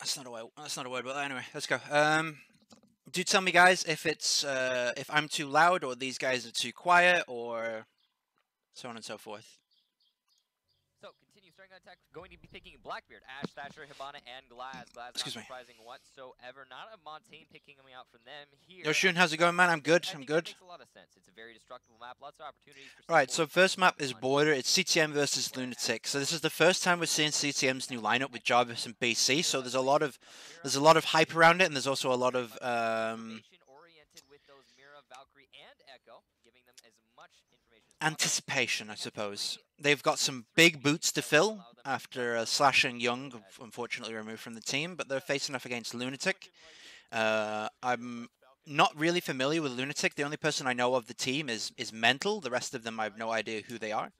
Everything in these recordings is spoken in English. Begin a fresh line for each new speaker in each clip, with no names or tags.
That's not a word. That's not a word. But anyway, let's go. Do tell me, guys, if it's if I'm too loud or these guys are too quiet or so on and so forth.
So, continue starting on attack. Going to be thinking Blackbeard, Ash, Thatcher, Hibana, and Glass. Glass
Excuse
not
me.
surprising whatsoever. Not a Montaigne picking coming out from them here.
Yoshun, how's it going, man? I'm good. I'm good.
That makes a lot of sense. It's a very destructible map. Lots of opportunities for
Right, so first map is Border. It's cTm versus Lunatic. So this is the first time we're seeing cTm's new lineup with Jarvis and BC. So there's a lot of hype around it, and there's also a lot of anticipation, I suppose. They've got some big boots to fill after Slash and Young, unfortunately removed from the team, but they're facing off against Lunatic. I'm not really familiar with Lunatic. The only person I know of the team is Mental. The rest of them, I have no idea who they are.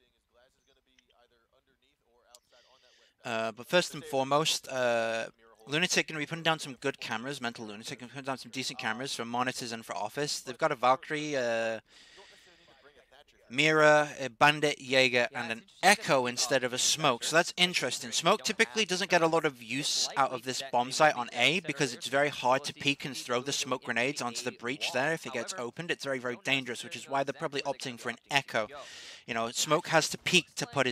But first and foremost, Lunatic going to be putting down some good cameras. Mental Lunatic going to put down some decent cameras for monitors and for office. They've got a Valkyrie, Mira, a Bandit, Jaeger, and an Echo instead of a Smoke. So that's interesting. Smoke typically doesn't get a lot of use out of this bomb site on A because it's very hard to peek and throw the smoke grenades onto the breach there. If it gets opened, it's very, very dangerous, which is why they're probably opting for an Echo. You know, Smoke has to peek to put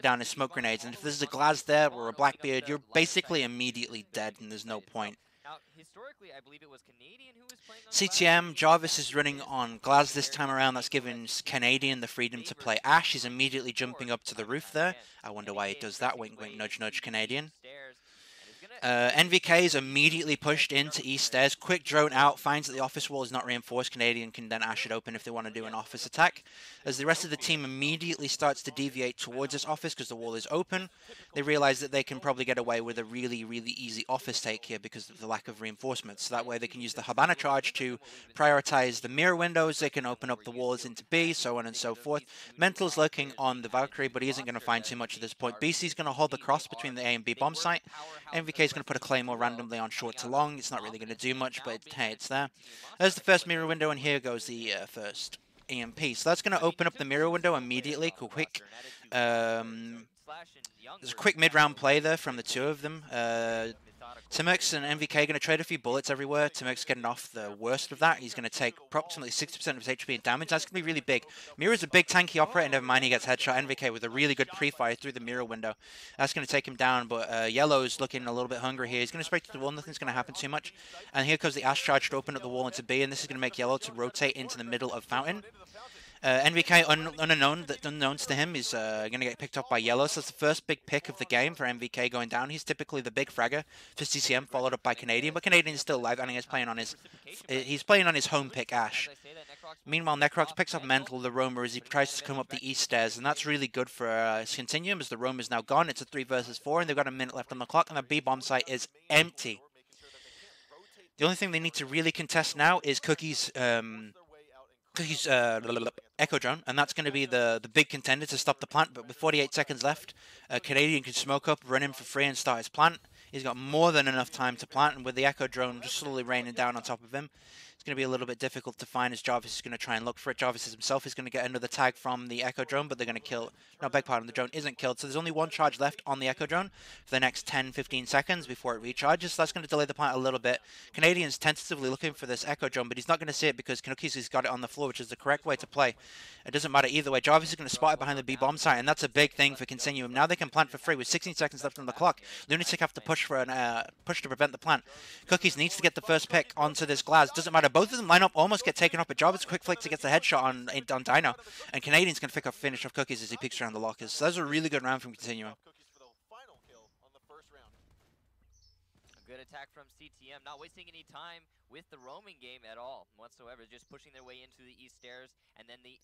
down his smoke grenades, and if there's a Glaz there or a Blackbeard, you're basically immediately dead, and there's no point.
Now, historically, I believe it was Canadian who was playing on
cTm, Jarvis is running on Glaz this time around. That's giving Canadian the freedom to play Ash. He's immediately jumping up to the roof there. I wonder why he does that. Wink, wink, nudge, nudge, Canadian. NVK is immediately pushed into East Stairs. Quick drone out, finds that the office wall is not reinforced. Canadian can then Ash it open if they want to do an office attack. As the rest of the team immediately starts to deviate towards this office because the wall is open, they realize that they can probably get away with a really, really easy office take here because of the lack of reinforcements. So that way they can use the Hibana charge to prioritize the mirror windows. They can open up the walls into B, so on and so forth. Mental's looking on the Valkyrie, but he isn't going to find too much at this point. BC's going to hold the cross between the A and B bomb site. NVK is going to put a Claymore randomly on short to long. It's not really going to do much, but hey, it's there. There's the first mirror window, and here goes the first EMP. So that's going to open up the mirror window immediately. Quick. There's a quick mid-round play there from the two of them. Timux and MVK are going to trade a few bullets everywhere. Timux getting off the worst of that. He's going to take approximately 60% of his HP and damage. That's going to be really big. Mira's a big tanky operator. Never mind, he gets headshot. NVK with a really good pre-fire through the mirror window. That's going to take him down, but Yellow's looking a little bit hungry here. He's going to spray to the wall. Nothing's going to happen too much. And here comes the Ash charge to open up the wall into B, and this is going to make Yellow to rotate into the middle of Fountain. NVK, unknowns to him, is going to get picked up by Yellow. So that's the first big pick of the game for MVK going down. He's typically the big fragger for cTm, followed up by Canadian. But Canadian is still alive, and he's playing on his home pick, Ash. Meanwhile, Necrox picks up Mental, the Roamer, as he tries to come up the east stairs. And that's really good for Continuum, as the Roamer is now gone. It's a 3 versus 4, and they've got a minute left on the clock, and the B bomb site is empty. The only thing they need to really contest now is Cookie's Echo Drone, and that's going to be the big contender to stop the plant. But with 48 seconds left, Canadian can smoke up, run in for free, and start his plant. He's got more than enough time to plant, and with the Echo Drone just slowly raining down on top of him, it's going to be a little bit difficult to find as Jarvis is going to try and look for it. Jarvis himself is going to get another tag from the Echo Drone, but they're going to kill... No, beg pardon, the drone isn't killed. So there's only one charge left on the Echo Drone for the next 10-15 seconds before it recharges. So that's going to delay the plant a little bit. Canadian's tentatively looking for this Echo Drone, but he's not going to see it because Kanukis got it on the floor, which is the correct way to play. It doesn't matter either way. Jarvis is going to spot it behind the B bomb site, and that's a big thing for Continuum. Now they can plant for free with 16 seconds left on the clock. Lunatic have to push for push to prevent the plant. Cookies needs to get the first pick onto this Glaz. Doesn't matter. Both of them line up, almost get taken up, but Jarvis a quick flick to get the headshot on Dino, and Canadian's going to finish off Cookies as he peeks around the lockers. So that was a really good round from Continuum.
A good attack from cTm, not wasting any time with the roaming game at all whatsoever, just pushing their way into the east stairs, and then the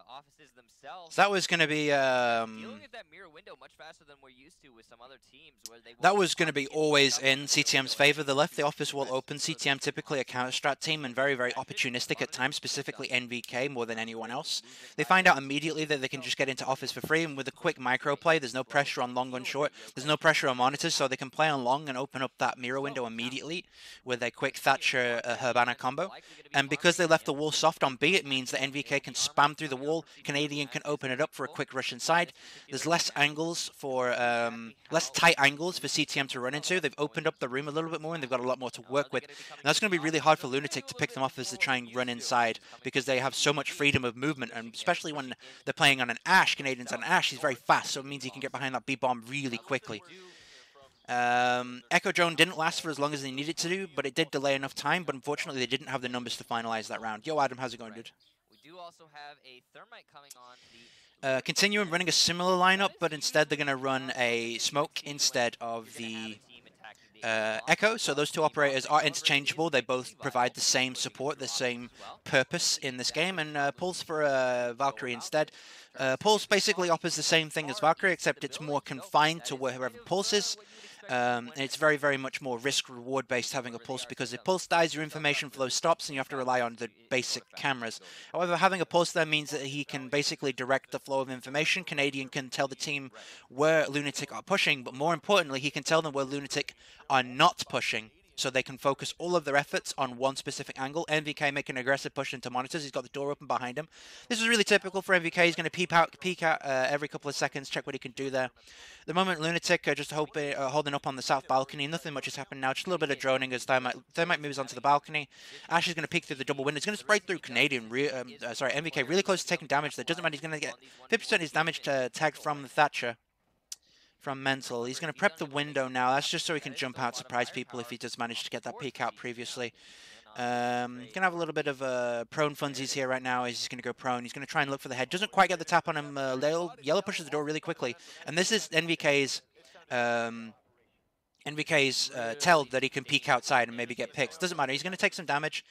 offices themselves.
So that was going to be
dealing with that mirror window much faster than we're used to with some other teams. Where they
that was going to be always in cTm's favor. They left the office wall open. cTm typically a counter-strat team and very, very opportunistic at times, specifically NVK more than anyone else. They find out immediately that they can just get into office for free, and with a quick micro play, there's no pressure on long and short. There's no pressure on monitors, so they can play on long and open up that mirror mirror window immediately with a quick Thatcher Herbana combo. And because they left the wall soft on B, it means that NVK can spam through the wall. Canadian can open it up for a quick rush inside. There's less angles for, less tight angles for cTm to run into. They've opened up the room a little bit more and they've got a lot more to work with. And that's going to be really hard for Lunatic to pick them off as they try and run inside because they have so much freedom of movement, and especially when they're playing on an Ashe, Canadian's on Ashe, he's very fast, so it means he can get behind that B-bomb really quickly. Echo Drone didn't last for as long as they needed to do, but it did delay enough time, but unfortunately they didn't have the numbers to finalize that round. Yo, Adam, how's it going, dude?
We do also have a Thermite coming on the
Continuing running a similar lineup, but instead they're going to run a Smoke instead of the Echo. So those two operators are interchangeable. They both provide the same support, the same purpose in this game. And Pulse for Valkyrie instead. Pulse basically offers the same thing as Valkyrie, except it's more confined to wherever Pulse is. And it's very, very much more risk-reward based having a Pulse, because if Pulse dies, your information flow stops and you have to rely on the basic cameras. However, having a Pulse there means that he can basically direct the flow of information. Canadian can tell the team where Lunatic are pushing, but more importantly, he can tell them where Lunatic are not pushing, so they can focus all of their efforts on one specific angle. MVK making an aggressive push into monitors. He's got the door open behind him. This is really typical for MVK. He's going to peek out every couple of seconds, check what he can do there. At the moment, Lunatic just holding up on the south balcony. Nothing much has happened now. Just a little bit of droning as Thermite moves onto the balcony. Ashe is going to peek through the double window. He's going to spray through Canadian. MVK really close to taking damage. That doesn't matter. He's going to get 50% of his damage tagged from the Thatcher. From Mental. He's going to prep the window now. That's just so he can jump out, surprise people if he does manage to get that peek out previously. Going to have a little bit of prone funsies here right now. He's going to go prone. He's going to try and look for the head. Doesn't quite get the tap on him. Yellow pushes the door really quickly. And this is NVK's tell that he can peek outside and maybe get picked. Doesn't matter. He's going to take some damage,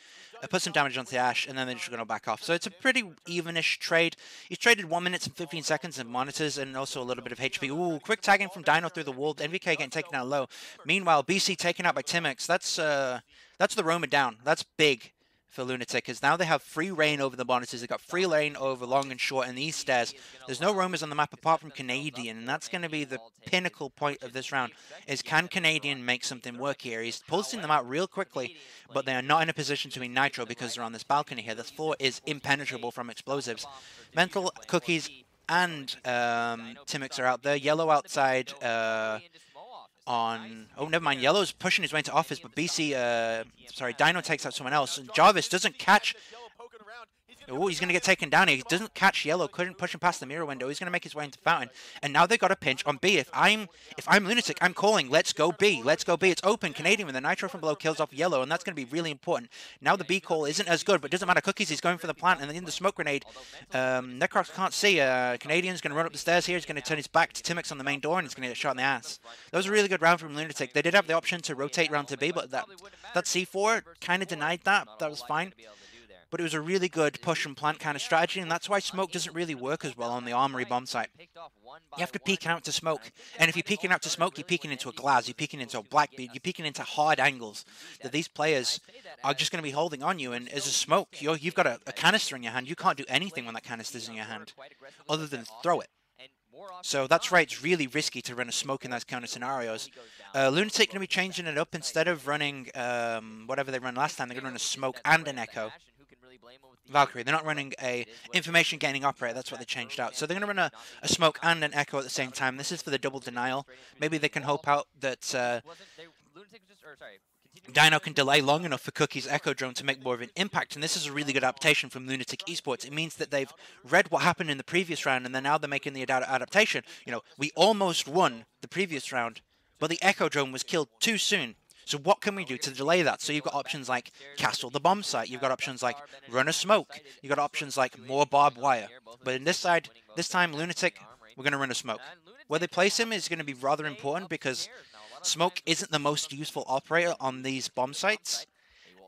put some damage onto the Ashe, and then they're just going to back off. So it's a pretty evenish trade. He's traded 1 minute and 15 seconds in monitors and also a little bit of HP. Ooh, quick tagging from Dino through the wall. NVK getting taken down low. Meanwhile, BC taken out by Timix. That's the Roma down. That's big for Lunatic, because now they have free reign over the monitors. They've got free reign over long and short and these stairs. There's no Romas on the map apart from Canadian, and that's going to be the pinnacle point of this round, is can Canadian make something work here? He's pulsing them out real quickly, but they are not in a position to be nitro because they're on this balcony here. This floor is impenetrable from explosives. Mental, Cookies, and Timix are out there. Yellow outside on... Oh, never mind. Yellow's pushing his way into office, but Dino takes out someone else. And Jarvis doesn't catch... Oh, he's going to get taken down here. He doesn't catch Yellow. Couldn't push him past the mirror window. He's going to make his way into Fountain. And now they've got a pinch on B. If I'm Lunatic, I'm calling, let's go B. Let's go B. It's open. Canadian with the Nitro from below kills off Yellow, and that's going to be really important. Now the B call isn't as good, but it doesn't matter. Cookies, he's going for the plant, and then in the smoke grenade. Necrox can't see. Canadian's going to run up the stairs here. He's going to turn his back to Timix on the main door, and he's going to get shot in the ass. That was a really good round from Lunatic. They did have the option to rotate round to B, but that C4 kind of denied that. That was fine. But it was a really good push and plant kind of strategy, and that's why smoke doesn't really work as well on the Armory bomb site. You have to peek out to smoke, and if you're peeking out to smoke, you're peeking into a glass, you're peeking into a blackbeard, you're peeking into hard angles that these players are just going to be holding on you, and as a smoke, you've got a canister in your hand. You can't do anything when that canister's in your hand, other than throw it. So that's why it's really risky to run a smoke in those kind of scenarios. Lunatic going to be changing it up. Instead of running whatever they run last time, they're going to run a smoke and an echo. Valkyrie. They're not running a information gaining operator. That's what they changed out. So they're going to run a smoke and an echo at the same time. This is for the double denial. Maybe they can hope out that Dino can delay long enough for Cookie's Echo Drone to make more of an impact. And this is a really good adaptation from Lunatic Esports. It means that they've read what happened in the previous round, and then now they're making the adaptation. You know, we almost won the previous round, but the Echo Drone was killed too soon. So what can we do to delay that? So you've got options like castle the bomb site. You've got options like run a smoke. You've got options like more barbed wire. But in this time, Lunatic, we're going to run a smoke. Where they place him is going to be rather important because smoke isn't the most useful operator on these bomb sites.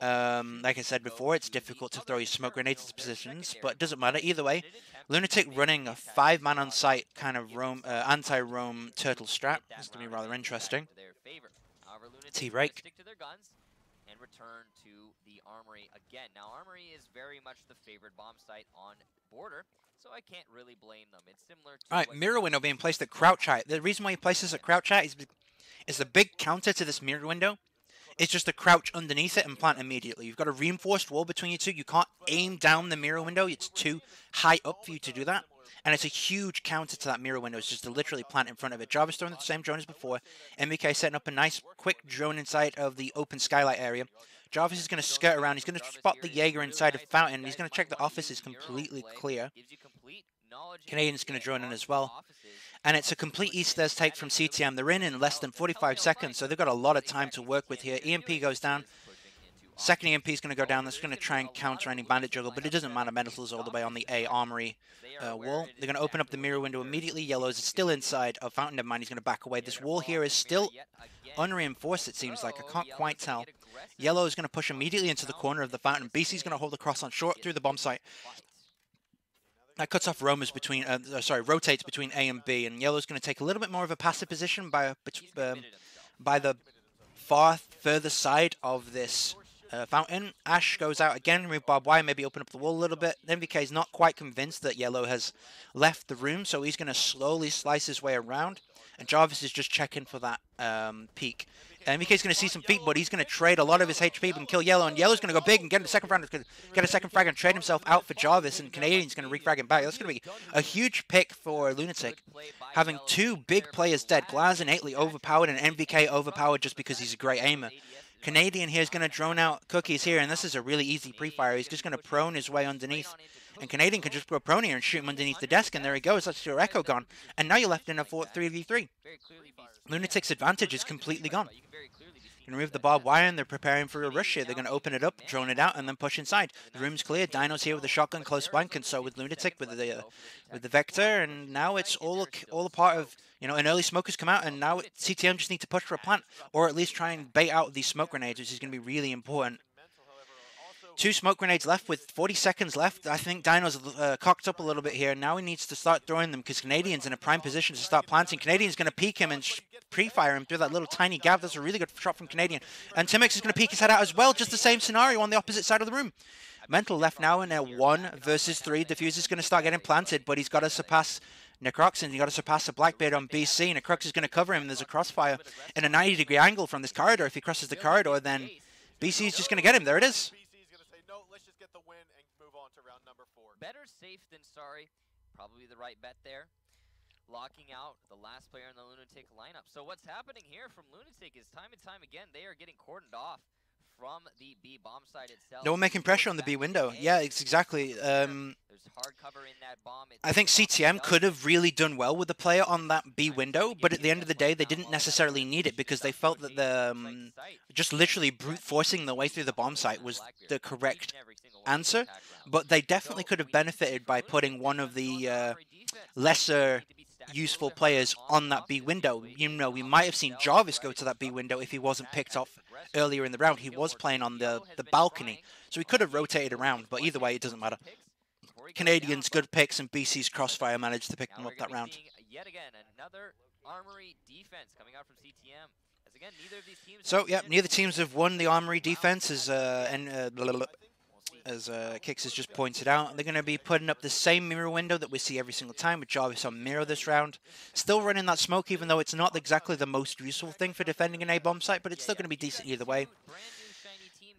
Like I said before, it's difficult to throw your smoke grenades into positions, but it doesn't matter. Either way, Lunatic running a 5-man on site kind of anti-roam turtle strat is going to be rather interesting. T-Rake.
Stick to their guns and return to the Armory again. Now, Armory is very much the favored bomb site on Border, so I can't really blame them. It's similar to...
Alright, mirror window being placed at crouch height. The reason why he places at crouch height is the big counter to this mirror window is just to crouch underneath it and plant immediately. You've got a reinforced wall between you two. You can't aim down the mirror window. It's too high up for you to do that. And it's a huge counter to that mirror window. It's just to literally plant in front of it. Jarvis throwing the same drone as before. MVK setting up a nice quick drone inside of the open skylight area. Jarvis is going to skirt around. He's going to spot the Jaeger inside of Fountain. He's going to check the office is completely clear. Canadian's going to drone in as well. And it's a complete East-Stairs take from cTm. They're in less than 45 seconds, so they've got a lot of time to work with here. EMP goes down. Second EMP is going to go down. That's going to try and counter any bandit juggle, but it doesn't matter. Mental's all the way on the A armory wall. They're going to open up the mirror window immediately. Yellow's is still inside of Fountain. Never mind, he's going to back away. This wall here is still unreinforced, it seems like. I can't quite tell. Yellow is going to push immediately into the corner of the Fountain. BC's going to hold the cross on short through the bomb site. That cuts off roamers between, rotates between A and B, and Yellow's going to take a little bit more of a passive position by the further side of this Fountain. Ash goes out again, remove barbed wire, maybe open up the wall a little bit. MVK is not quite convinced that Yellow has left the room, so he's going to slowly slice his way around, and Jarvis is just checking for that peek. MVK's going to see some feet, but he's going to trade a lot of his HP and kill Yellow, and Yellow's going to go big and get a second frag. Get a second frag and trade himself out for Jarvis, and Canadian's going to refrag him back. That's going to be a huge pick for Lunatic, having two big players dead. Glaz innately overpowered and MVK overpowered just because he's a great aimer. Canadian here is going to drone out Cookies here, and this is a really easy pre-fire. He's just going to prone his way underneath. And Canadian can just go prone here and shoot him underneath the desk, and there he goes. That's your Echo gone. And now you're left in a 3v3. Lunatic's advantage is completely gone. You can remove the barbed wire, and they're preparing for a rush here. They're going to open it up, drone it out, and then push inside. The room's clear. Dino's here with a shotgun close by, and so with Lunatic with the Vector, and now it's all a part of, you know, an early smoke has come out, and now cTm just need to push for a plant, or at least try and bait out these smoke grenades, which is going to be really important. 2 smoke grenades left with 40 seconds left. I think Dino's cocked up a little bit here. Now he needs to start throwing them because Canadian's in a prime position to start planting. Canadian's going to peek him and pre-fire him through that little tiny gap. That's a really good shot from Canadian. And Timix is going to peek his head out as well. Just the same scenario on the opposite side of the room. Mental left now in a 1 versus 3. Diffuse is going to start getting planted, but he's got to surpass Necrox, and you got to surpass the Blackbeard on BC. Necrox is going to cover him. There's a crossfire in a 90-degree angle from this corridor. If he crosses the corridor, then BC is just going to get him. There it is.
Better safe than sorry. Probably the right bet there. Locking out the last player in the Lunatic lineup. So what's happening here from Lunatic is time and time again, they are getting cordoned off from the B bomb site itself.
No one making pressure on the B window. Yeah, it's exactly.
There's hard cover in that bomb.
I think cTm could have really done well with the player on that B window, but at the end of the day, they didn't necessarily need it because they felt that the just literally brute forcing the way through the bomb site was the correct answer. But they definitely could have benefited by putting one of the lesser useful players on that B window. You know, we might have seen Jarvis go to that B window if he wasn't picked off earlier in the round. He was playing on the balcony, so he could have rotated around, but either way, it doesn't matter. Canadians, good picks, and BC's Crossfire managed to pick them up that round.
Yet again, another armory defense coming out from cTm. As again, neither of these teams.
So, yeah, neither teams have won the armory defense, as Kix has just pointed out. They're going to be putting up the same mirror window that we see every single time with Jarvis on mirror this round. Still running that smoke, even though it's not exactly the most useful thing for defending an A-bomb site, but it's still going to be decent either way.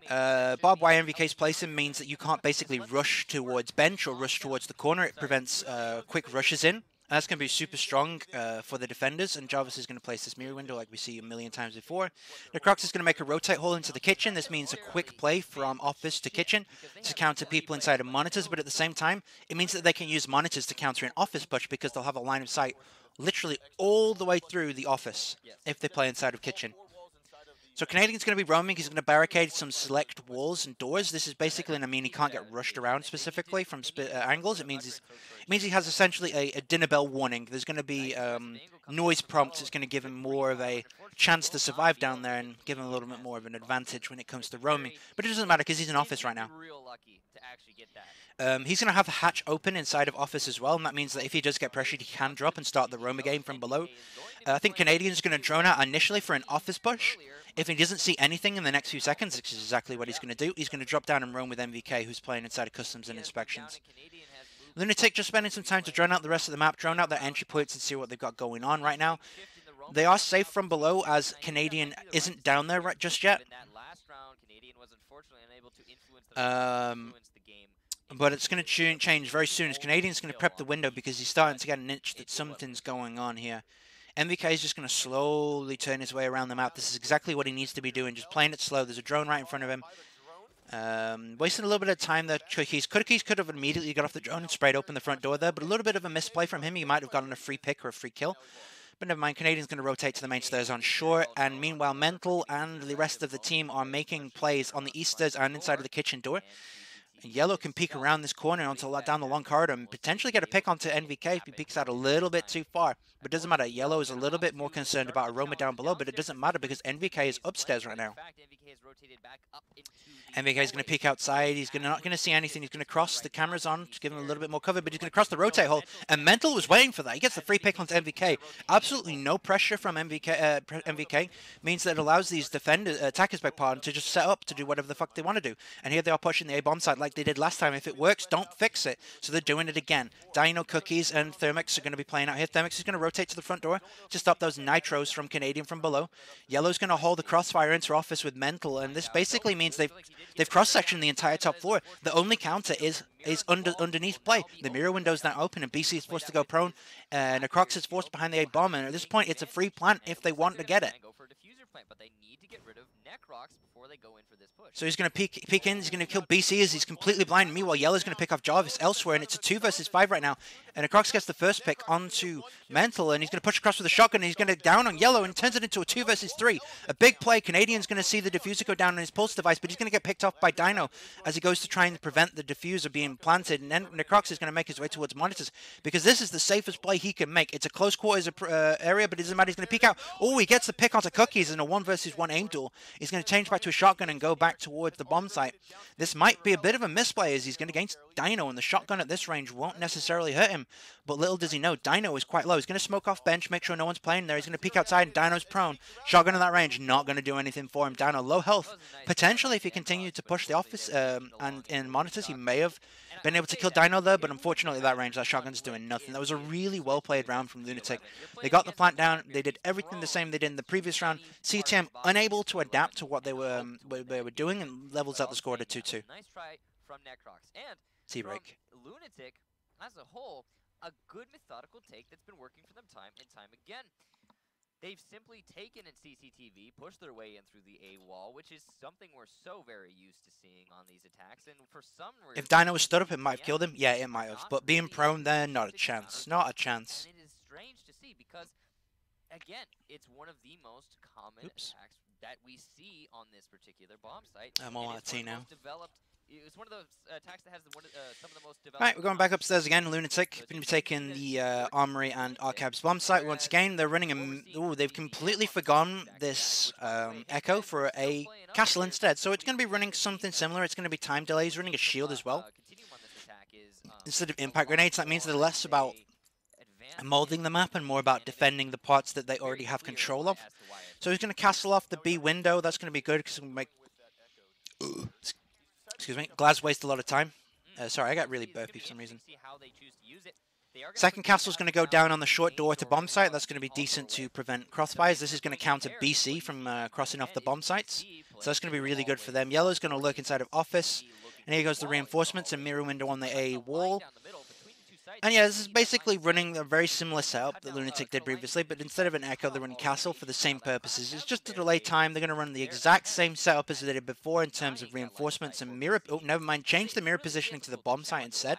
Barbed wire MVK's placing means that you can't basically rush towards bench or rush towards the corner. It prevents quick rushes in. And that's going to be super strong for the defenders, and Jarvis is going to place this mirror window like we see a million times before. Necrox is going to make a rotate hole into the kitchen. This means a quick play from office to kitchen to counter people inside of monitors, but at the same time, it means that they can use monitors to counter an office push because they'll have a line of sight literally all the way through the office if they play inside of kitchen. So Canadian's going to be roaming. He's going to barricade some select walls and doors. This is basically going to mean he can't get rushed around specifically from angles. It means he has essentially a dinner bell warning. There's going to be noise prompts. It's going to give him more of a chance to survive down there and give him a little bit more of an advantage when it comes to roaming. But it doesn't matter because he's in office right now. He's going to have the hatch open inside of office as well, and that means that if he does get pressured, he can drop and start the roamer game from below. I think Canadian's going to drone out initially for an office push. If he doesn't see anything in the next few seconds, which is exactly what he's going to do, he's going to drop down and roam with MVK, who's playing inside of customs and inspections. Lunatic just spending some time to drone out the rest of the map, drone out their entry points and see what they've got going on right now. They are safe from below as Canadian isn't down there right just yet. But it's going to change very soon as Canadian's going to prep the window because he's starting to get an itch that something's going on here. MVK is just going to slowly turn his way around the map. This is exactly what he needs to be doing, just playing it slow. There's a drone right in front of him. Wasting a little bit of time there. Cookies could have immediately got off the drone and sprayed open the front door there, but a little bit of a misplay from him. He might have gotten a free pick or a free kill. But never mind, Canadian's going to rotate to the main stairs on short, and meanwhile Mental and the rest of the team are making plays on the east stairs and inside of the kitchen door. Yellow can peek around this corner onto down the long corridor and potentially get a pick onto NVK if he peeks out a little bit too far. But it doesn't matter. Yellow is a little bit more concerned about Aroma down below, but it doesn't matter because NVK is upstairs right now. NVK is going to peek outside. He's not going to see anything. He's going to cross the cameras on to give him a little bit more cover, but he's going to cross the rotate hole. And Mental was waiting for that. He gets the free pick onto MVK. Absolutely no pressure from MVK. Means that it allows these attackers back part to just set up to do whatever the fuck they want to do. And here they are pushing the A-bomb side like they did last time. If it works, don't fix it. So they're doing it again. Dino, Cookies, and Thermix are going to be playing out here. Thermix is going to rotate to the front door to stop those nitros from Canadian from below. Yellow's going to hold the crossfire into office with Mental, and this basically means they've cross-sectioned the entire top floor. The only counter is underneath play. The mirror window's now open, and BC is forced to go prone, and Acrox is forced behind the A-bomb, and at this point, it's a free plant if they want to get it. So he's going to peek in, he's going to kill BC as he's completely blind. Meanwhile, Yellow's going to pick off Jarvis elsewhere, and it's a 2 versus 5 right now. And Acrox gets the first pick onto Mental, and he's going to push across with a shotgun, and he's going to down on Yellow and turns it into a 2 versus 3. A big play. Canadian's going to see the diffuser go down on his pulse device, but he's going to get picked off by Dino as he goes to try and prevent the diffuser being planted. And then Acrox is going to make his way towards monitors because this is the safest play he can make. It's a close quarters area, but it doesn't matter. He's going to peek out. Oh, he gets the pick onto Cookies in a 1 versus 1 aim duel. He's going to change back to a shotgun and go back towards the bomb site. This might be a bit of a misplay as he's going against Dino, and the shotgun at this range won't necessarily hurt him. But little does he know, Dino is quite low. He's going to smoke off bench, make sure no one's playing there. He's going to peek outside, and Dino's prone. Shotgun in that range, not going to do anything for him. Dino, low health. Potentially, if he continued to push the office and in monitors, he may have been able to kill Dino there, but unfortunately, that range, that shotgun's doing nothing. That was a really well-played round from Lunatic. They got the plant down. They did everything the same they did in the previous round. cTm unable to adapt to what they were doing and levels out the score to 2-2.
Nice try from Necrox. And
T-break.
Lunatic, as a whole, a good methodical take that's been working for them time and time again. They've simply taken in CCTV, pushed their way in through the A wall, which is something we're so very used to seeing on these attacks. And for some reason,
if Dino was stood up, it might have killed him. Yeah, it might have. But being prone there, not a chance. Not a chance.
And it is strange to see because, again, it's one of the most common attacks that we see on this particular bomb site.
I'm all out of tea now.
It's one of those attacks that has some of the most developed.
Right, we're going back upstairs again. Lunatic going to be taking the Armory and Arcab's bomb site once again. They're running a... Ooh, they've completely forgone this Echo for a castle instead. So it's going to be running something similar. It's going to be time delays, running a shield as well. Instead of impact grenades, that means they're less about molding the map and more about defending the parts that they already have control of. So he's going to castle off the B window. That's going to be good because we'll make... Excuse me, Glaz waste a lot of time. Sorry, I got really burpy for some reason. Second castle's going to go down on the short door to bomb site. That's going to be decent to prevent crossfires. This is going to counter BC from crossing off the bomb sites. So that's going to be really good for them. Yellow's going to lurk inside of office. And here goes the reinforcements and mirror window on the A wall. And yeah, this is basically running a very similar setup that Lunatic did previously, but instead of an Echo, they're running Castle for the same purposes. It's just to delay time. They're going to run the exact same setup as they did before in terms of reinforcements and mirror... Oh, never mind. Change the mirror positioning to the bomb site instead,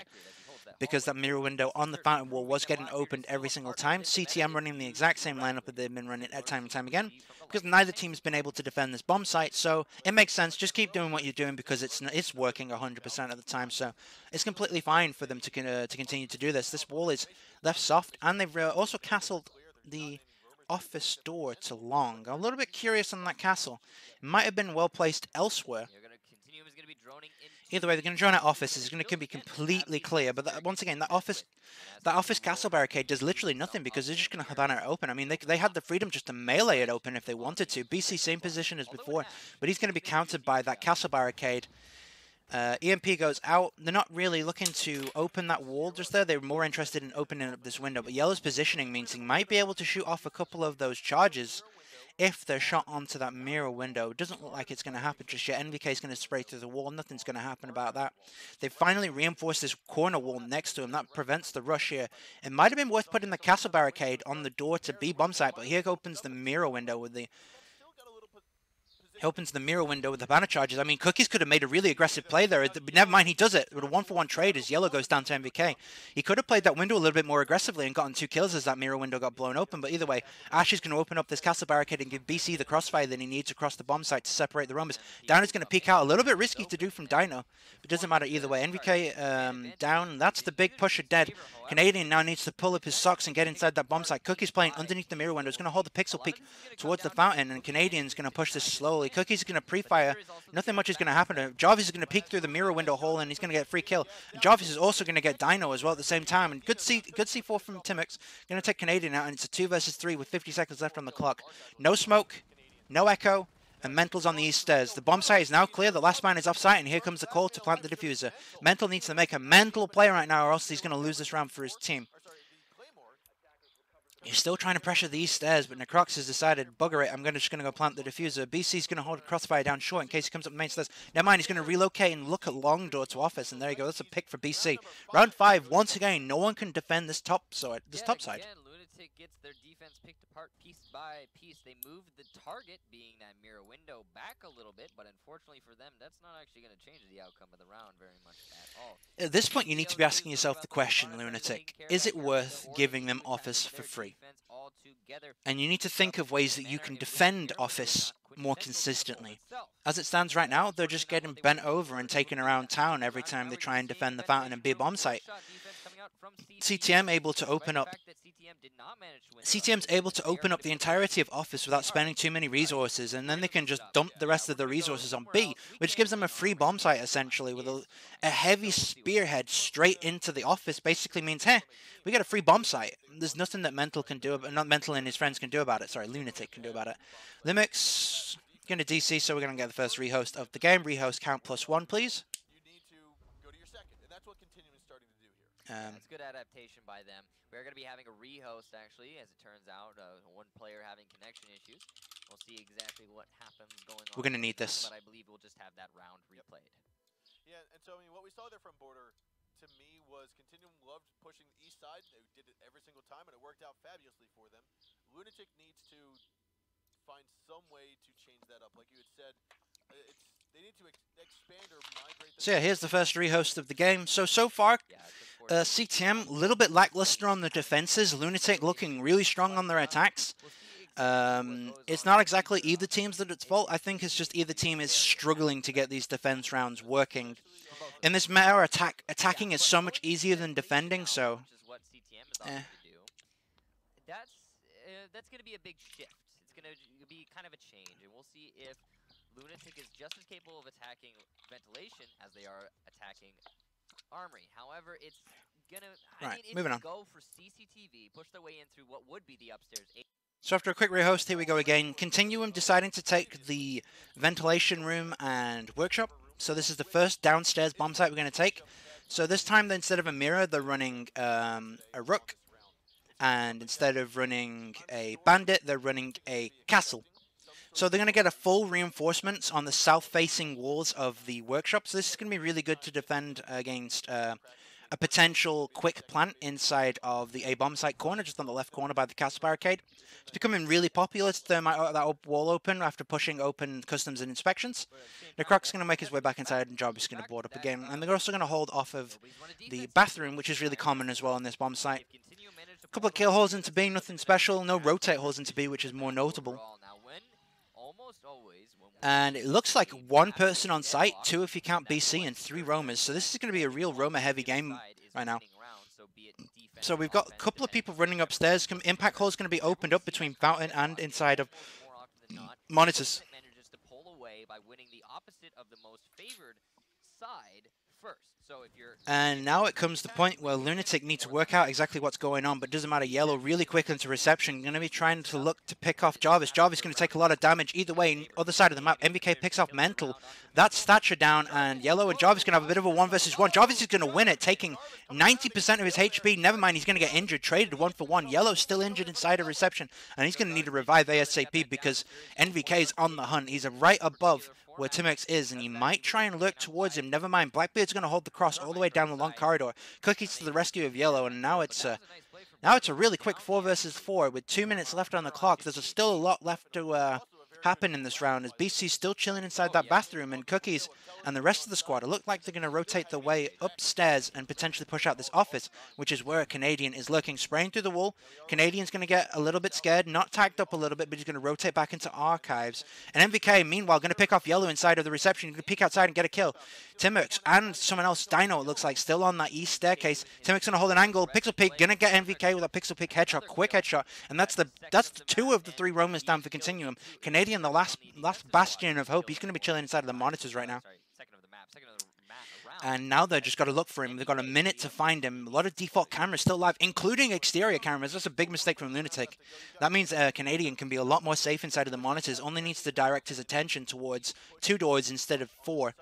because that mirror window on the fountain wall was getting opened every single time. cTm running the exact same lineup that they've been running time and time again, because neither team's been able to defend this bomb site, so it makes sense. Just keep doing what you're doing because it's working 100% of the time, so it's completely fine for them to continue to do this. This wall is left soft, and they've also castled the office door to long. I'm a little bit curious on that castle. It might have been well placed elsewhere. Either way, they're going to drone out office. It's going to be completely clear. But once again, that office castle barricade does literally nothing because they're just going to Habana it open. I mean, they had the freedom just to melee it open if they wanted to. BC same position as before, but he's going to be countered by that castle barricade. EMP goes out. They're not really looking to open that wall just there. They're more interested in opening up this window. But Yellow's positioning means he might be able to shoot off a couple of those charges if they're shot onto that mirror window. It doesn't look like it's going to happen just yet. NVK is going to spray through the wall. Nothing's going to happen about that. They've finally reinforced this corner wall next to him. That prevents the rush here. It might have been worth putting the castle barricade on the door to B bomb site, but here opens the mirror window with the... He opens the mirror window with the banner charges. I mean, Cookies could have made a really aggressive play there. But never mind, he does it. With a 1-for-1 trade as Yellow goes down to MVK. He could have played that window a little bit more aggressively and gotten 2 kills as that mirror window got blown open. But either way, Ash is going to open up this castle barricade and give BC the crossfire that he needs across the bomb site to separate the roamers. Dino's going to peek out. A little bit risky to do from Dino. But it doesn't matter either way. NVK down. That's the big pusher dead. Canadian now needs to pull up his socks and get inside that bomb site. Cookie's playing underneath the mirror window. He's going to hold the pixel peek towards the fountain, and Canadian's going to push this slowly. Cookie's going to pre-fire. Nothing much is going to happen. Jarvis is going to peek through the mirror window hole, and he's going to get a free kill. And Jarvis is also going to get Dino as well at the same time. And good C4 from Timix. Going to take Canadian out, and it's a 2 versus 3 with 50 seconds left on the clock. No smoke, no echo, and Mental's on the east stairs. The bomb site is now clear. The last man is off site, and here comes the call to plant the diffuser. Mental needs to make a mental play right now, or else he's going to lose this round for his team. He's still trying to pressure the east stairs, but Necrox has decided, bugger it, I'm just going to go plant the diffuser. BC's going to hold crossfire down short in case he comes up the main stairs. Never mind, he's going to relocate and look at long door to office, and there you go. That's a pick for BC. Round 5, once again, no one can defend this top side.
Again, Lunatic gets their defense picked apart piece by piece. They moved the target, being that mirror window, back a little bit, but unfortunately for them, that's not actually going to change the outcome of the round very much at all.
At this point, you need to be asking yourself the question, Lunatic, is it worth giving them office for free? And you need to think of ways that you can defend office more consistently. As it stands right now, they're just getting bent over and taken around town every time they try and defend the fountain and B bomb site. cTm able to open up. cTm's able to open up the entirety of office without spending too many resources, and then they can just dump the rest of the resources on B, which gives them a free bomb site essentially with a heavy spearhead straight into the office. Basically means, hey, we got a free bomb site. There's nothing that Mental can do, not Mental and his friends can do about it. Sorry, Lunatic can do about it. Limix going to DC, so we're going to get the first rehost of the game. Rehost count +1, please.
That's good adaptation by them. We're going to be having a rehost, actually, as it turns out. One player having connection issues. We'll see exactly what happens going on.
We're going to need this.
But I believe we'll just have that round replayed.
Yeah, and so, I mean, what we saw there from Border, to me, was Continuum loved pushing the east side. They did it every single time, and it worked out fabulously for them. Lunatic needs to find some way to change that up. Like you had said, they need to expand or migrate.
So yeah, here's the first rehost of the game. So far, cTm, a little bit lackluster on the defenses. Lunatic looking really strong on their attacks. It's not exactly either team's that it's fault. I think it's just either team is struggling to get these defense rounds working. In this meta, attacking is so much easier than defending, so...
That's going to be a big shift. It's going to be kind of a change, and we'll see if Lunatic is just as capable of attacking ventilation as they are attacking Armory. However, it's gonna
moving on.
Go for CCTV, push their way in through what would be the upstairs.
So after a quick rehost, here we go again. Continuum deciding to take the ventilation room and workshop. So this is the first downstairs bomb site we're going to take. So this time, instead of a mirror, they're running a rook. And instead of running a bandit, they're running a castle. So they're going to get a full reinforcements on the south-facing walls of the workshop. So this is going to be really good to defend against a potential quick plant inside of the A bomb site corner, just on the left corner by the castle barricade. It's becoming really popular to thermite that wall open after pushing open customs and inspections. Necroc's going to make his way back inside, and Jarvis is going to board up again. And they're also going to hold off of the bathroom, which is really common as well on this bomb site. A couple of kill holes into B, nothing special. No rotate holes into B, which is more notable. And it looks like one person on site, 2 if you count BC, and 3 roamers. So this is going to be a real roamer-heavy game right now. So we've got a couple of people running upstairs. Impact hole is going to be opened up between Fountain and inside of monitors. And now it comes to the point where Lunatic needs to work out exactly what's going on, but it doesn't matter. Yellow really quick into reception. Going to be trying to look to pick off Jarvis. Jarvis going to take a lot of damage either way. Other side of the map, MVK picks off Mental. That's Thatcher down, and Yellow and Jarvis going to have a bit of a 1 versus 1. Jarvis is going to win it, taking 90% of his HP. Never mind, he's going to get injured. Traded 1 for 1. Yellow's still injured inside of reception, and he's going to need to revive ASAP because NVK is on the hunt. He's right above where Timex is, and he might try and lurk towards him. Never mind, Blackbeard's going to hold the cross all the way down the long corridor. Cookies to the rescue of Yellow, and now it's a really quick 4 versus 4 with 2 minutes left on the clock. There's still a lot left to happen in this round as BC's still chilling inside that bathroom, and Cookies and the rest of the squad look like they're going to rotate their way upstairs and potentially push out this office, which is where a Canadian is lurking, spraying through the wall. Canadian's going to get a little bit scared, not tagged up a little bit, but he's going to rotate back into archives. And MVK, meanwhile, going to pick off Yellow inside of the reception. He's going to peek outside and get a kill. Timux and someone else, Dino, it looks like, still on that east staircase. Timux going to hold an angle. Pixel Peek going to get MVK with a Pixel Peek headshot, quick headshot, and that's the 2 of the 3 Romans down for Continuum. Canadian, the last bastion of hope. He's going to be chilling inside of the monitors right now. And now they've just got to look for him. They've got a minute to find him. A lot of default cameras still live, including exterior cameras. That's a big mistake from Lunatic. That means Canadian can be a lot more safe inside of the monitors. Only needs to direct his attention towards 2 doors instead of 4.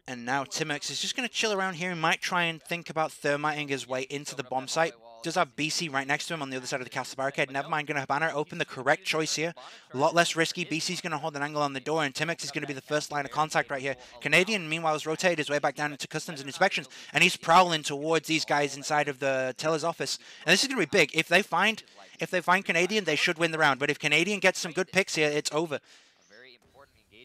And now Timex is just going to chill around here. He might try and think about thermiting his way into the bomb site. Does have BC right next to him on the other side of the castle barricade. Never mind, going to Banner open the correct choice here. A lot less risky. BC's going to hold an angle on the door, and Timex is going to be the first line of contact right here. Canadian, meanwhile, has rotated his way back down into customs and inspections, and he's prowling towards these guys inside of the teller's office. And this is going to be big. If they find Canadian, they should win the round. But if Canadian gets some good picks here, it's over.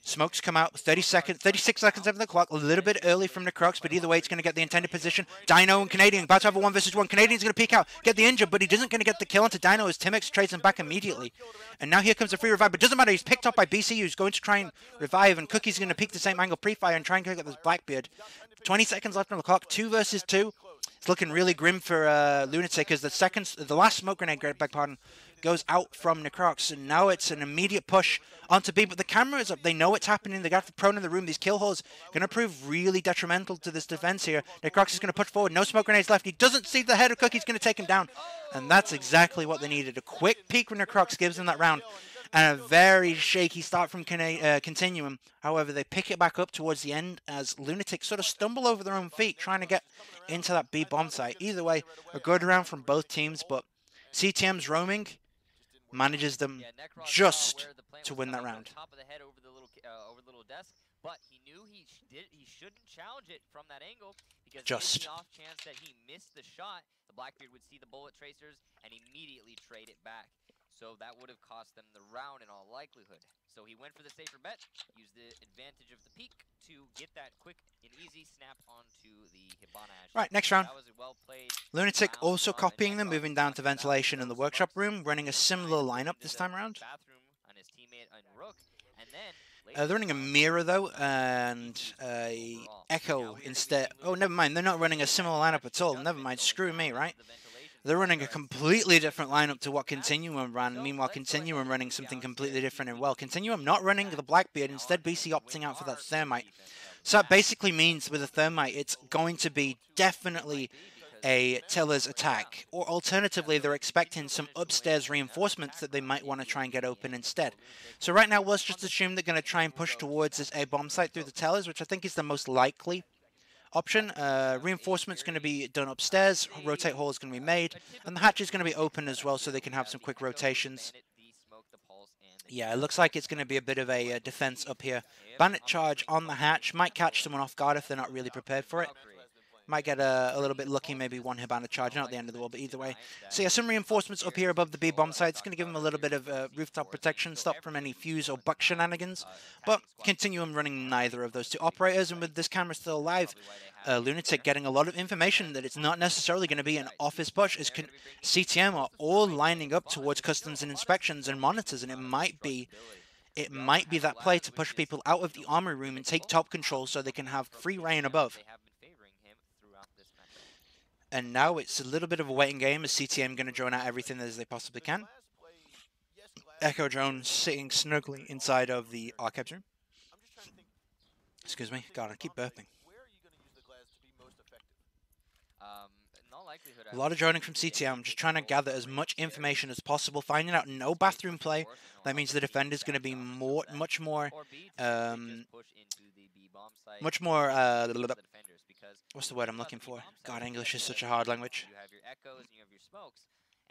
Smokes come out, 36 seconds over the clock, a little bit early from the Crux, but either way, it's going to get the intended position. Dino and Canadian about to have a 1 versus 1. Canadian's going to peek out, get the injured, but he isn't going to get the kill onto Dino as Timex trades him back immediately. And now here comes a free revive, but doesn't matter, he's picked up by BC, who's going to try and revive, and Cookie's going to peek the same angle pre-fire and try and get this Blackbeard. 20 seconds left on the clock, 2 versus 2. It's looking really grim for Lunatic as the last smoke grenade, goes out from Necrox, and now it's an immediate push onto B, but the camera is up. They know it's happening. They got the prone in the room. These kill holes going to prove really detrimental to this defense here. Necrox is going to push forward. No smoke grenades left. He doesn't see the head of Cookie. He's going to take him down, and that's exactly what they needed. A quick peek from Necrox gives them that round, and a very shaky start from Continuum. However, they pick it back up towards the end as Lunatic sort of stumble over their own feet trying to get into that B bomb site. Either way, a good round from both teams, but cTm's roaming manages them just to win that round.
Top of the head over the little desk, but he knew he shouldn't challenge it from that angle because
just
the off chance that he missed the shot, the Blackbeard would see the bullet tracers and immediately trade it back. So that would have cost them the round in all likelihood. So he went for the safer bet, used the advantage of the peak to get that quick and easy snap onto the Hibana.
Right, next round.
That was a well-played
Lunatic also copying them, moving down to ventilation in the workshop room, running a similar lineup this time around. They're running a mirror though, and a echo instead. Oh, never mind. They're not running a similar lineup at all. Never mind. Screw me, right? They're running a completely different lineup to what Continuum ran. Meanwhile, Continuum running something completely different. And well, Continuum not running the Blackbeard, instead BC opting out for that Thermite. So that basically means with a Thermite, it's going to be definitely a Tiller's attack. Or alternatively, they're expecting some upstairs reinforcements that they might want to try and get open instead. So right now, let's just assume they're going to try and push towards this A bomb site through the Tellers, which I think is the most likely option. Reinforcement's going to be done upstairs, rotate hole is going to be made, and the hatch is going to be open as well so they can have some quick rotations. Yeah, it looks like it's going to be a bit of a defense up here. Bandit charge on the hatch, might catch someone off guard if they're not really prepared for it. Might get a little bit lucky, maybe one Hibana charge, not at the end of the world, but either way. So yeah, some reinforcements up here above the B bomb site. It's going to give them a little bit of rooftop protection, stop from any fuse or buck shenanigans. But Continuum running neither of those two operators, and with this camera still alive, Lunatic getting a lot of information that it's not necessarily going to be an office push, as cTm are all lining up towards customs and inspections and monitors, and it might be that play to push people out of the armory room and take top control so they can have free reign above. And now it's a little bit of a waiting game as cTm going to drone out everything as they possibly can. Echo drone sitting snugly inside of the archives room. Excuse me, God, I keep burping.
In all likelihood,
A lot of droning from cTm, just trying to gather as much information as possible, finding out no bathroom play. That means the defender's going to be much more, what's the word I'm looking for? God, English is such a hard language.
You have your echoes and you have your smokes,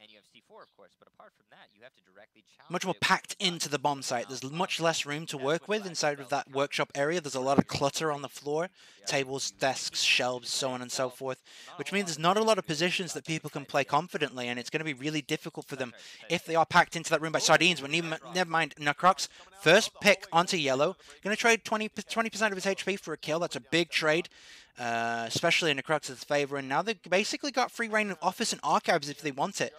and you have C4, of course. But apart from that, you have to directly challenge.
Much more packed into the bomb site. There's much less room to work with inside of that workshop area. There's a lot of clutter on the floor. Tables, desks, shelves, so on and so forth. Which means there's not a lot of positions that people can play confidently, and it's going to be really difficult for them if they are packed into that room by sardines. But never mind, Necrox, first pick onto yellow. Going to trade 20% of his HP for a kill. That's a big trade. Especially in Necrox's favor, and now they've basically got free reign of office and archives if they want it.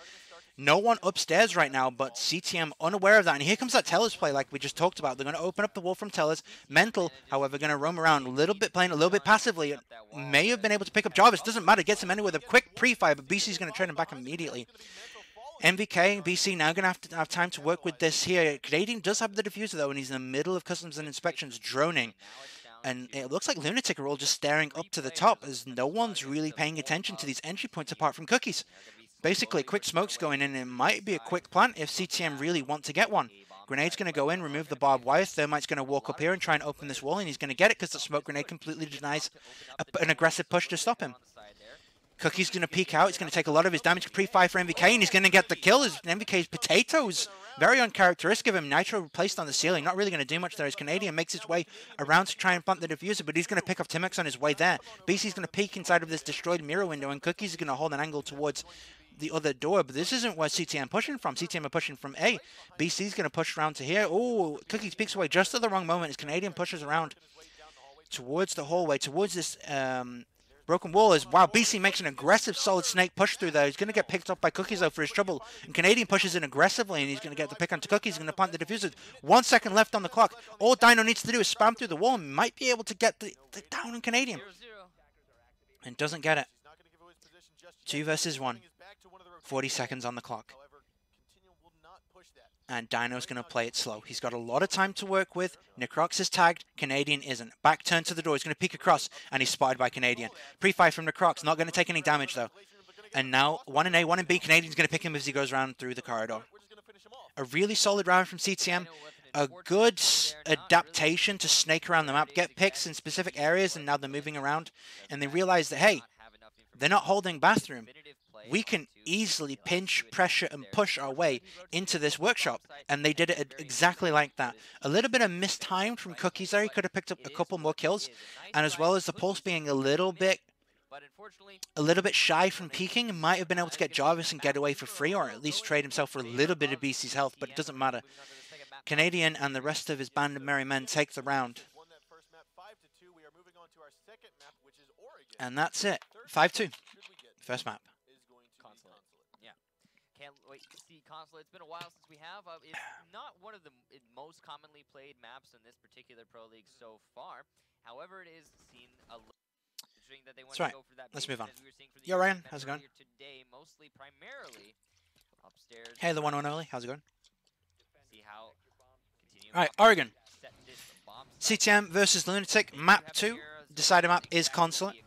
No one upstairs right now, but cTm unaware of that, and here comes that Tellers play like we just talked about. They're going to open up the wall from Tellers. Mental, however, going to roam around a little bit, playing a little bit passively. May have been able to pick up Jarvis, doesn't matter, gets him anywhere with a quick pre-fire, but BC's going to trade him back immediately. MVK and BC now going to have time to work with this here. Canadian does have the diffuser though, and he's in the middle of customs and inspections droning. And it looks like Lunatic are all just staring up to the top as no one's really paying attention to these entry points apart from Cookies. Basically, quick smokes going in, and it might be a quick plant if cTm really want to get one. Grenade's going to go in, remove the barbed wire. Thermite's going to walk up here and try and open this wall, and he's going to get it because the smoke grenade completely denies an aggressive push to stop him. Cookie's going to peek out. He's going to take a lot of his damage pre-fire for MVK, and he's going to get the kill. MVK's potatoes. Very uncharacteristic of him. Nitro placed on the ceiling. Not really going to do much there as Canadian makes his way around to try and plant the diffuser, but he's going to pick up Timex on his way there. BC's going to peek inside of this destroyed mirror window, and Cookies is going to hold an angle towards the other door, but this isn't where cTm pushing from. cTm are pushing from A. BC's going to push around to here. Oh, Cookies peeks away just at the wrong moment as Canadian pushes around towards the hallway, towards this broken wall. As wow, BC makes an aggressive solid snake push through there. He's going to get picked up by Cookies though for his trouble, and Canadian pushes in aggressively, and he's going to get the pick onto Cookies. He's going to plant the diffuser. 1 second left on the clock. All Dino needs to do is spam through the wall and might be able to get the down on Canadian, and doesn't get it. 2 versus 1. 40 seconds on the clock. And Dino's going to play it slow. He's got a lot of time to work with. Necrox is tagged. Canadian isn't. Back turn to the door. He's going to peek across, and he's spotted by Canadian. Pre-fire from Necrox. Not going to take any damage, though. And now, 1 in A, 1 in B. Canadian's going to pick him as he goes around through the corridor. A really solid round from cTm. A good adaptation to snake around the map. Get picks in specific areas, and now they're moving around. And they realize that, hey, they're not holding bathroom. We can easily pinch, pressure, and push our way into this workshop. And they did it exactly like that. A little bit of mistimed from Cookies there. He could have picked up a couple more kills. And as well as the Pulse being a little bit shy from peeking, might have been able to get Jarvis and get away for free, or at least trade himself for a little bit of BC's health, but it doesn't matter. Canadian and the rest of his band of merry men take the round. And that's it. 5-2. First map.
Can't wait to see Console. It's been a while since we have. It's not one of the most commonly played maps in this particular Pro League so far. However, it is seen a little considering that they want to go for that.
Let's move on.
We
Yo, Ryan, how's it going?
Today, mostly primarily upstairs.
Hey, the one and only. How's it going?
See how
all right, Oregon. cTm versus Lunatic. Map 2. Decider map is Consulate.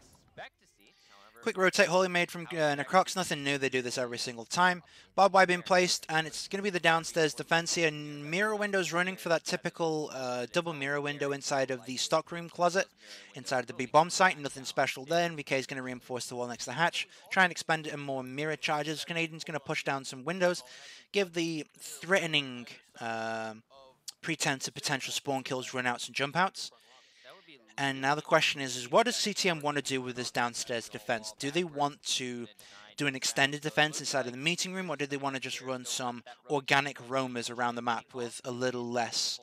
Quick rotate Holy made from Necrox, nothing new, they do this every single time. Barbed wire being placed, and it's going to be the downstairs defense here. Mirror windows running for that typical double mirror window inside of the stockroom closet, inside of the B bomb site, nothing special there. MVK is going to reinforce the wall next to the hatch, try and expand it in more mirror charges. Canadian's going to push down some windows, give the threatening pretense of potential spawn kills, runouts, and jump outs. And now the question is what does cTm want to do with this downstairs defense? Do they want to do an extended defense inside of the meeting room, or do they want to just run some organic roamers around the map with a little less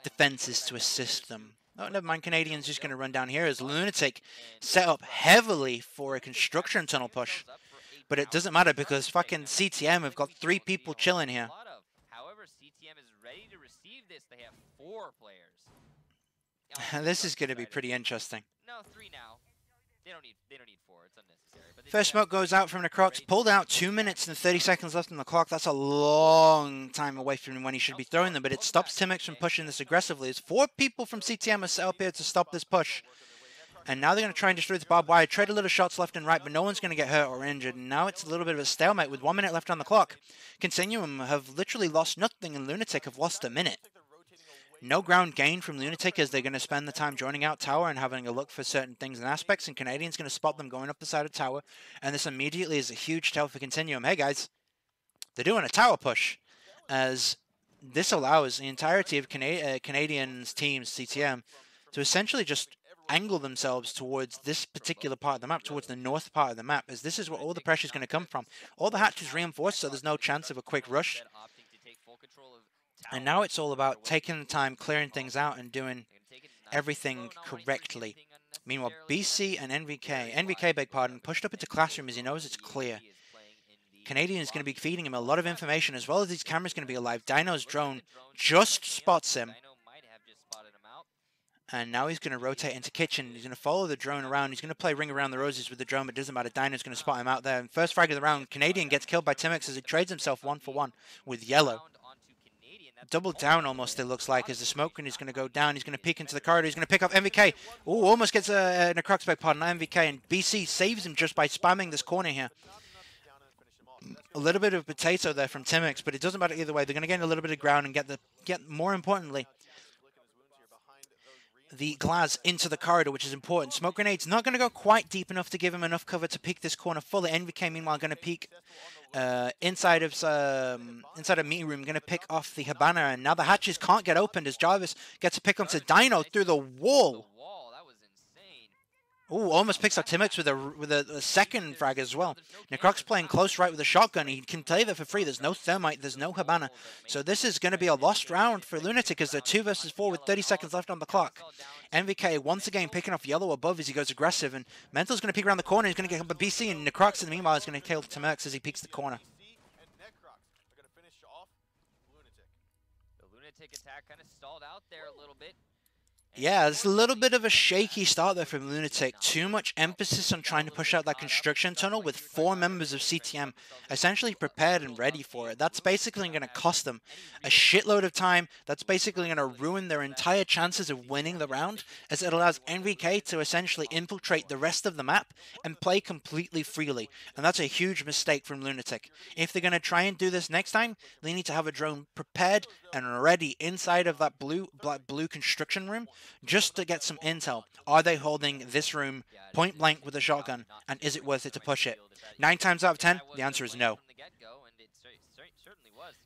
defenses to assist them? Oh, never mind. Canadian's just going to run down here as Lunatic set up heavily for a construction tunnel push. But it doesn't matter because fucking cTm have got 3 people chilling here.
However, cTm is ready to receive this. They have 4 players.
This is going to be pretty interesting.
No, 3 now. They don't need 4. It's unnecessary. But
first smoke goes out from Necrox. Pulled out 2 minutes and 30 seconds left on the clock. That's a long time away from when he should be throwing them, but it stops Timex from pushing this aggressively. There's 4 people from cTm are set up here to stop this push. And now they're going to try and destroy the barbed wire, trade a little shots left and right, but no one's going to get hurt or injured. And now it's a little bit of a stalemate with 1 minute left on the clock. Continuum have literally lost nothing, and Lunatic have lost a minute. No ground gain from Lunatic as they're going to spend the time joining out tower and having a look for certain things and aspects, and Canadian's going to spot them going up the side of tower, and this immediately is a huge tell for Continuum. Hey guys, they're doing a tower push, as this allows the entirety of Canadian's teams, cTm, to essentially just angle themselves towards this particular part of the map, towards the north part of the map, as this is where all the pressure is going to come from. All the hatches reinforced, so there's no chance of a quick rush. And now it's all about taking the time, clearing things out, and doing everything correctly. Meanwhile, BC and NVK, beg pardon, pushed up into classroom as he knows it's clear. Canadian is going to be feeding him a lot of information, as well as his camera's going to be alive. Dino's drone just spots him. And now he's going to rotate into kitchen. He's going to follow the drone around. He's going to play Ring Around the Roses with the drone, but it doesn't matter. Dino's going to spot him out there. And first frag of the round, Canadian gets killed by Timix as he trades himself 1-for-1 with yellow. Double down almost, it looks like, as the smoke grenade is going to go down. He's going to peek into the corridor. He's going to pick up MVK. Oh, almost gets a Necrox beg pardon, MVK. And BC saves him just by spamming this corner here. A little bit of potato there from Timix, but it doesn't matter either way. They're going to gain a little bit of ground and get more importantly, the glass into the corridor, which is important. Smoke grenade's not going to go quite deep enough to give him enough cover to peek this corner fully. NVK, meanwhile, going to peek inside of meeting room, going to pick off the Habana, and now the hatches can't get opened as Jarvis gets a pick onto Dino through the wall. Ooh, almost picks up Timix with a second frag as well. Necrox playing close right with a shotgun. He can play that for free. There's no thermite. There's no Habana. So this is going to be a lost round for Lunatic as they're 2 versus 4 with 30 seconds left on the clock. NVK once again picking off yellow above as he goes aggressive. And Mental's going to peek around the corner. He's going to get up a BC. And Necrox in the meanwhile is going to kill Timix as he peeks the corner.
The Lunatic attack kind of stalled out there a little bit.
Yeah, it's a little bit of a shaky start there from Lunatic. Too much emphasis on trying to push out that construction tunnel with 4 members of cTm essentially prepared and ready for it. That's basically going to cost them a shitload of time. That's basically going to ruin their entire chances of winning the round, as it allows NVK to essentially infiltrate the rest of the map and play completely freely. And that's a huge mistake from Lunatic. If they're going to try and do this next time, they need to have a drone prepared and ready inside of that blue construction room, just to get some intel. Are they holding this room point blank with a shotgun, and is it worth it to push it? 9 times out of 10, the answer is no.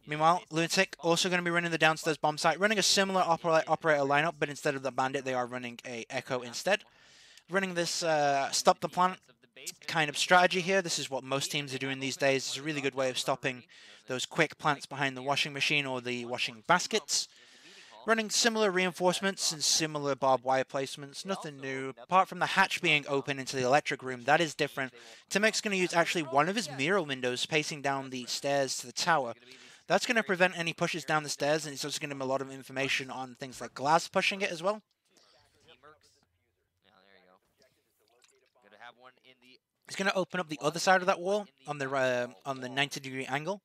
Meanwhile, Lunatic also going to be running the downstairs bomb site, running a similar operator lineup, but instead of the bandit, they are running a Echo instead. Running this stop the plant kind of strategy here. This is what most teams are doing these days. It's a really good way of stopping those quick plants behind the washing machine or the washing baskets. Running similar reinforcements and similar barbed wire placements, nothing new, apart from the hatch being open into the electric room. That is different. Timix going to use actually one of his mirror windows facing down the stairs to the tower. That's going to prevent any pushes down the stairs, and it's also going to give him a lot of information on things like glass pushing it as well. He's going to open up the other side of that wall on the 90-degree angle.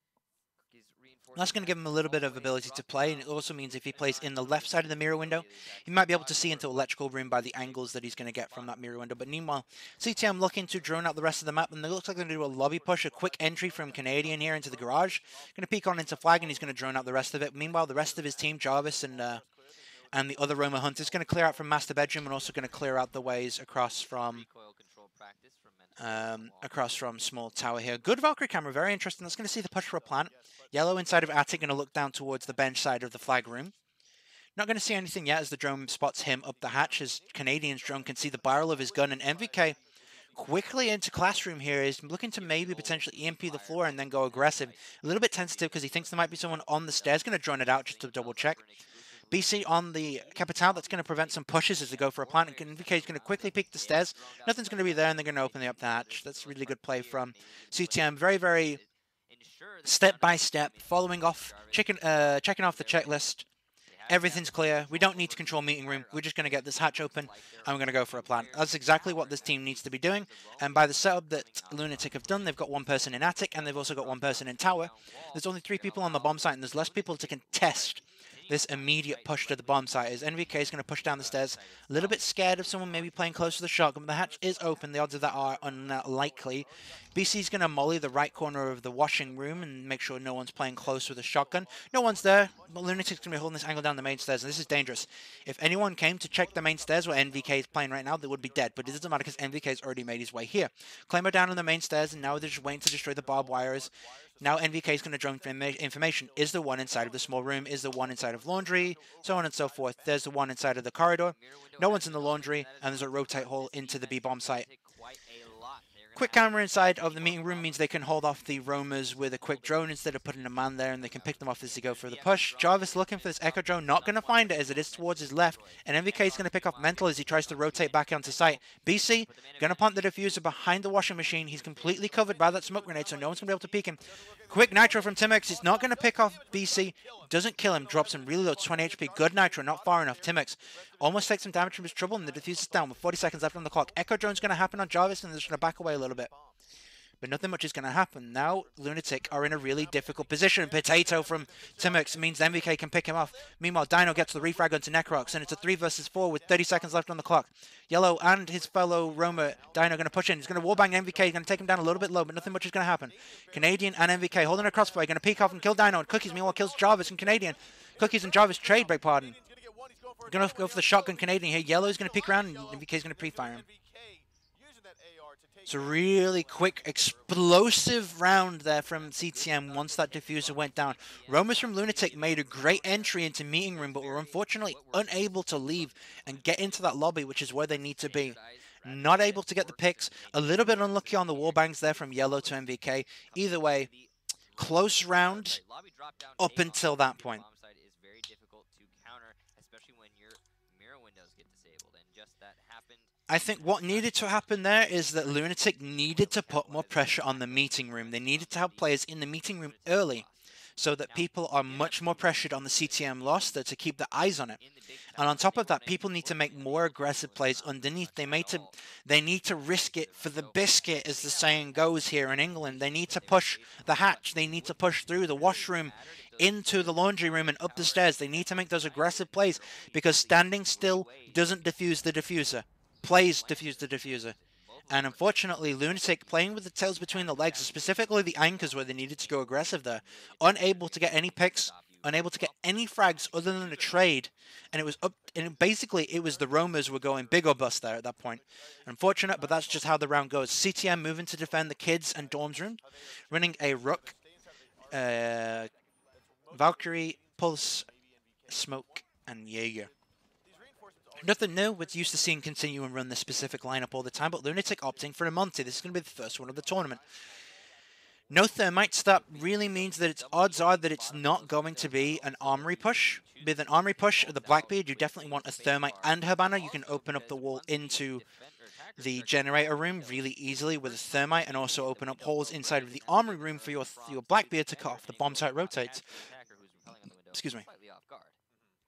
That's going to give him a little bit of ability to play, and it also means if he plays in the left side of the mirror window, he might be able to see into electrical room by the angles that he's going to get from that mirror window. But meanwhile, cTm looking to drone out the rest of the map, and it looks like they're going to do a lobby push, a quick entry from Canadian here into the garage. Going to peek on into flag, and he's going to drone out the rest of it. Meanwhile, the rest of his team, Jarvis and the other Roma Hunt, is going to clear out from master bedroom, and also going to clear out the ways across from small tower here. Good Valkyrie camera, very interesting. That's going to see the push for a plant. Yellow inside of attic, going to look down towards the bench side of the flag room. Not going to see anything yet as the drone spots him up the hatch, as Canadian's drone can see the barrel of his gun, and MVK quickly into classroom here is looking to maybe potentially EMP the floor and then go aggressive. A little bit tentative because he thinks there might be someone on the stairs. Going to drone it out just to double check. BC on the Capital, that's going to prevent some pushes as they go for a plant. And NVK is going to quickly peek the stairs. Nothing's going to be there, and they're going to open up the hatch. That's really good play from cTm. Very, very step by step, following off, checking off the checklist. Everything's clear. We don't need to control meeting room. We're just going to get this hatch open, and we're going to go for a plant. That's exactly what this team needs to be doing. And by the setup that Lunatic have done, they've got 1 person in attic, and they've also got 1 person in tower. There's only 3 people on the bomb site, and there's less people to contest this immediate push to the bomb site. As NVK is going to push down the stairs, a little bit scared of someone maybe playing close to the shotgun, but the hatch is open. The odds of that are unlikely. BC's going to molly the right corner of the washing room and make sure no one's playing close with a shotgun. No one's there, but Lunatic's going to be holding this angle down the main stairs, and this is dangerous. If anyone came to check the main stairs where NVK is playing right now, they would be dead, but it doesn't matter because NVK's already made his way here. Claymore down on the main stairs, and now they're just waiting to destroy the barbed wires. Now NVK is going to drone information. Is the one inside of the small room? Is the one inside of laundry? So on and so forth. There's the one inside of the corridor. No one's in the laundry, and there's a rotate hole into the B-bomb site. Quick camera inside of the meeting room means they can hold off the roamers with a quick drone instead of putting a man there, and they can pick them off as they go for the push. Jarvis looking for this echo drone, not going to find it as it is towards his left, and MVK is going to pick off Mental as he tries to rotate back onto site. BC going to plant the diffuser behind the washing machine. He's completely covered by that smoke grenade, so no one's going to be able to peek him. Quick nitro from Timex. He's not going to pick off BC. Doesn't kill him. Drops him really low, 20 HP. Good nitro, not far enough. Timex almost takes some damage from his trouble, and the diffuser's down with 40 seconds left on the clock. Echo drone's going to happen on Jarvis, and they're just going to back away a little bit. But nothing much is going to happen. Now, Lunatic are in a really difficult position. Potato from Timex means MVK can pick him off. Meanwhile, Dino gets the refrag onto Necrox, and it's a 3 versus 4 with 30 seconds left on the clock. Yellow and his fellow roamer, Dino, going to push in. He's going to wallbang MVK. He's going to take him down a little bit low, but nothing much is going to happen. Canadian and MVK holding a crossfire, going to peek off and kill Dino. And Cookies, meanwhile, kills Jarvis and Canadian. Cookies and Jarvis trade, beg pardon. Going to go for the shotgun Canadian here. Yellow's going to peek around, and MVK's going to pre-fire him. It's a really quick, explosive round there from cTm once that diffuser went down. Roamers from Lunatic made a great entry into meeting room, but were unfortunately unable to leave and get into that lobby, which is where they need to be. Not able to get the picks. A little bit unlucky on the wallbangs there from Yellow to MVK. Either way, close round up until that point. I think what needed to happen there is that Lunatic needed to put more pressure on the meeting room. They needed to have players in the meeting room early so that people are much more pressured on the cTm roster to keep their eyes on it. And on top of that, people need to make more aggressive plays underneath. They need to risk it for the biscuit, as the saying goes here in England. They need to push the hatch. They need to push through the washroom into the laundry room and up the stairs. They need to make those aggressive plays because standing still doesn't defuse the diffuser. Plays defuse the diffuser. And unfortunately, Lunatic playing with the tails between the legs, specifically the anchors where they needed to go aggressive there, unable to get any picks, unable to get any frags other than a trade, and it was up. And basically, it was the roamers were going big or bust there at that point. Unfortunate, but that's just how the round goes. cTm moving to defend the kids and dorms room, running a Rook, Valkyrie, Pulse, Smoke, and Jaeger. Nothing new, we're used to seeing Continuum run this specific lineup all the time, but Lunatic opting for a Monty. This is going to be the first one of the tournament. No Thermites, that really means that its odds are that it's not going to be an Armory push. With an Armory push of the Blackbeard, you definitely want a Thermite and her banner. You can open up the wall into the generator room really easily with a Thermite and also open up holes inside of the Armory room for your Blackbeard to cut off the bomb site rotates. Excuse me.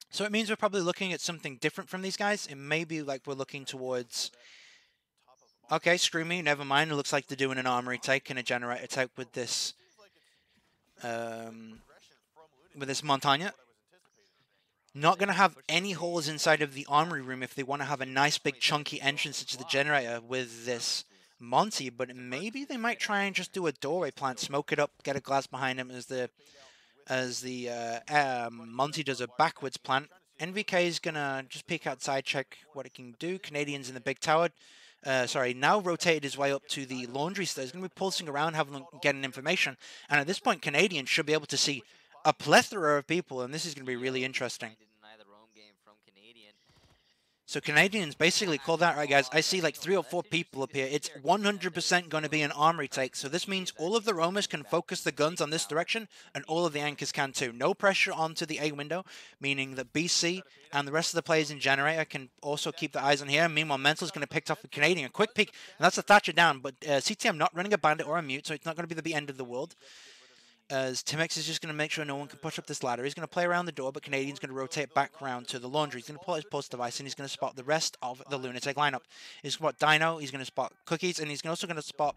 So it means we're probably looking at something different from these guys. It may be like we're looking towards... Okay, screw me, never mind. It looks like they're doing an Armory take and a generator take with this... Montagne. Not going to have any holes inside of the Armory room if they want to have a nice big chunky entrance into the generator with this Monty, but maybe they might try and just do a doorway plant, smoke it up, get a glass behind him as the Monty does a backwards plant. NVK is going to just peek outside, check what it can do. Canadian's in the big tower. Now rotated his way up to the laundry stairs. He's going to be pulsing around, getting information. And at this point, Canadian should be able to see a plethora of people, and this is going to be really interesting. So Canadians basically called that, right guys, I see like 3 or 4 people up here. It's 100% going to be an Armory take. So this means all of the roamers can focus the guns on this direction and all of the anchors can too. No pressure onto the A window, meaning that BC and the rest of the players in Generator can also keep their eyes on here. Meanwhile, Mental's going to pick off the Canadian. A quick peek, and that's a Thatcher down. But cTm not running a Bandit or a Mute, so it's not going to be the end of the world. As Timex is just going to make sure no one can push up this ladder. He's going to play around the door, but Canadian's going to rotate back round to the laundry. He's going to pull out his pulse device, and he's going to spot the rest of the Lunatic lineup. He's going to spot Dino, he's going to spot Cookies, and he's also going to spot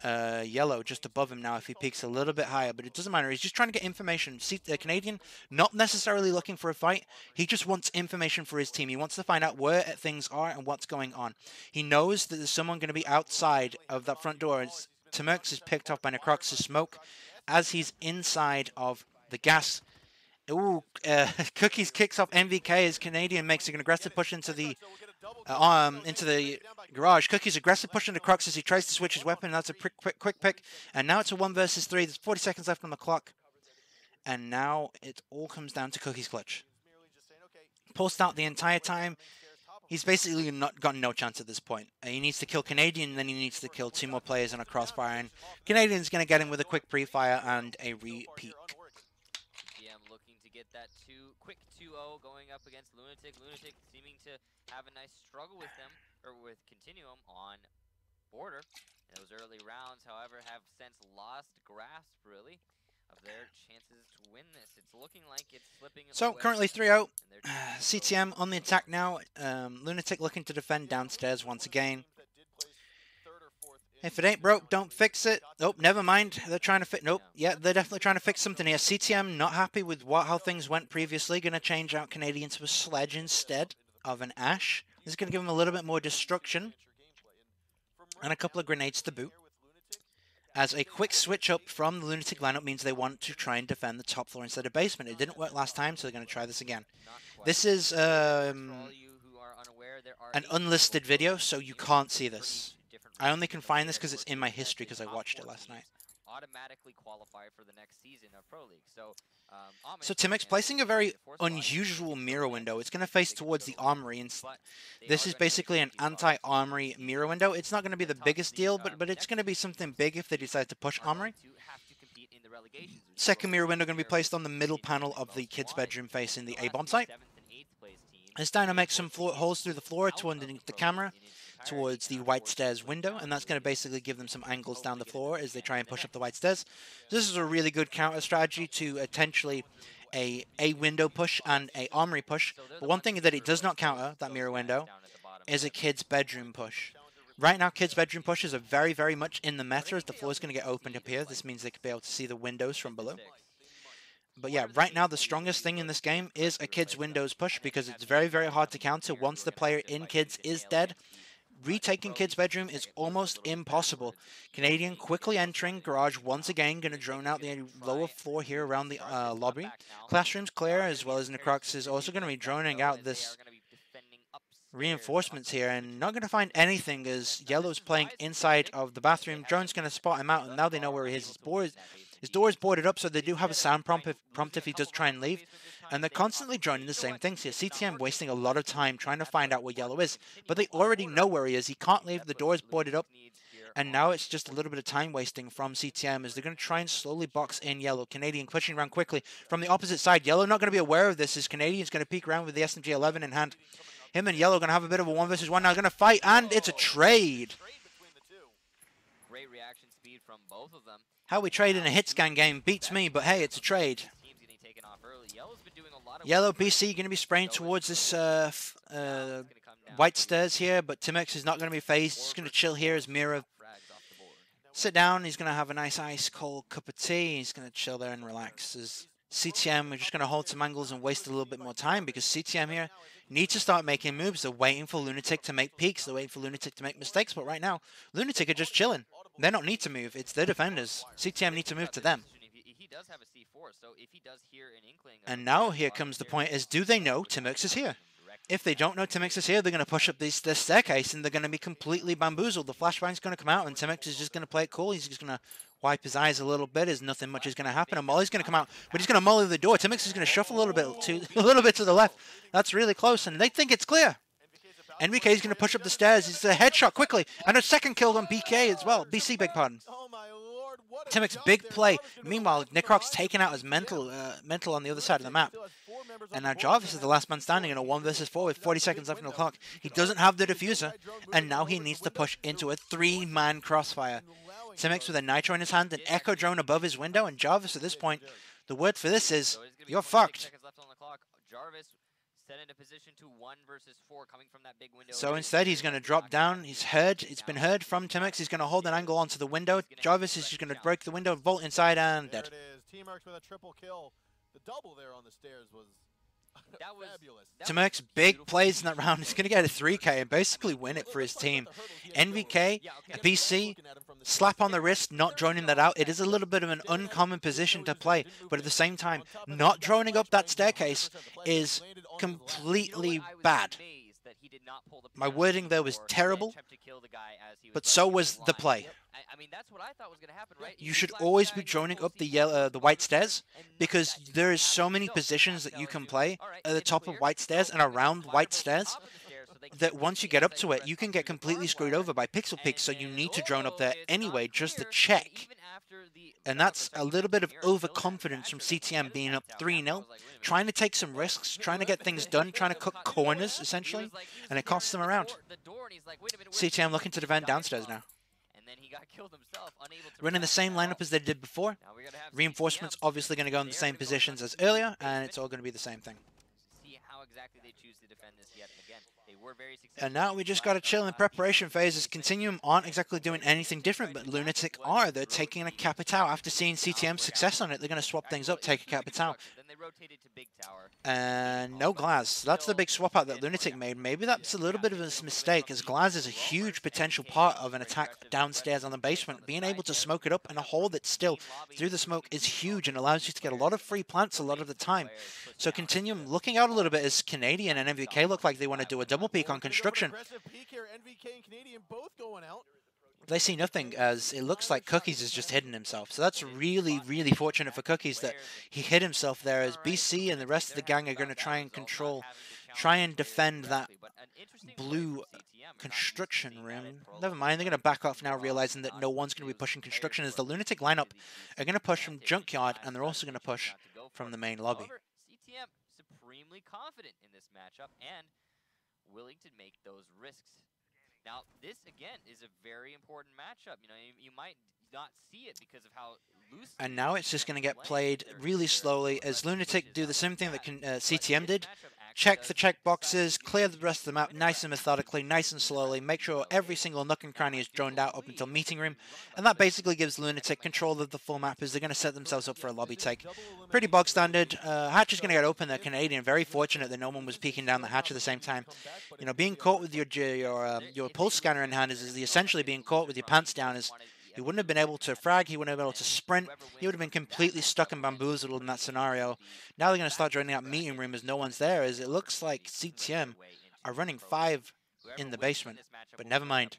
Yellow just above him now if he peaks a little bit higher, but it doesn't matter. He's just trying to get information. See, the Canadian, not necessarily looking for a fight. He just wants information for his team. He wants to find out where things are and what's going on. He knows that there's someone going to be outside of that front door. Temerks is picked off by Necrox's smoke as he's inside of the gas. Ooh, Cookies kicks off MVK as Canadian makes an aggressive push into the garage. Cookie's aggressive push into Crux as he tries to switch his weapon. That's a quick pick. And now it's a 1 versus 3. There's 40 seconds left on the clock. And now it all comes down to Cookie's clutch. Pulsed out the entire time. He's basically got no chance at this point. He needs to kill Canadian, then he needs to kill 2 more players on a crossfire. And Canadian's going to get him with a quick pre-fire and a re-peek.
Get that quick 2-0 going up against Lunatic. Lunatic seeming to have a nice struggle with them, or with Continuum on border. In those early rounds, however, have since lost grasp, really, of their chances to win this. It's looking like it's slipping away.
So, currently 3-0. cTm on the attack now. Lunatic looking to defend downstairs once again. If it ain't broke, don't fix it. Oh, never mind. They're trying to fix... Nope. Yeah, they're definitely trying to fix something here. cTm not happy with how things went previously. Going to change out Canadian to a sledge instead of an Ash. This is going to give him a little bit more destruction. And a couple of grenades to boot. As a quick switch up from the Lunatic lineup means they want to try and defend the top floor instead of basement. It didn't work last time, so they're going to try this again. This is an unlisted video, so you can't see this. I only can find this because it's in my history because I watched it last night.
Automatically qualify for the next season of Pro League.
So Timix placing a very unusual mirror window. It's going to face towards the armory, and this is basically an anti-armory mirror window. It's not going to be the biggest deal, but it's going to be something big if they decide to push armory. Second mirror window going to be placed on the middle panel of the kid's bedroom facing the A-bomb site. As Dino makes some holes through the floor to underneath the camera towards the white stairs window, and that's going to basically give them some angles down the floor as they try and push up the white stairs. This is a really good counter strategy to potentially a window push and a armory push. But one thing that it does not counter, that mirror window, is a kid's bedroom push. Right now, kids' bedroom pushes are very, very much in the meta as the floor is going to get opened up here. This means they could be able to see the windows from below. But yeah, right now the strongest thing in this game is a kid's windows push because it's very, very hard to counter once the player in kids is dead. Retaking kid's bedroom is almost impossible. Canadian quickly entering garage once again, going to drone out the lower floor here around the lobby. Classroom's clear, as well as Necrox is also going to be droning out this reinforcements here, and not going to find anything as Yellow's playing inside of the bathroom. Drone's going to spot him out, and now they know where he is. His door is boarded up, so they do have a sound prompt if he does try and leave. And they're constantly droning the same things here. cTm wasting a lot of time trying to find out where Yellow is. But they already know where he is. He can't leave. The door is boarded up. And now it's just a little bit of time wasting from cTm as they're going to try and slowly box in Yellow. Canadian pushing around quickly from the opposite side. Yellow not going to be aware of this as Canadian's going to peek around with the SMG-11 in hand. Him and Yellow going to have a bit of a 1 versus 1 now. Going to fight, and it's a trade.
Great reaction speed from both of them.
How we trade in a hit scan game beats me, but hey, it's a trade. Yellow BC going to be spraying towards this white stairs here, but Timix is not going to be phased. He's going to chill here as Mira. Sit down. He's going to have a nice ice cold cup of tea. He's going to chill there and relax. As cTm, we're just going to hold some angles and waste a little bit more time because cTm here needs to start making moves. They're waiting for Lunatic to make peaks. They're waiting for Lunatic to make mistakes, but right now, Lunatic are just chilling. They don't need to move. It's their defenders. cTm need to move to them.
Does have a C4, so if he does hear an inkling
and now here comes the point is, do they know Timix is here? If they don't know Timix is here, they're going to push up this staircase and they're going to be completely bamboozled. The flashbang's going to come out and Timix is just going to play it cool. He's just going to wipe his eyes a little bit as nothing much is going to happen. And Molly's going to come out, but he's going to molly the door. Timix is going to shuffle a little bit to the left. That's really close, and they think it's clear. NBK is going to push up the stairs. It's a headshot quickly, and a second kill on BK as well. BC, beg pardon. Timix big play. Meanwhile, Necrox taken out as mental on the other side of the map. And now Jarvis is the last man standing in a 1 versus 4 with 40 seconds left on the clock. He doesn't have the diffuser, and now he needs to push into a 3-man crossfire. Timix with a nitro in his hand, an echo drone above his window, and Jarvis at this point, the word for this is, you're fucked.
Jarvis set in a position to 1 versus 4 coming from that big window.
So instead, he's going to drop down. He's heard. It's been heard from Timex. He's going to hold an angle onto the window. Jarvis is just going to break the window, vault inside, and
There
dead.
it is. T-Mercs with a triple kill. The double there on the stairs was
That was
fabulous.
Timex, big plays in that round. He's going to get a 3K and basically win it for his team. NVK, a PC, slap on the wrist, not droning that out. It is a little bit of an uncommon position to play, but at the same time, not droning up that staircase is completely bad. My wording there was terrible, but so was the play.
I mean, that's what I thought was going to happen, right?
You should always be droning up the white stairs, because there is so many positions that you can play at the top of white stairs and around white stairs that once you get up to it, you can get completely screwed over by pixel peaks, so you need to drone up there anyway just to check. And that's a little bit of overconfidence from cTm being up 3-0, trying to take some risks, trying to get things done, trying to cook corners, essentially, and it costs them a round. cTm looking to defend downstairs now. Running the same lineup as they did before. Reinforcements obviously going to go in the same positions as earlier, and it's all going to be the same thing. And now we just got to chill in preparation phase as Continuum aren't exactly doing anything different, but Lunatic are. They're taking a Capitao. After seeing cTM's success on it, they're going to swap things up, take a Capitao. And no Glaz. That's the big swap out that Lunatic made. Maybe that's a little bit of a mistake, as Glaz is a huge potential part of an attack downstairs on the basement. Being able to smoke it up and a hole that's still through the smoke is huge and allows you to get a lot of free plants a lot of the time. So Continuum looking out a little bit as Canadian and MVK look like they want to do a double peak on construction. They see nothing, as it looks like Cookies has just hidden himself. So that's really, really fortunate for Cookies that he hid himself there, as BC and the rest of the gang are going to try and defend that blue construction room. Never mind, they're going to back off now, realizing that no one's going to be pushing construction, as the Lunatic lineup are going to push from Junkyard, and they're also going to push from the main lobby.
cTm supremely confident in this matchup and willing to make those risks. Now, this, again, is a very important matchup. You know, you might not see it because of how loose...
And now it's just going to get played really slowly as Lunatic do the same thing that cTm did. Check the check boxes, clear the rest of the map nice and methodically, nice and slowly, make sure every single nook and cranny is droned out up until meeting room, and that basically gives Lunatic control of the full map as they're going to set themselves up for a lobby take. Pretty bog standard. Hatch is going to get open. They're Canadian. Very fortunate that no one was peeking down the hatch at the same time. You know, being caught with your pulse scanner in hand is essentially being caught with your pants down. Is he wouldn't have been able to frag, he wouldn't have been able to sprint, he would have been completely stuck and bamboozled in that scenario. Now they're going to start joining that meeting room as no one's there, as it looks like cTm are running 5 in the basement. But never mind,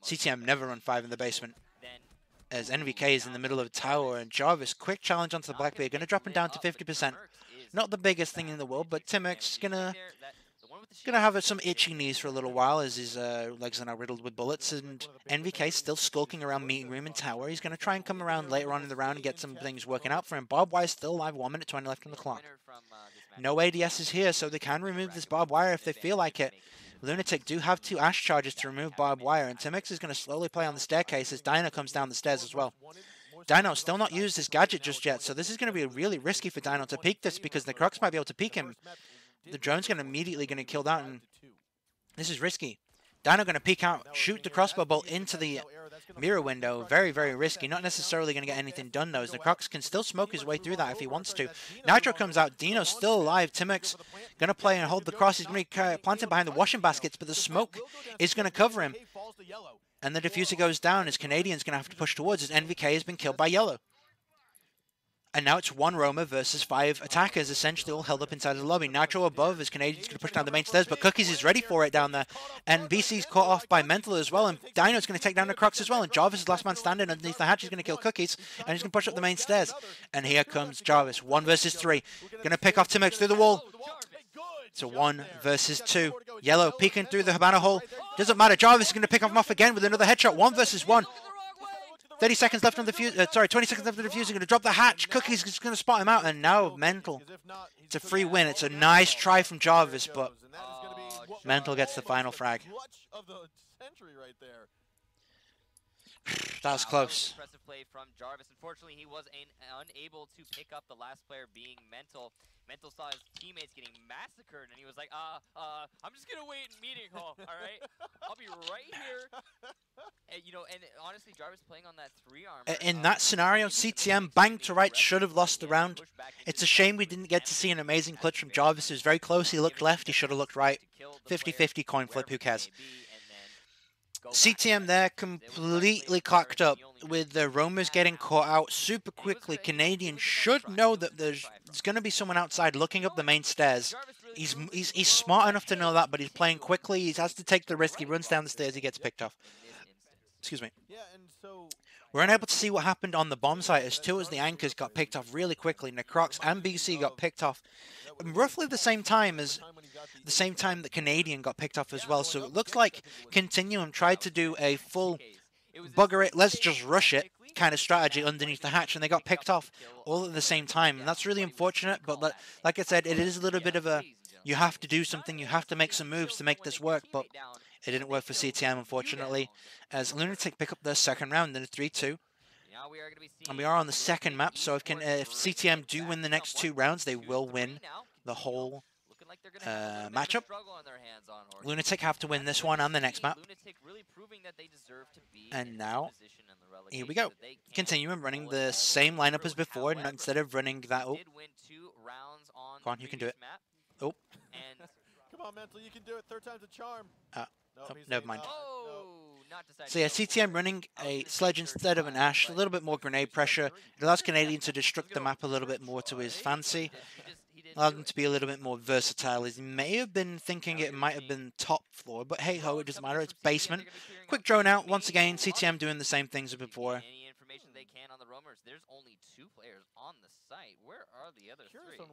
cTm never run 5 in the basement, as NVK is in the middle of a tower, and Jarvis, quick challenge onto the Blackbeard, going to drop him down to 50%. Not the biggest thing in the world, but Timex is going to have some itchy knees for a little while as his legs are now riddled with bullets, and NVK still skulking around meeting room and tower. He's going to try and come around later on in the round and get some things working out for him. Barbed wire still alive, 1 minute 20 left on the clock. No ADS is here, so they can remove this barbed wire if they feel like it. Lunatic do have 2 Ash charges to remove barbed wire, and Timex is going to slowly play on the staircase as Dino comes down the stairs as well. Dino still not used his gadget just yet, so this is going to be really risky for Dino to peek this, because the Crocs might be able to peek him. The drone's immediately going to kill that, and this is risky. Dino going to peek out, shoot the crossbow bolt into the mirror window. Very, very risky. Not necessarily going to get anything done, though, as the Crocs can still smoke his way through that if he wants to. Nitro comes out. Dino's still alive. Timex going to play and hold the cross. He's going to be planted behind the washing baskets, but the smoke is going to cover him. And the diffuser goes down as Canadian's going to have to push towards as NVK has been killed by yellow. And now it's 1 roamer versus 5 attackers, essentially all held up inside the lobby. Nitro above as Canadian's going to push down the main stairs, but Cookies is ready for it down there. And BC's caught off by Mental as well, and Dino's going to take down the Crocs as well. And Jarvis is last man standing underneath the hatch. He's going to kill Cookies, and he's going to push up the main stairs. And here comes Jarvis, 1 versus 3. Going to pick off Timex through the wall. It's a 1 versus 2. Yellow peeking through the Habana hole. Doesn't matter. Jarvis is going to pick him off again with another headshot. 1 versus 1. 30 seconds left on the fuse. 20 seconds left on the fuse. Going to drop the hatch. Cookies is going to spot him out, and now Mental. It's a free win. It's a nice try from Jarvis, but Mental gets the final frag. That was close.
Impressive play from Jarvis. Unfortunately, he was unable to pick up the last player being Mental. Mental saw his teammates getting massacred, and he was like, I'm just gonna wait in meeting hall, all right? I'll be right here. And, you know, and honestly, Jarvis playing on that 3-armor.
In that scenario, cTm banged to right, should have lost the round. It's a shame we didn't get to see an amazing clutch from Jarvis. He was very close. He looked left. He should have looked right. 50-50 coin flip. Who cares? cTm there completely cocked up with the roamers getting caught out super quickly. Canadian should know that there's going to be someone outside looking up the main stairs. He's smart enough to know that, but he's playing quickly. He has to take the risk. He runs down the stairs. He gets picked off. Excuse me. We're unable to see what happened on the bomb site as two as the anchors got picked off really quickly. Necrox and BC got picked off roughly the same time that Canadian got picked off as well. So it looks like Continuum tried to do a full bugger it, let's just rush it kind of strategy underneath the hatch, and they got picked off all at the same time. And that's really unfortunate, but like I said, it is a little bit of a, you have to do something, you have to make some moves to make this work, but it didn't work for cTm, unfortunately, as Lunatic pick up their second round in a 3-2. And we are on the second map, so if cTm do win the next 2 rounds, they will win the whole matchup. Lunatic have to win this one and the next map. And now, here we go. Continuum running the same lineup as before, and instead of running that... Oh, come on, you can do it. Oh.
Come on, Mental, you can do it. 3rd time's a charm.
Oh, never mind. So yeah, cTm running a Sledge instead of an Ash, a little bit more grenade pressure. It allows Canadian to destruct the map a little bit more to his fancy. Allowed him to be a little bit more versatile. He may have been thinking it might have been top floor, but hey ho, it doesn't matter. It's basement. Quick drone out. Once again, cTm doing the same things as before.
Any information they can on the roamers. There's only 2 players on the site. Where are the other 3?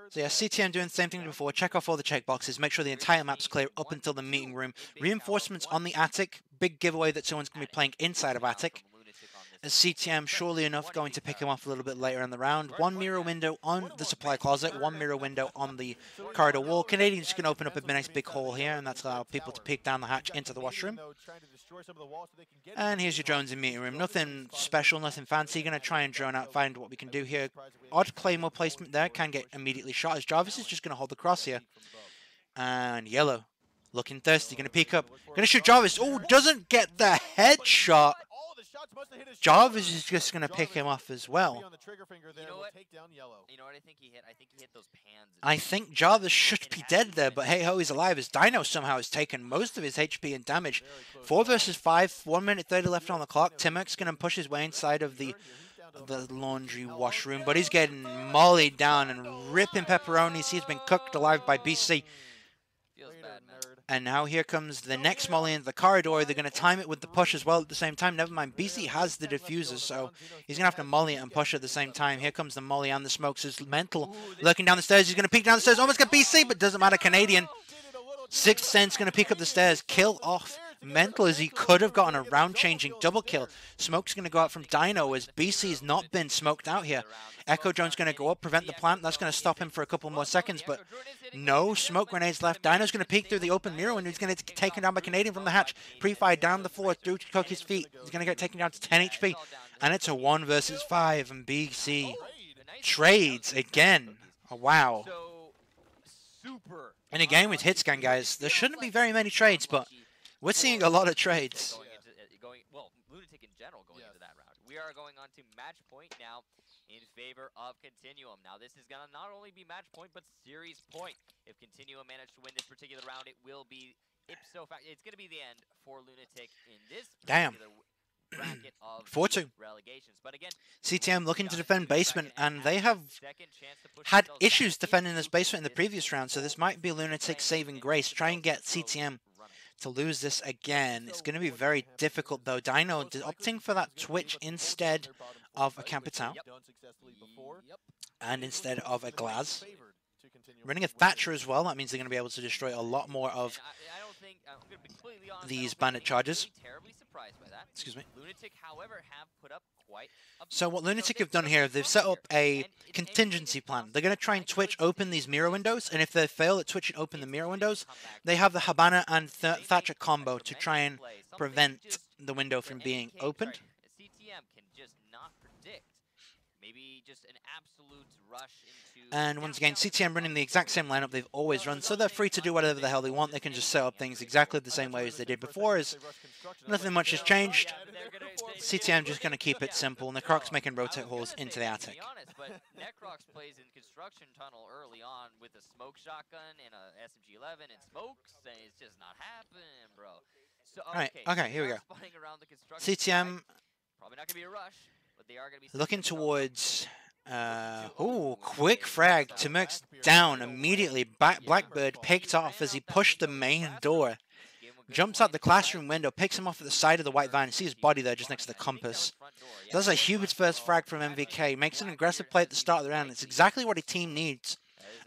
So yeah, cTm doing the same thing as before. Check off all the checkboxes. Make sure the entire map's clear up until the meeting room. Reinforcements on the attic. Big giveaway that someone's going to be playing inside of attic. As cTm, surely enough, going to pick him off a little bit later in the round. 1 mirror window on the supply closet, 1 mirror window on the corridor wall. Canadian's just going to open up a nice big hole here, and that's allow people to peek down the hatch into the washroom. And here's your drones in meeting room. Nothing special, nothing fancy. Going to try and drone out, find what we can do here. Odd claymore placement there, can get immediately shot as Jarvis is just going to hold the cross here. And yellow, looking thirsty, going to peek up. Going to shoot Jarvis. Oh, doesn't get the headshot. Jarvis is just going to pick him off as well.
You know what I think he hit? I think he hit those pans.
I think Jarvis should be dead there, but hey ho, he's alive as Dino somehow has taken most of his HP and damage. 4 versus 5, 1 minute 30 left on the clock. Timurk's going to push his way inside of the laundry washroom, but he's getting mollied down and ripping pepperonis. He's been cooked alive by BC. And now here comes the next molly into the corridor. They're going to time it with the push as well at the same time. Never mind, BC has the diffuser, so he's going to have to molly it and push at the same time. Here comes the molly and the smokes. His Mental looking down the stairs. He's going to peek down the stairs. Almost got BC, but doesn't matter. Canadian. Sixth Sense going to peek up the stairs. Kill off Mental as he could have gotten a round-changing double kill. Smoke's going to go out from Dino as BC's not been smoked out here. Echo Drone's going to go up, prevent the plant. That's going to stop him for a couple more seconds, but no smoke grenades left. Dino's going to peek through the open mirror and he's going to get taken down by Canadian from the hatch. Pre-fire down the floor through to cook his feet. He's going to get taken down to 10 HP. And it's a 1 versus 5 and BC trades again. Oh, wow. In a game with Hitscan, guys, there shouldn't be very many trades, but we're seeing a lot of trades.
Well, Lunatic in general going into that round. We are going on to match point now in favor of Continuum. Now, this is going to not only be match point, but series point. If Continuum managed to win this particular round, it will be ipso facto. It's going to be the end for Lunatic in this particular bracket of
4-2.
Relegations. But again,
cTm looking to defend basement, and they have had issues defending this basement in the previous round, so this might be Lunatic's saving grace. Try and get cTm to lose this again. It's going to be very difficult, though. Dino opting for that Twitch instead of a Capital, and instead of a Glaz. Running a Thatcher as well, that means they're going to be able to destroy a lot more of these bandit charges. Excuse me. So what Lunatic have done here, they've set up a contingency plan. They're going to try and Twitch open these mirror windows, and if they fail at Twitch and open the mirror windows, they have the Habana and Thatcher combo to try and prevent the window from being opened.
maybe just an absolute rush into.
And once again, cTm running the exact same lineup they've always run, so they're free to do whatever the hell they want. They can just set up things exactly the same way as they did before. As nothing much has changed. cTm just going to keep it simple. Necroc's making rotate holes into the attic.
To be honest, but Necrox plays in construction tunnel early on with a smoke shotgun and a SMG-11 and smokes, and it's just not happening, bro. So
okay, here we go. cTm
probably not gonna be a rush, but they are gonna be
looking towards. Quick frag. Tmux down immediately. Blackbird picked off as he pushed the main door. Jumps out the classroom window, picks him off at the side of the white van. You see his body there just next to the compass. Does a huge first frag from MVK. Makes an aggressive play at the start of the round. It's exactly what a team needs.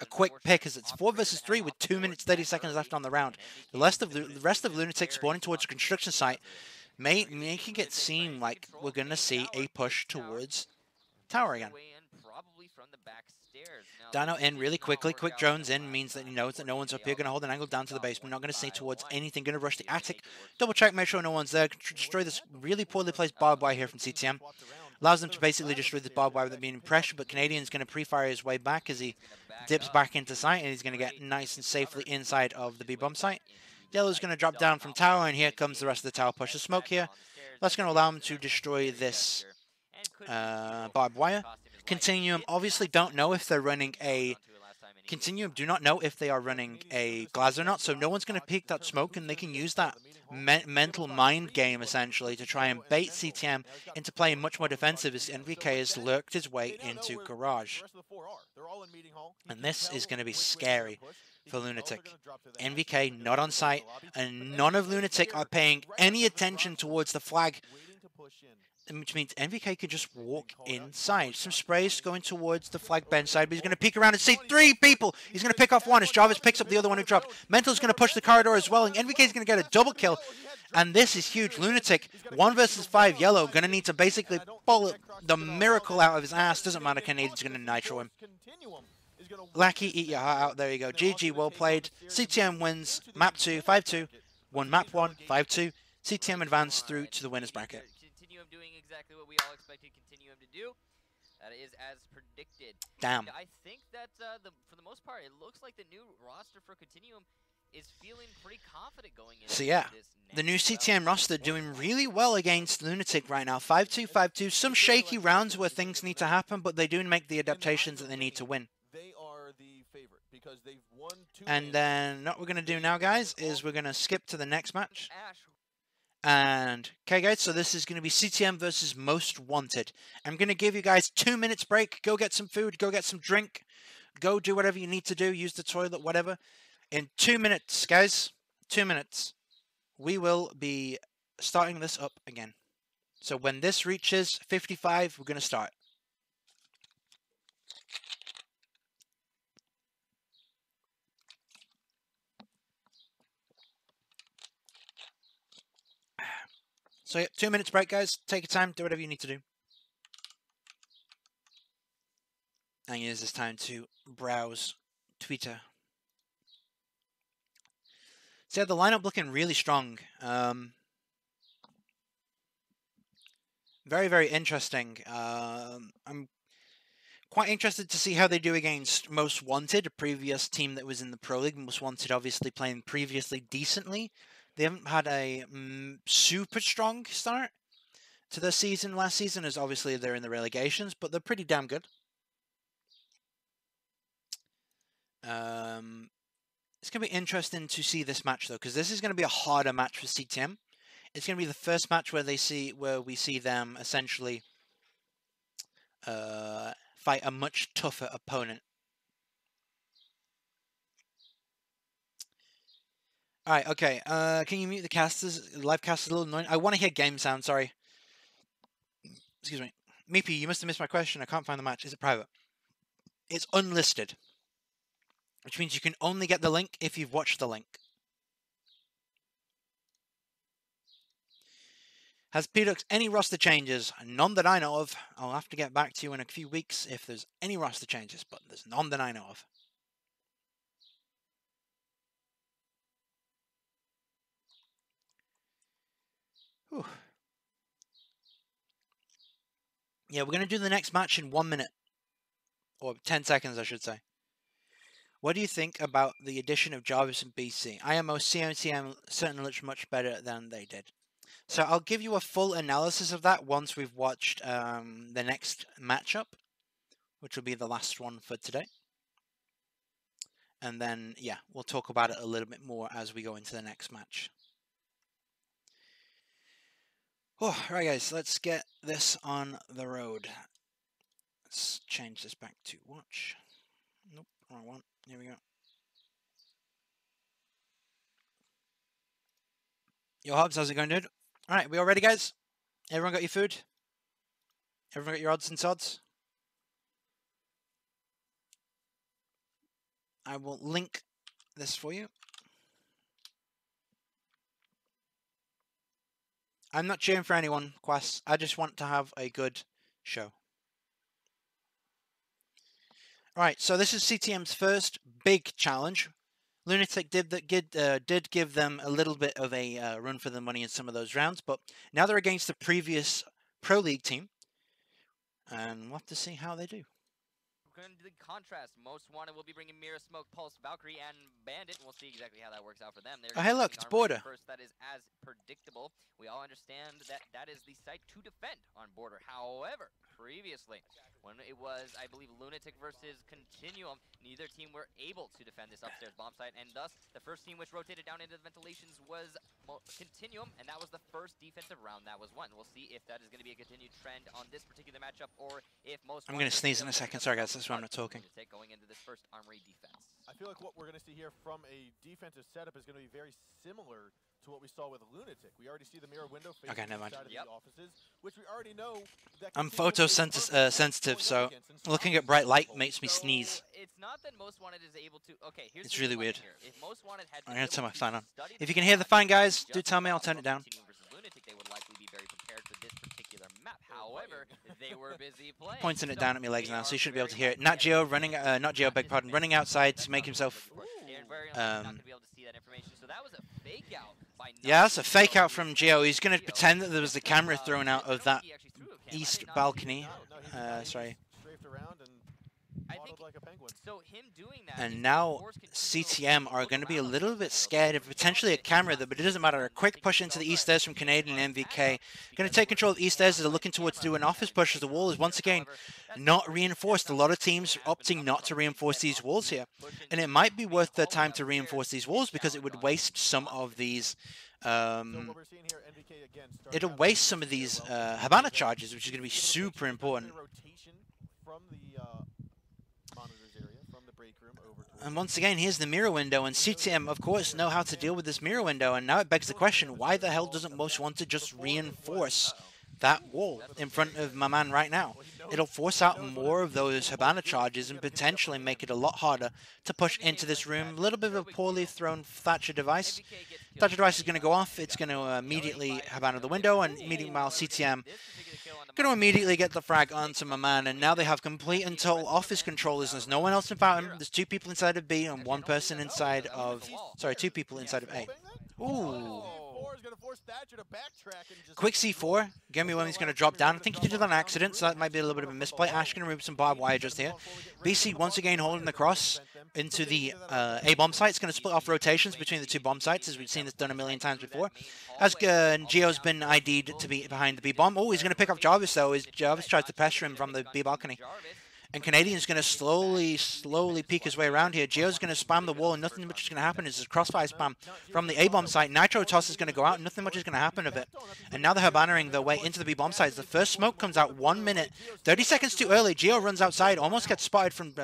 A quick pick as it's 4 versus 3 with 2 minutes 30 seconds left on the round. The rest of Lunatic spawning towards the construction site, making it seem like we're going to see a push towards tower again. Dino in really quickly. Quick drones in means that he knows that no one's up here. Going to hold an angle down to the basement. Not going to stay towards anything. Going to rush the attic. Double check, make sure no one's there. Destroy this really poorly placed barbed wire here from cTm. Allows them to basically destroy this barbed wire without being in pressure. But Canadian's going to pre-fire his way back as he dips back into sight. And he's going to get nice and safely inside of the B-bomb site. Yellow's going to drop down from tower. And here comes the rest of the tower push. The smoke here. That's going to allow him to destroy this barbed wire. Ctium obviously don't know if they're running a Ctium do not know if they are running a glass or not, so no one's going to peek that smoke, and they can use that mental mind game essentially to try and bait cTm into playing much more defensive as NVK has lurked his way into garage. And this is going to be scary for Lunatic. NVK not on site, and none of Lunatic are paying any attention towards the flag, which means NVK could just walk inside. Some sprays going towards the flag bench side, but he's going to peek around and see 3 people. He's going to pick off one as Jarvis picks up the other one who dropped. Mental's going to push the corridor as well, and NVK is going to get a double kill. And this is huge. Lunatic, 1 versus 5 yellow, going to need to basically pull the miracle out of his ass. Doesn't matter, Canadian's going to nitro him. Lackey, eat your heart out. There you go. GG, well played. cTm wins map 2, 5-2. Won map 1, 5-2. cTm advanced through to the winners bracket.
Doing exactly what we all expected Ctium to do. That is as predicted.
Damn.
And I think that for the most part, it looks like the new roster for Ctium is feeling pretty confident going into
so yeah,
this
the new cTm roster doing really well against Lunatic right now. 5-2, 5-2. Some shaky rounds where things need to happen, but they do make the adaptations that they need to win.
They are the favorite because they've won 2
and then what we're going to do now, guys, is we're going to skip to the next match. And, okay guys, so this is going to be cTm versus Most Wanted. I'm going to give you guys 2 minutes break. Go get some food, go get some drink, go do whatever you need to do, use the toilet, whatever. In 2 minutes, guys, 2 minutes, we will be starting this up again. So when this reaches 55, we're going to start. So yeah, 2 minutes break, guys. Take your time, do whatever you need to do. And use this time to browse Twitter. So yeah, the lineup looking really strong. Very, very interesting. I'm quite interested to see how they do against Most Wanted, a previous team that was in the Pro League. Most Wanted obviously playing previously decently. They haven't had a super strong start to their season last season, as obviously they're in the relegations, but they're pretty damn good. It's going to be interesting to see this match, though, because this is going to be a harder match for cTm. It's going to be the first match where we see them essentially fight a much tougher opponent. Alright, okay. Can you mute the casters? Live casters a little annoying. I want to hear game sound, sorry. Excuse me. Meepy, you must have missed my question. I can't find the match. Is it private? It's unlisted. Which means you can only get the link if you've watched the link. Has Pdux any roster changes? None that I know of. I'll have to get back to you in a few weeks if there's any roster changes, but there's none that I know of. Whew. Yeah, we're going to do the next match in 1 minute. Or 10 seconds, I should say. What do you think about the addition of Jarvis and BC? IMO cTm certainly looks much better than they did. So I'll give you a full analysis of that once we've watched the next matchup, which will be the last one for today. And then, yeah, we'll talk about it a little bit more as we go into the next match. Oh, right, guys, let's get this on the road. Let's change this back to watch. Nope, wrong one. Here we go. Yo, Hobbs, how's it going, dude? Alright, we all ready, guys? Everyone got your food? Everyone got your odds and sods? I will link this for you. I'm not cheering for anyone, Quest. I just want to have a good show. Alright, so this is cTm's first big challenge. Lunatic did give them a little bit of a run for the money in some of those rounds, but now they're against the previous Pro League team, and we'll have to see how they do.
Going to the contrast, Most Wanted will be bringing Mirror, Smoke, Pulse, Valkyrie, and Bandit. We'll see exactly how that works out for them.
Oh, hey, look, it's Border.
First, that is as predictable. We all understand that that is the site to defend on Border. However, previously, when it was, I believe, Lunatic versus Continuum, neither team were able to defend this upstairs bomb site, and thus the first team which rotated down into the ventilations was Continuum, and that was the first defensive round that was won. We'll see if that is going to be a continued trend on this particular matchup, or if Most.
I'm going to sneeze in a second. Sorry, guys. That's why I'm not talking.
Going into this first Armory defense.
I feel like what we're going to see here from a defensive setup is going to be very similar to what we saw with Lunatic. We already see the mirror window facing the side of the offices, which we already know.
I'm photosensitive, so looking at bright light makes me sneeze.
It's not that Most Wanted is able to. Okay, here's
it's really weird.
If Most Wanted had
I'm going to turn my fan on. If you can hear the fan, guys, do tell me. I'll turn it down.
Lunatic, they would likely be very prepared for this particular map. However, they were busy playing.
Pointing it down at my legs now, so you should be able to hear it. Nat Geo running, not Geo, beg pardon, running outside to make himself. Yeah, that's a fake out from Geo. He's going to pretend that there was a camera thrown out of that east balcony. Sorry. And now cTm are going to be a little bit scared of potentially a camera, but it doesn't matter. A quick push into the east stairs from Canadian and MVK. Going to take control of the east stairs. They're looking towards do an office push as the wall is once again not reinforced. A lot of teams opting not to reinforce these walls here. And it might be worth their time to reinforce these walls because it would waste some of these it'll waste some of these Habana charges, which is going to be super important. And once again, here's the mirror window, and cTm, of course, know how to deal with this mirror window, and now it begs the question, why the hell doesn't Most Wanted just reinforce that wall in front of my man right now? It'll force out more of those Habana charges and potentially make it a lot harder to push into this room. A little bit of a poorly thrown Thatcher device. Thatcher device is going to go off. It's going to immediately Habana the window, and meanwhile cTm going to immediately get the frag onto my man, and now they have complete and total office controllers. There's no one else about him. There's two people inside of B and one person inside of... Sorry, two people inside of A. Ooh. Quick C4. Gemiwemi's going to drop down. I think he did it on accident, so that might be a little bit of a misplay. Ash going to remove some barbed wire just here. BC once again holding the cross into the A bomb site. It's going to split off rotations between the two bomb sites, as we've seen this done a million times before. As Geo's been ID'd to be behind the B bomb. Oh, he's going to pick up Jarvis, though, as Jarvis tries to pressure him from the B balcony. And Canadian's going to slowly peek his way around here. Geo's going to spam the wall, and nothing much is going to happen. Is a crossfire spam from the A-bomb site. Nitro Toss is going to go out, and nothing much is going to happen of it. And now they're Habanaing their way into the B-bomb sites. The first smoke comes out 1 minute, 30 seconds too early. Geo runs outside, almost gets spotted from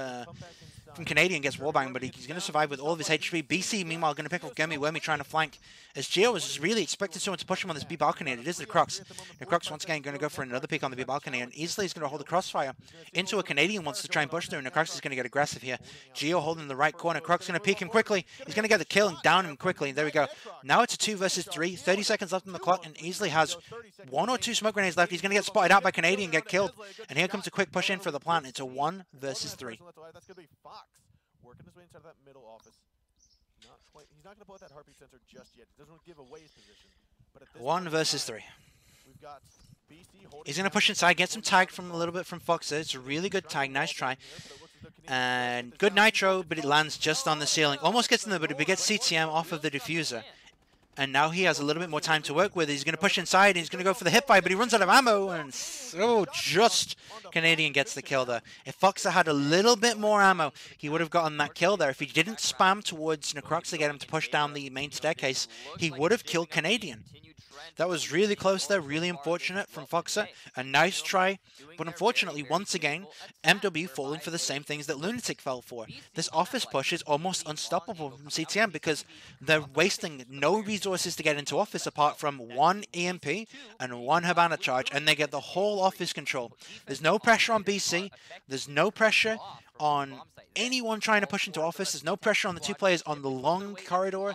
Canadian, gets wallbanged, but he's going to survive with all of his HP. BC, meanwhile, going to pick up Gemiwemi trying to flank, as Geo was really expecting someone to push him on this B balcony, and it is the Crux. The Crux, once again, going to go for another pick on the B balcony, and easily is going to hold the crossfire into a Canadian wants to try and push through, and the Crux is going to get aggressive here. Geo holding the right corner. Crux going to peek him quickly. He's going to get the kill and down him quickly. There we go. Now it's a 2 versus 3. 30 seconds left on the clock, and easily has 1 or 2 smoke grenades left. He's going to get spotted out by Canadian and get killed. And here comes a quick push in for the plant. It's a 1 versus 3.
Working his way inside of that middle office. Not quite. He's not going to pull out that heartbeat sensor just yet. He doesn't want to give away his position. But at this
1 versus 3.
We've got BC holding
He's going to
down
push inside, get some
holding
tag
down
from a
the
little bit from Foxer. It's a really good tag. Nice try.
here, but it looks as though Canadians will
And
get the
good
down
nitro,
pocket
but it
top.
lands just on the ceiling. Almost gets in there, but it gets cTm off of the diffuser. And now he has a little bit more time to work with. He's going to push inside, and he's going to go for the hit by, but he runs out of ammo, and so just Canadian gets the kill there. If Foxer had a little bit more ammo, he would have gotten that kill there. If he didn't spam towards Necrox to get him to push down the main staircase, he would have killed Canadian. That was really close there, really unfortunate from Foxer. A nice try, but unfortunately, once again, MW falling for the same things that Lunatic fell for. This office push is almost unstoppable from cTm because they're wasting no resources to get into office apart from one EMP and one Habana charge, and they get the whole office control. There's no pressure on BC, there's no pressure on anyone trying to push into office, there's no pressure on the two players on the long corridor.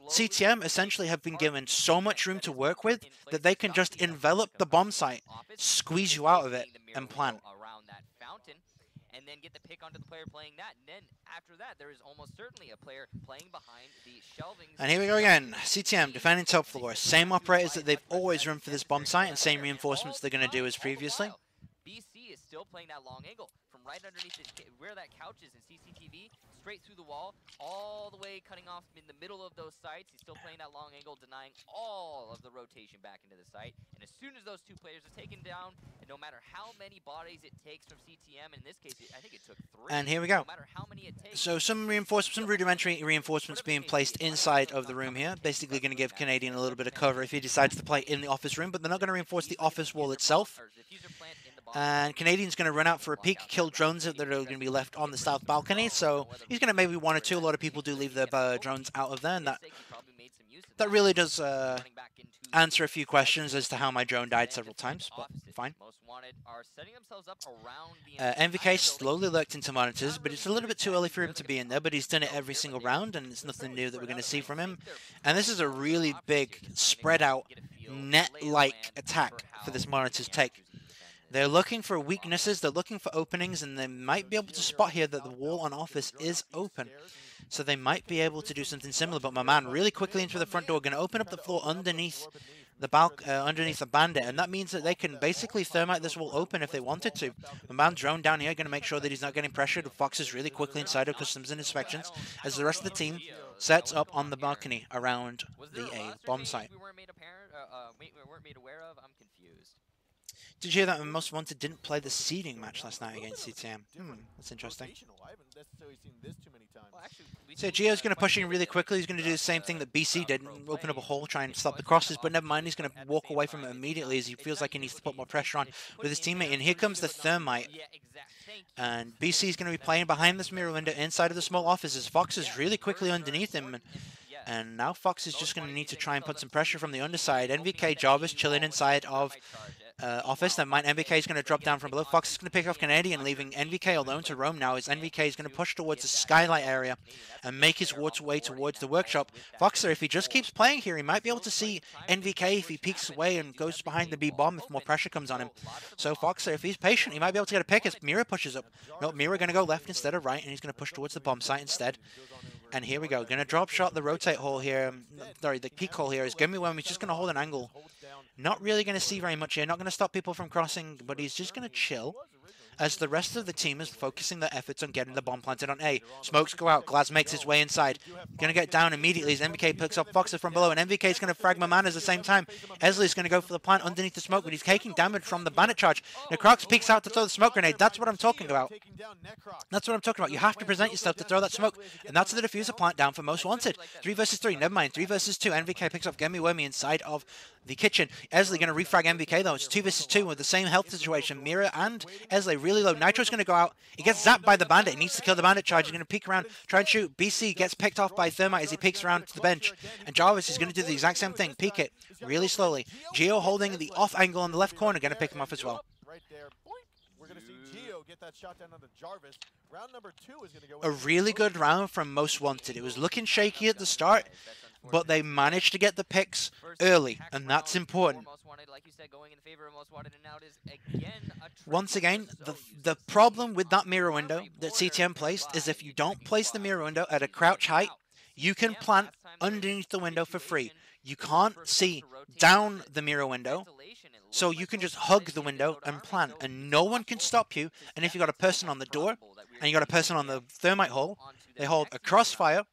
cTm essentially have been given so much room to work with that they can just envelop the bomb site, squeeze you out of it, and plant.
Around that fountain, and then get the pick onto the player playing that. And then after that, there is almost certainly a player playing behind the shelving.
And here we go again. cTm defending top floor. Same operators that they've always run for this bomb site, and same reinforcements they're going to do as previously.
BC is still playing that long angle from right underneath where that couch is in CCTV, straight through the wall, all the way cutting off in the middle of those sites. He's still playing that long angle, denying all of the rotation back into the site. And as soon as those two players are taken down, and no matter how many bodies it takes from cTm, in this case, I think it took 3.
And here we go.
No matter how many it takes.
So some rudimentary reinforcements being placed inside of the room here. Basically going to give Canadian a little bit of cover if he decides to play in the office room, but they're not going to reinforce the office wall itself. And Canadian's going to run out for a peek, kill drones that are going to be left on the south balcony. So he's going to maybe 1 or 2. A lot of people do leave their drones out of there, and that really does answer a few questions as to how my drone died several times, but fine. MVK slowly lurked into monitors, but it's a little bit too early for him to be in there, but he's done it every single round, and it's nothing new that we're going to see from him. And this is a really big, spread-out, net-like attack for this monitor's take. They're looking for weaknesses, they're looking for openings, and they might be able to spot here that the wall on office is open. So they might be able to do something similar, but my man really quickly into the front door, going to open up the floor underneath the bandit, and that means that they can basically thermite this wall open if they wanted to. My man drone down here, going to make sure that he's not getting pressured. Fox is really quickly inside of customs and inspections as the rest of the team sets up on the balcony around the A bomb site.
We weren't made aware of? I'm confused.
Did you hear that Most Wanted didn't play the seeding match last night against cTm? That's interesting. So Gio's going to push in really quickly. He's going to do the same thing that BC did, and open up a hole, try and stop the crosses, but never mind. He's going to walk away from it immediately as he feels like he needs to put more pressure on with his teammate. And here comes the thermite. And BC is going to be playing behind this mirror window inside of the small office as Fox is really quickly underneath him. And now Fox is just going to need to try and put some pressure from the underside. NVK Jarvis chilling inside of office. That might NVK is going to drop down from below. Fox is going to pick off Canadian, leaving NVK alone to roam now as NVK is going to push towards the skylight area and make his way towards the workshop. Foxer, if he just keeps playing here, he might be able to see NVK if he peeks away and goes behind the B bomb if more pressure comes on him. So Foxer, if he's patient, he might be able to get a pick as Mira pushes up. No, Mira going to go left instead of right, and he's going to push towards the bomb site instead. And here we go. Going to drop shot the rotate hole here. Sorry, the peak hole here is Gimme When he's just going to hold an angle. Not really going to see very much here. Not going to stop people from crossing, but he's just going to chill as the rest of the team is focusing their efforts on getting the bomb planted on A. Smokes go out. Glaz makes his way inside. Going to get down immediately as MVK picks up Foxer from below, and MVK is going to frag my man at the same time. Esley is going to go for the plant underneath the smoke, but he's taking damage from the bandit charge. Necrox peeks out to throw the smoke grenade. That's what I'm talking about. That's what I'm talking about. You have to present yourself to throw that smoke, and that's the diffuser plant down for Most Wanted. 3 versus 3. Never mind. 3 versus 2. MVK picks up Gemi Wemi inside of the kitchen. Esley going to refrag MVK though. It's 2 versus 2 with the same health situation. Mira and Esley really low. Nitro's going to go out. He gets zapped by the bandit. He needs to kill the bandit charge. He's going to peek around, try and shoot. BC gets picked off by Thermite as he peeks around to the bench. And Jarvis is going to do the exact same thing. Peek it really slowly. Gio holding the off angle on the left corner. Going to pick him off as well.
Right there. We're going to see Gio get that shot down on the Jarvis. Round number 2 is going to go.
A really good round from Most Wanted. It was looking shaky at the start, but they managed to get the picks early, and that's important. Once again, the problem with that mirror window that cTm placed is if you don't place the mirror window at a crouch height, You can
cTm
plant
last time they were in
underneath the
this
window for free.
situation,
You
they were the
can't
first ones
see
to rotate
down
around it.
the mirror window,
Ventilation, it
so
looked
you
like
can
most
just
of the
hug
time
the
shifted
window
though to
and
Army,
plant,
so
and
it's
no one can
possible
stop you.
to
And if
step
you got a
into
person
that.
on the
It's
door,
probable that we are
and you got a
going to
person on
see
the
him
thermite
go
hole,
onto
they
that
hold
next
a
mirror route.
crossfire,
So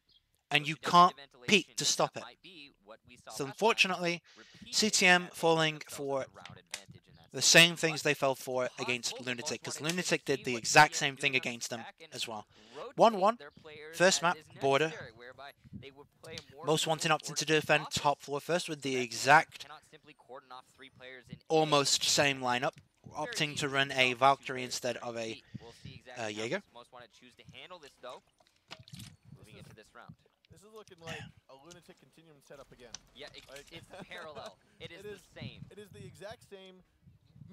and
if
you
he doesn't
can't
get
peek
ventilation,
to
then
stop
that
it.
might be what we saw
So
last time.
unfortunately,
Repeated
cTM
that they
falling
put themselves
for
with a round advantage in that
the
situation.
same things
But
they fell for
it's
against
possible that
Lunatic,
Most
because
Wanted could
Lunatic did
see
the
what
exact
cTM
same
is
thing
doing on
against them
spec and
as well.
rotate
1-1,
their players
first
as
map,
is
border.
necessary, whereby they would play a more
Most Wanted
minimal
opted to
fortified
defend
office.
top floor first with
So
the
that
exact
cannot simply cordon off 3 players in A
almost
and
same
then
lineup,
very
opting to
easily
run a
stop 2
Valkyrie
players
instead
from
of a
B. We'll see exactly how
Jaeger.
Most Wanted choose to handle this though. Moving into this round.
This is looking like a Lunatic Continuum setup again.
Yeah,
Like-
it's parallel. It is the same.
It is the exact same,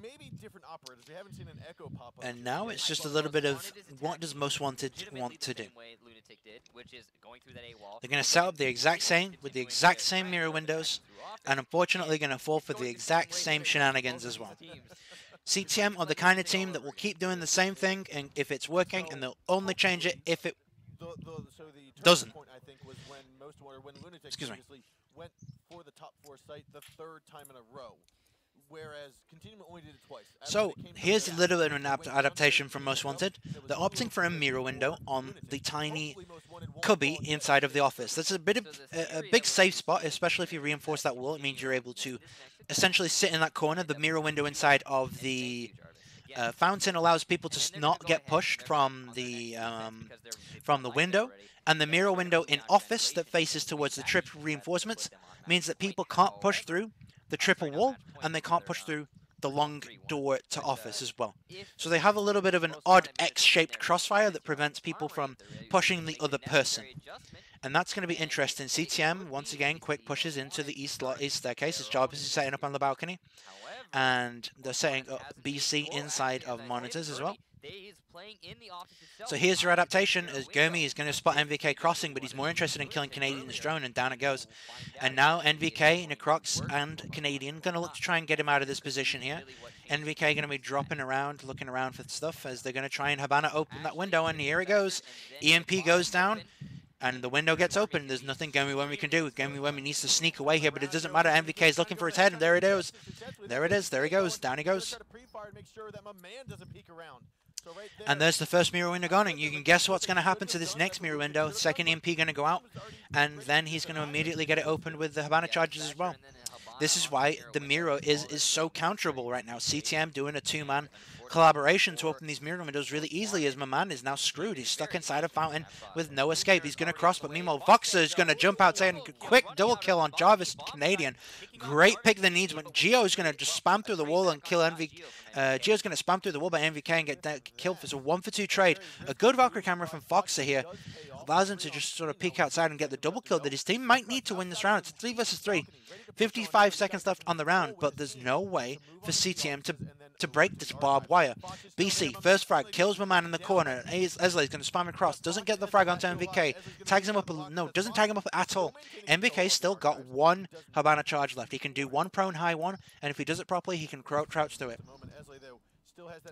maybe different operators. We haven't seen an Echo pop up.
And
just
now
yet.
it's just a
But
little
Most
bit of
Wanted is
what does
attacking
Most Wanted
legitimately
want to
the
do.
same way Lunatic did, which is going through that A wall.
They're going to set up the exact same with the exact same mirror windows, and unfortunately going to fall for the exact same shenanigans as well. cTM are the kind of team that will keep doing the same thing, and if it's working, and they'll only change it if it
So the turning
doesn't.
point, I think, was when when Lunatic
Excuse me.
previously went for the top 4 site the 3rd time in a row, whereas Continuum only did it twice.
So here's a little bit of an adaptation from Most Wanted. They're opting for a mirror window on the tiny cubby inside of the office. That's a bit of a big safe spot, especially if you reinforce that wall. It means you're able to essentially sit in that corner. The mirror window inside of the fountain allows people to not get pushed from the window, and the mirror window in office that faces towards the triple reinforcements means that people can't push through the triple wall, and they can't push through the long door to office as well. So they have a little bit of an odd X-shaped crossfire that prevents people from pushing the other person. And that's going to be interesting. cTM, once again, quick pushes into the east staircase. His job is setting up on the balcony. And they're setting up BC inside of monitors as well. So here's your adaptation, as Gomi is going to spot NVK crossing, but he's more interested in killing Canadian's drone, and down it goes. And now NVK, Necrox, and Canadian going to look to try and get him out of this position here. NVK going to be dropping around, looking around for stuff, as they're going to try and Habana open that window, and here it goes. EMP goes down, and the window gets open. There's nothing Gomi Wemi can do. Gomi Wemi needs to sneak away here, but it doesn't matter. NVK is looking for his head, and there it is. There it is. There he goes. Down he goes. And there's the first mirror window gone, and you can guess what's going to happen to this next mirror window. Second EMP going to go out, and then he's going to immediately get it opened with the Habana charges as well. This is why the mirror is so counterable right now. cTM doing a 2-man collaboration to open these mirror windows really easily, as my man is now screwed. He's stuck inside a fountain with no escape. He's going to cross, but meanwhile Voxer is going to jump out and quick double kill on Jarvis Canadian. Great pick that needs, but Geo is going to just spam through the wall and kill NVK. Geo's going to spam through the wall by NVK and get killed for a 1-for-2 trade. A good Valkyrie camera from Voxer here allows him to just sort of peek outside and get the double kill that his team might need to win this round. It's 3 versus 3. 55 seconds left on the round, but there's no way for cTM to break this barbed wire. BC, first frag, kills my man in the corner. Esley's going to spam across, doesn't get the frag onto MVK, tags him up, no, doesn't tag him up at all. MVK's still got 1 Habana charge left. He can do 1 prone high 1, and if he does it properly, he can crouch through it.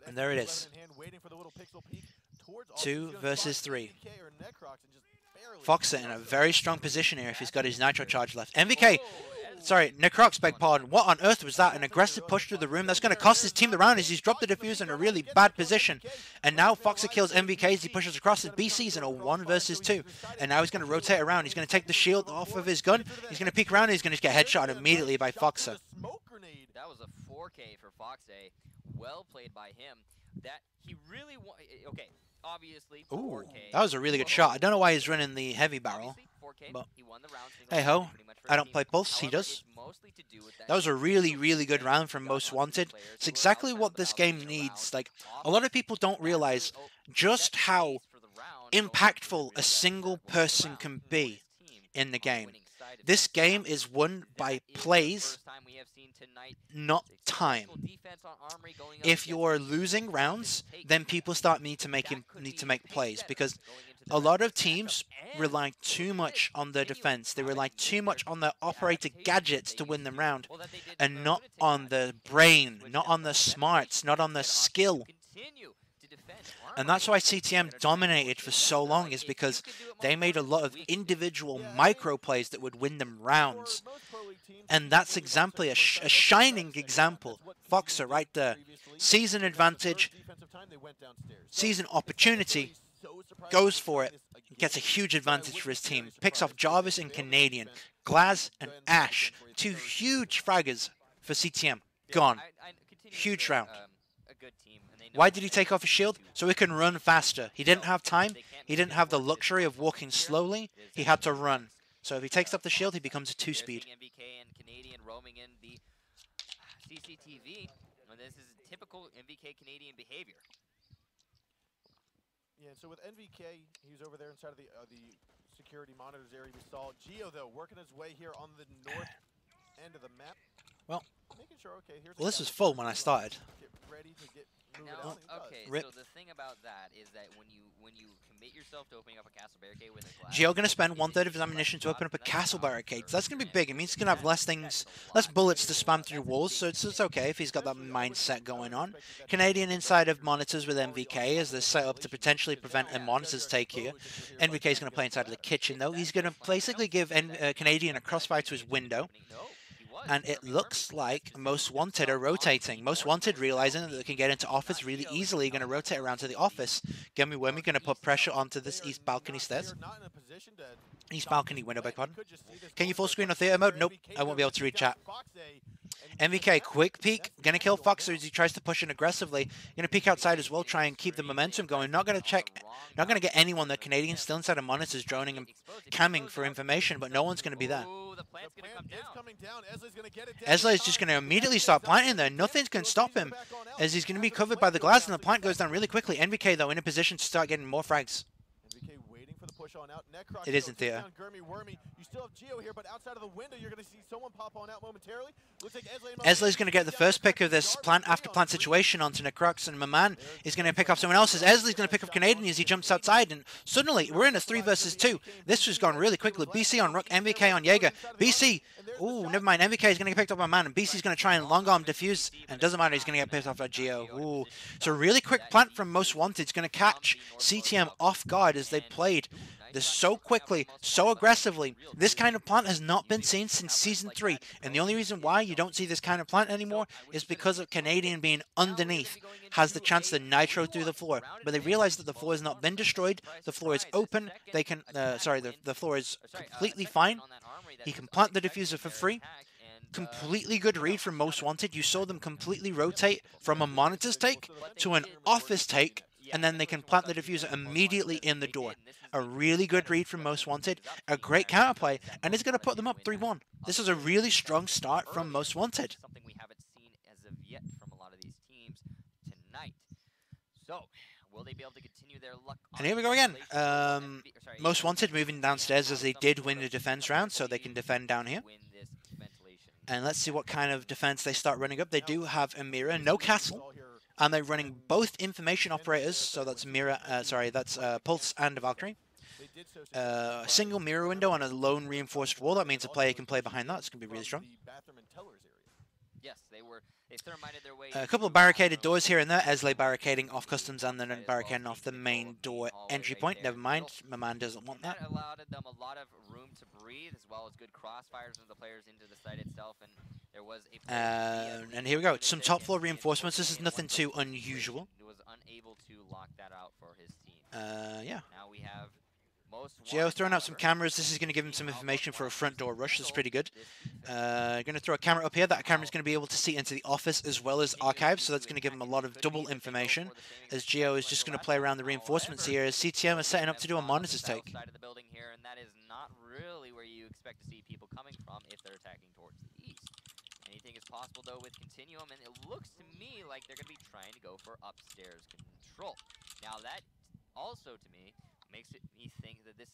And there it is. 2 versus 3. Foxer in a very strong position here if he's got his nitro charge left. MVK, sorry, Necrox, beg pardon. What on earth was that? An aggressive push through the room. That's going to cost his team the round as he's dropped the defuse in a really bad position. And now Foxer kills MVK as he pushes across his BC's in a 1 versus 2. And now he's going to rotate around. He's going to take the shield off of his gun. He's going to peek around and he's going to get headshot immediately by Foxer.
That was a 4K for Foxer. Well played by him. That he really okay. Obviously, 4K.
Ooh, that was a really good shot. I don't know why he's running the heavy barrel. But hey ho, I don't play Pulse, he does. That was a really, really good round from Most Wanted. It's exactly what this game needs. Like, a lot of people don't realize just how impactful a single person can be in the game. This game is won by plays, not time. If you're losing rounds, then people need to make plays, because a lot of teams rely too much on their defense. They rely too much on their operator gadgets to win the round, and not on the brain, not on the smarts, not on the skill. And that's why cTm dominated for so long, is because they made a lot of individual micro plays that would win them rounds. And that's example, a shining example. Foxer right there. Season advantage, season opportunity, goes for it, gets a huge advantage for his team. Picks off Jarvis and Canadian. Glaz and Ash, 2 huge fraggers for cTm. Gone. Huge round. Why did he take off his shield? So he can run faster. He didn't have time. He didn't have the luxury of walking slowly. He had to run. So if he takes off the shield, he becomes a 2-speed.
MVK and Canadian roaming in the CCTV. And this is typical MVK Canadian behavior.
Yeah, so with NVK, he was over there inside of the security monitors area. We saw Geo, though, working his way here on the north end of the map.
Well,
making sure, okay, here's
this was full when I started.
Get ready to get
Now, okay,
Rip.
so the thing about that is that when you commit yourself to opening up a castle barricade with a glass,
Geo going to spend 1/3 of his ammunition to open up a castle barricade. So that's going to be big. It means he's going to have less things, less bullets to spam through walls, so it's okay if he's got that mindset going on. Canadian inside of monitors with MVK as they're set up to potentially prevent a monitor's take here. MVK is going to play inside of the kitchen, though. He's going to basically give Canadian a crossfire to his window. And it looks like Most Wanted are rotating. Most Wanted realizing that they can get into office really easily, going to rotate around to the office. Gummy Wormy going to put pressure onto this east balcony stairs. East balcony window, beg pardon. Can you full screen on theater mode? Nope, I won't be able to read chat. MVK, quick peek, going to kill Foxer as he tries to push in aggressively. Going to peek outside as well, try and keep the momentum going. Not going to check, not going to get anyone. The Canadians still inside of monitors, droning and camming for information, but no one's going to be there. Esla is just going to immediately start planting there. Nothing can stop him as he's going to be covered by the glass, and the plant goes down really quickly. NVK, though, in a position to start getting more frags. It is in theater.
You still have Geo here, but outside of the window, you're going to see someone pop on out momentarily. Looks like
Esla is going to get the first pick of this plant after plant situation onto Necrox, and Maman is going to pick up someone else's. Esla is going to pick up Canadian as he jumps outside, and suddenly we're in a 3 versus 2. This has gone really quickly. BC on Rook, MVK on Jaeger. BC, ooh, never mind. MVK is going to get picked up by Man, and BC is going to try and long arm defuse, and it doesn't matter. He's going to get picked off by Geo. Ooh, so a really quick plant from Most Wanted. It's going to catch cTm off guard as they played this so quickly, so aggressively. This kind of plant has not been seen since Season 3, and the only reason why you don't see this kind of plant anymore is because of Canadian being underneath, has the chance to nitro through the floor. But they realize that the floor has not been destroyed, the floor is open, they can, the floor is completely fine, he can plant the diffuser for free. Completely good read from Most Wanted. You saw them completely rotate from a monitor's take to an office take, and then they can plant the diffuser immediately in the door. A really good read from Most Wanted, a great counterplay, and it's going to put them up 3-1. This is a really strong start from Most Wanted.
Something we haven't seen as of yet from a lot of these teams tonight. So, will they be able to continue their luck?
And here we go again. Most Wanted moving downstairs as they did win the defense round, so they can defend down here. And let's see what kind of defense they start running up. They do have a mirror, no castle. And they're running both information operators, so that's Pulse and Valkyrie. Single mirror window on a lone reinforced wall. That means a player can play behind that. It's going to be really strong.
Yes, they thermited their way.
A couple of barricaded doors here and there. Esle barricading off customs and then barricading off the main door entry point. Never mind, my man doesn't want that.
That allowed them a lot of room to breathe, as well as good crossfires of the players into the site itself. And there was a
and here we go. Some top floor reinforcements. This is nothing too unusual.
He was unable to lock that out for his team.
Yeah.
Now we have
Geo throwing out some cameras. This is going to give him some information for a front door rush. That's pretty good. Going to throw a camera up here. That camera is going to be able to see into the office as well as archives, so that's going to give him a lot of double information. As Geo is just going to play around the reinforcements here, as cTm is setting up to do a monitor's take.
Side of the building here, and that is not really where you expect to see people coming from if they're attacking towards the east. Anything is possible though with Continuum, and it looks to me like they're going to be trying to go for upstairs control. Now that also to me makes me think that this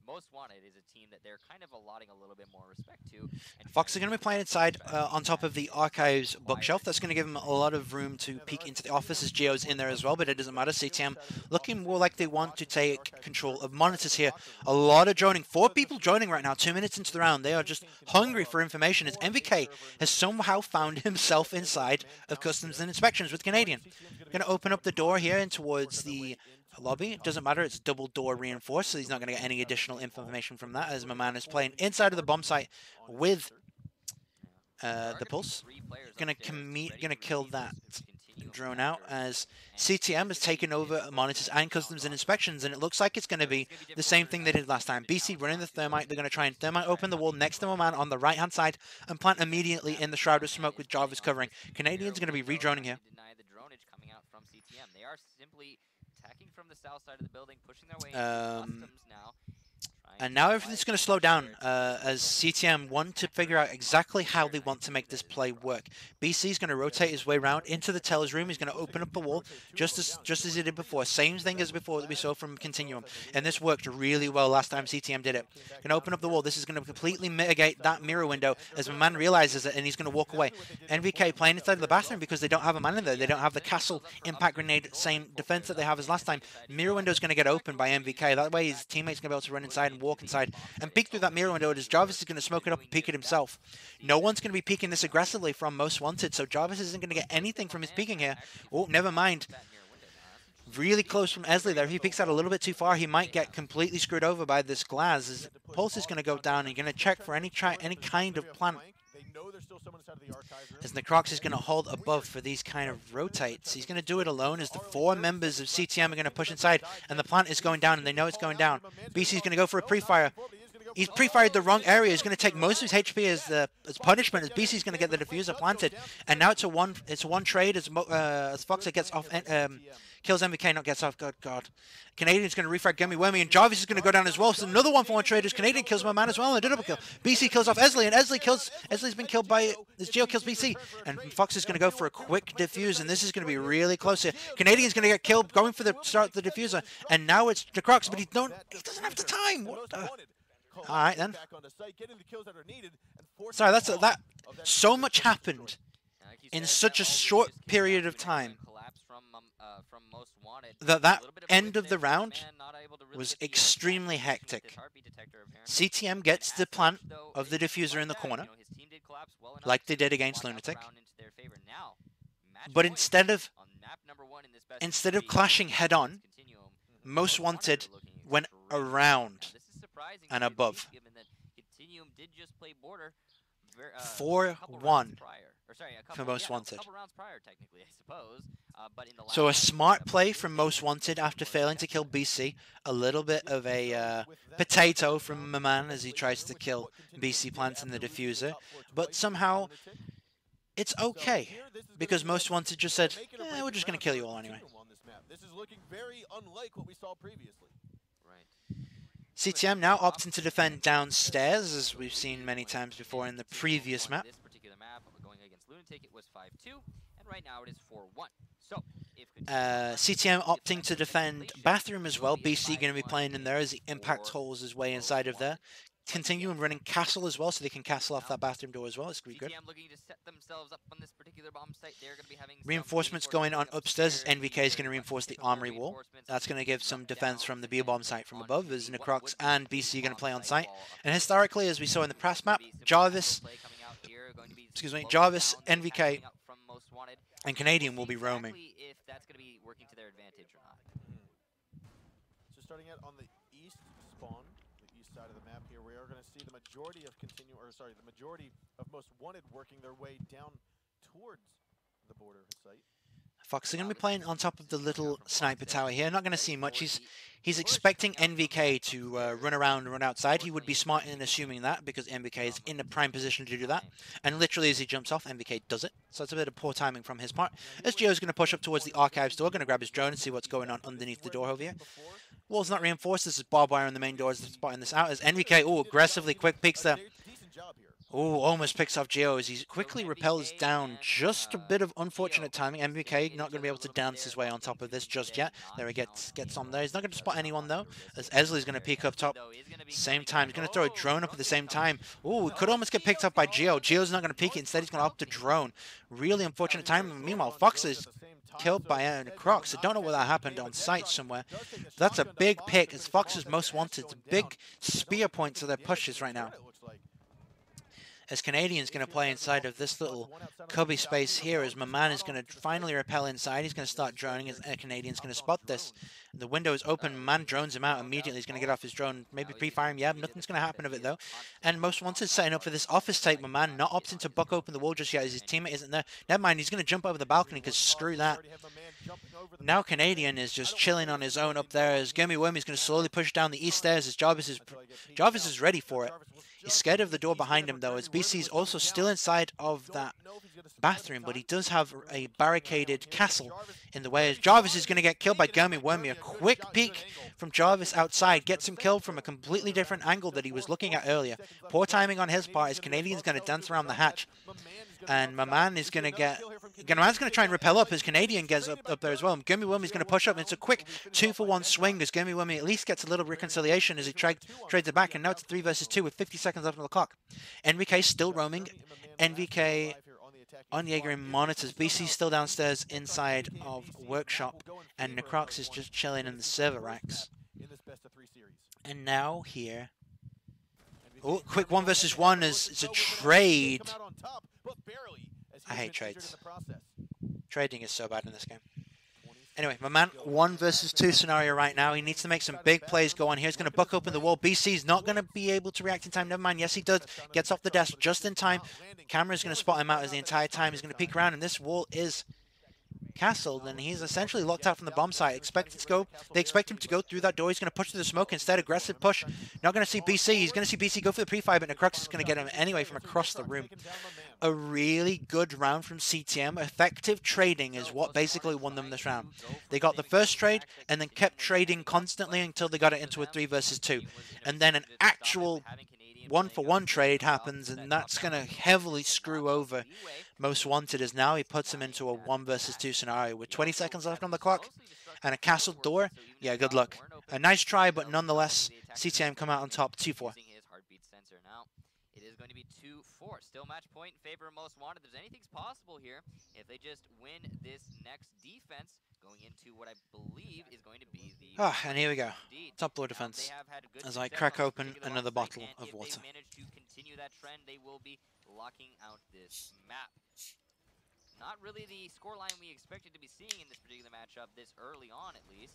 Most Wanted is a team that they're kind of allotting a little bit more respect to. And
Fox are going to be playing inside on top of the Archives bookshelf. That's going to give him a lot of room to peek into the office as Geo's in there as well, but it doesn't matter. cTm looking more like they want to take control of monitors here. A lot of joining. 4 people joining right now, 2 minutes into the round. They are just hungry for information as MVK has somehow found himself inside of Customs and Inspections with Canadian. Going to open up the door here in towards the lobby. It doesn't matter, it's double door reinforced, so he's not going to get any additional information from that as my man is playing inside of the bomb site with the Pulse. Gonna kill that drone out as cTm has taken over monitors and Customs and Inspections, and it looks like it's going to be the same thing they did last time. BC running the Thermite. They're going to try and Thermite open the wall next to my man on the right hand side and plant immediately in the Shroud of Smoke with Jarvis covering. Canadian's going to be redroning here.
They are simply attacking from the south side of the building, pushing their way into Customs now.
And now everything's going to slow down as cTm want to figure out exactly how they want to make this play work. BC's going to rotate his way around into the teller's room. He's going to open up the wall just as he did before. Same thing as before that we saw from Continuum. And this worked really well last time cTm did it. Going to open up the wall. This is going to completely mitigate that mirror window as my man realizes it and he's going to walk away. NVK playing inside of the bathroom because they don't have a man in there. They don't have the castle impact grenade, same defense that they have as last time. Mirror window is going to get open by MVK. That way his teammates going to be able to run inside and walk inside and peek through that mirror window as Jarvis is going to smoke it up and peek it himself. No one's going to be peeking this aggressively from Most Wanted, so Jarvis isn't going to get anything from his peeking here. Oh, never mind. Really close from Esley there. If he peeks out a little bit too far, he might get completely screwed over by this glass. As Pulse is going to go down and you're going to check for any kind of plant. As Necrox is going to hold above for these kind of rotates. He's going to do it alone as the 4 members of cTm are going to push inside and the plant is going down and they know it's going down. BC's going to go for a pre-fire. He's pre-fired the wrong area. He's going to take most of his HP as punishment as BC's going to get the diffuser planted. And now it's a one trade as Foxa gets off, kills MVK, not gets off. God. Canadian's going to refrag Gummy Wormy, and Jarvis is going to go down as well. So another 1-for-1 trade as Canadian kills my man as well. And a double kill. BC kills off Esley, and Esley's been killed by as Geo kills BC. And Fox is going to go for a quick diffuse, and this is going to be really close here. Canadian's going to get killed going for the start of the diffuser, and now it's the Crocs, but he doesn't have the time. What the? All right then. Sorry, that so much happened in such a short period of time that end of the round was extremely hectic. cTm gets the plant of the diffuser in the corner, like they did against Lunatic, but instead of clashing head on, Most Wanted went around and above. 4-1 for Most Wanted. So a smart play from Most Wanted after failing to kill BC. A little bit of a potato from my man as he tries to kill BC plants in the diffuser. But somehow it's okay because Most Wanted just said, we're just going to kill you all anyway.
This is looking very unlike what we saw previously.
cTm now opting to defend downstairs, as we've seen many times before in the previous map.
This particular map, going against Lunatic, it was 5-2, and right now it is 4-1. So,
cTm opting to defend bathroom as well. BC going to be playing in there as he impact holes his way inside of there. Continuing running castle as well, so they can castle off that bathroom door as well. It's going to be good.
looking to set themselves up on this particular bomb site. They're going to be having
Reinforcements going on upstairs. NVK is going to reinforce the armory wall. That's going to give some defense from the B-bomb site from above as Necrox and BC are going to play on site. And historically, as we saw in the past map, Jarvis, NVK, and Canadian will be roaming.
If that's going to be working to their advantage or not.
So starting out on the east spawn, the east side of the map here, we are going to see the majority of the majority of Most Wanted working their way down towards the border site.
Fox are going to be playing on top of the little sniper tower here. Not going to see much. He's expecting NVK to run around and run outside. He would be smart in assuming that because NVK is in a prime position to do that. And literally as he jumps off, NVK does it. So it's a bit of poor timing from his part. As Geo's going to push up towards the Archives door, going to grab his drone and see what's going on underneath the door over here. Wall's not reinforced. This is barbed wire on the main door as they're spotting this out. As NVK, aggressively quick peeks there. Oh, almost picks off Geo as he quickly repels down. Just a bit of unfortunate timing. MVK not going to be able to dance his way on top of this just yet. There he gets on there. He's not going to spot anyone though, as Esley's going to peek up top. Same time. He's going to throw a drone up at the same time. Oh, could almost get picked up by Geo. Geo's not going to peek it. Instead, he's going to opt to drone. Really unfortunate time. Meanwhile, Fox is killed by Crocs. I don't know where that happened on site somewhere. That's a big pick as Fox's most wanted. Big spear point to their pushes right now. As Canadian's going to play inside of this little cubby space here, as Maman is going to finally repel inside. He's going to start droning as Canadian's going to spot this. The window is open. Maman drones him out immediately. He's going to get off his drone, maybe pre-fire him. Yeah, nothing's going to happen of it though. And Most Wanted setting up for this office take. Maman not opting to buck open the wall just yet as his teammate isn't there. Never mind, he's going to jump over the balcony because screw that. Now Canadian is just chilling on his own up there as Gummy Wormy is going to slowly push down the east stairs as Jarvis is ready for it. He's scared of the door behind him though, as BC is also still inside of that bathroom, but he does have a barricaded castle in the way as Jarvis is going to get killed by Gummy Wormy. A quick peek from Jarvis outside gets him killed from a completely different angle that he was looking at earlier. Poor timing on his part as Canadian's going to dance around the hatch. And Maman is going to get... Maman's going to try and repel up as Canadian gets up there as well. Gummy Wormy's going to push up. It's a quick 2-for-1 swing as Gummy Wormy at least gets a little reconciliation as he trades it back. And now it's 3 versus 2 with 50 seconds left on the clock. NVK still roaming. NVK on Jaeger in monitors. BC still downstairs inside of Workshop. And Necrox is just chilling in the server racks. And now here... Oh, quick 1 versus 1 as it's a trade. I hate trades. Trading is so bad in this game. Anyway, my man, 1 versus 2 scenario right now. He needs to make some big plays go on here. He's going to buck open the wall. BC's not going to be able to react in time. Never mind. Yes, he does. Gets off the desk just in time. Camera's going to spot him out as the entire time. He's going to peek around, and this wall is castled, and he's essentially locked out from the bomb site. They expect him to go through that door. He's going to push through the smoke instead. Aggressive push. Not going to see BC. He's going to see BC go for the pre-fire, but Necrox is going to get him anyway from across the room. A really good round from cTm. Effective trading is what basically won them this round. They got the first trade and then kept trading constantly until they got it into a 3 versus 2. And then an actual 1-for-1 trade happens, and that's going to heavily screw over Most Wanted as now he puts him into a 1 versus 2 scenario with 20 seconds left on the clock and a castled door. Yeah, good luck. A nice try, but nonetheless, cTm come out on top 2-4.
It is going to be 2-4. Still match point in favor of Most Wanted. There's anything's possible here if they just win this next defense going into what I believe is going to be the...
And here we go. Top floor defense. As I crack open another bottle of water.
If they manage to continue that trend, they will be locking out this map. Not really the scoreline we expected to be seeing in this particular matchup this early on, at least.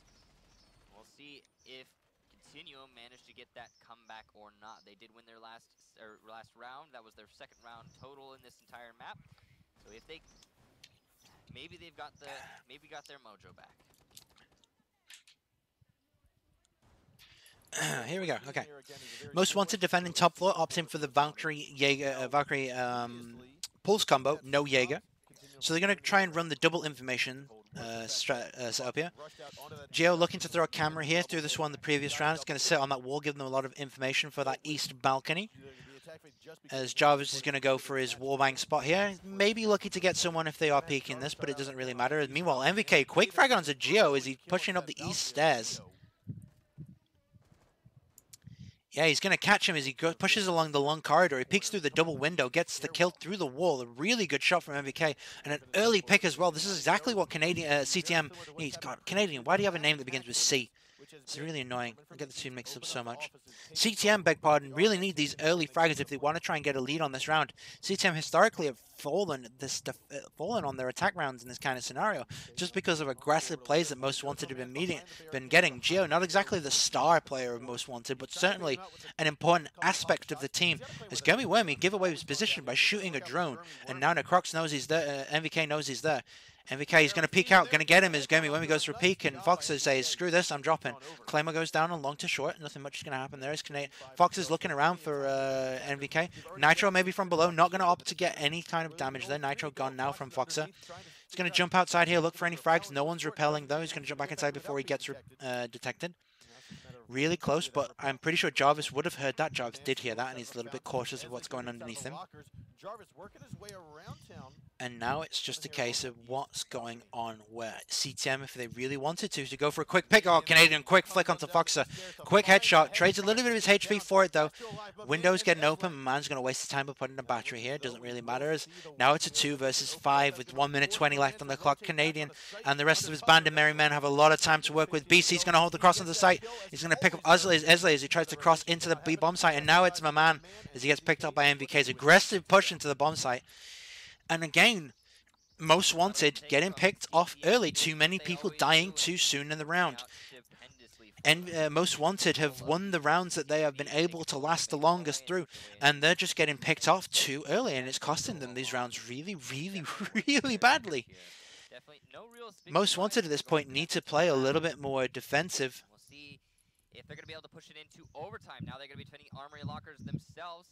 We'll see if Continuum managed to get that comeback or not. They did win their last round. That was their second round total in this entire map. So if they maybe got their mojo back.
Here we go. Okay. Most Wanted defending top floor, opting for the Valkyrie Pulse combo, no Jaeger. So they're going to try and run the double information setup here. Geo looking to throw a camera here through this one the previous round. It's going to sit on that wall, give them a lot of information for that east balcony. As Jarvis is going to go for his wallbang spot here. Maybe looking to get someone if they are peeking this, but it doesn't really matter. Meanwhile, MVK, quick frag onto Geo as he's pushing up the east stairs. Yeah, he's going to catch him as he pushes along the long corridor. He peeks through the double window, gets the kill through the wall. A really good shot from MVK, and an early pick as well. This is exactly what cTm needs. God, Canadian, why do you have a name that begins with C? It's really annoying. I get the two mixed up so much. cTm, beg pardon, really need these early fraggers if they want to try and get a lead on this round. cTm historically have fallen on their attack rounds in this kind of scenario, just because of aggressive plays that Most Wanted have been getting. Geo, not exactly the star player of Most Wanted, but certainly an important aspect of the team. As Gummy Wormy give away his position by shooting a drone, and now Necrox knows he's there. MVK knows he's there. MVK is going to peek out, going to get him as Gummy Wormy goes for a peek, and Fox says, screw this, I'm dropping. Claymore goes down on long to short, nothing much is going to happen there. Fox is looking around for MVK. Nitro maybe from below, not going to opt to get any kind of damage there. Nitro gone now from Foxer. He's going to jump outside here, look for any frags. No one's repelling though. He's going to jump back inside before he gets detected. really close, but I'm pretty sure Jarvis would have heard that. Jarvis did hear that, and he's a little bit cautious of what's going on underneath him. And now it's just a case of what's going on where cTm, if they really wanted to go for a quick pick. Oh, Canadian, quick flick onto Foxer. Quick headshot. Trades a little bit of his HP for it, though. Window's getting open. Man's going to waste his time by putting a battery here. Doesn't really matter. As now it's a 2 versus 5 with 1 minute 20 left on the clock. Canadian and the rest of his band of merry men have a lot of time to work with. BC's going to hold the cross on the site. He's going to pick up Esley as he tries to cross into the B bomb site. And now it's my man as he gets picked up by MVK's aggressive push into the bomb site. And again, Most Wanted getting picked off early. Too many people dying too soon in the round. And Most Wanted have won the rounds that they have been able to last the longest through. And they're just getting picked off too early. And it's costing them these rounds really, really, really badly. Most Wanted at this point need to play a little bit more defensive.
We'll see if they're going to be able to push it into overtime. Now they're going to be turning armory lockers themselves.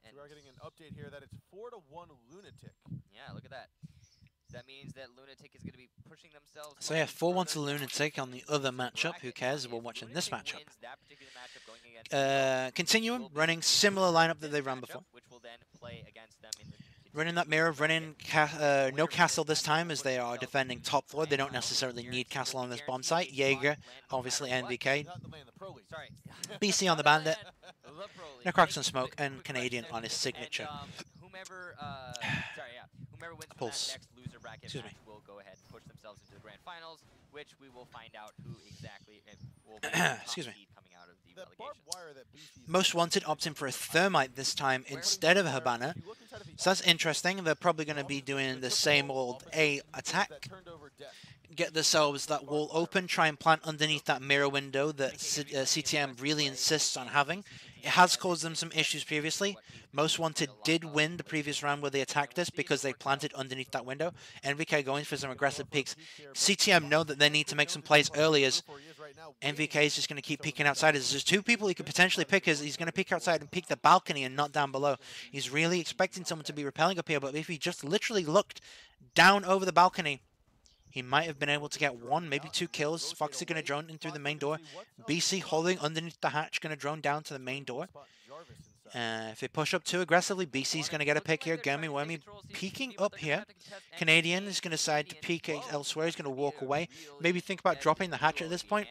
And
we are getting an update here that it's 4-1 Lunatic.
Yeah, look at that. That means that Lunatic is going to be pushing themselves.
So yeah, 4-1 to Lunatic on the other matchup. Who cares? We're watching this matchup. Continuum running similar lineup that they ran before.
Which will then play against them in the
running that mirror, running no castle this time as they are defending top floor. They don't necessarily need castle on this bomb site. Jaeger, obviously NVK. BC on the bandit. Necrox and Smoke, and Canadian on his signature.
Whomever wins
Pulse.
that next loser bracket match will go ahead and push themselves into the grand finals, which we will find out who exactly will be
Excuse me.
coming out of the relegations.
Most Wanted opting for a Thermite this time instead of a Habana. So that's interesting. They're probably going to be doing the same old A attack. Get themselves that wall open, try and plant underneath that mirror window that cTm really insists on having. It has caused them some issues previously. Most Wanted did win the previous round where they attacked this because they planted underneath that window. NVK going for some aggressive peeks. cTm know that they need to make some plays early as NVK is just going to keep peeking outside. There's two people he could potentially pick. As he's going to peek outside and peek the balcony and not down below. He's really expecting someone to be rappelling up here, but if he just literally looked down over the balcony, he might have been able to get 1, maybe 2 kills. Foxy going to drone in through the main door. BC holding underneath the hatch, going to drone down to the main door. If they push up too aggressively, BC's going to get a pick here. Gurmy Wormy peeking up here. Canadian is going to decide to peek elsewhere. He's going to walk away. Maybe think about dropping the hatch at this point.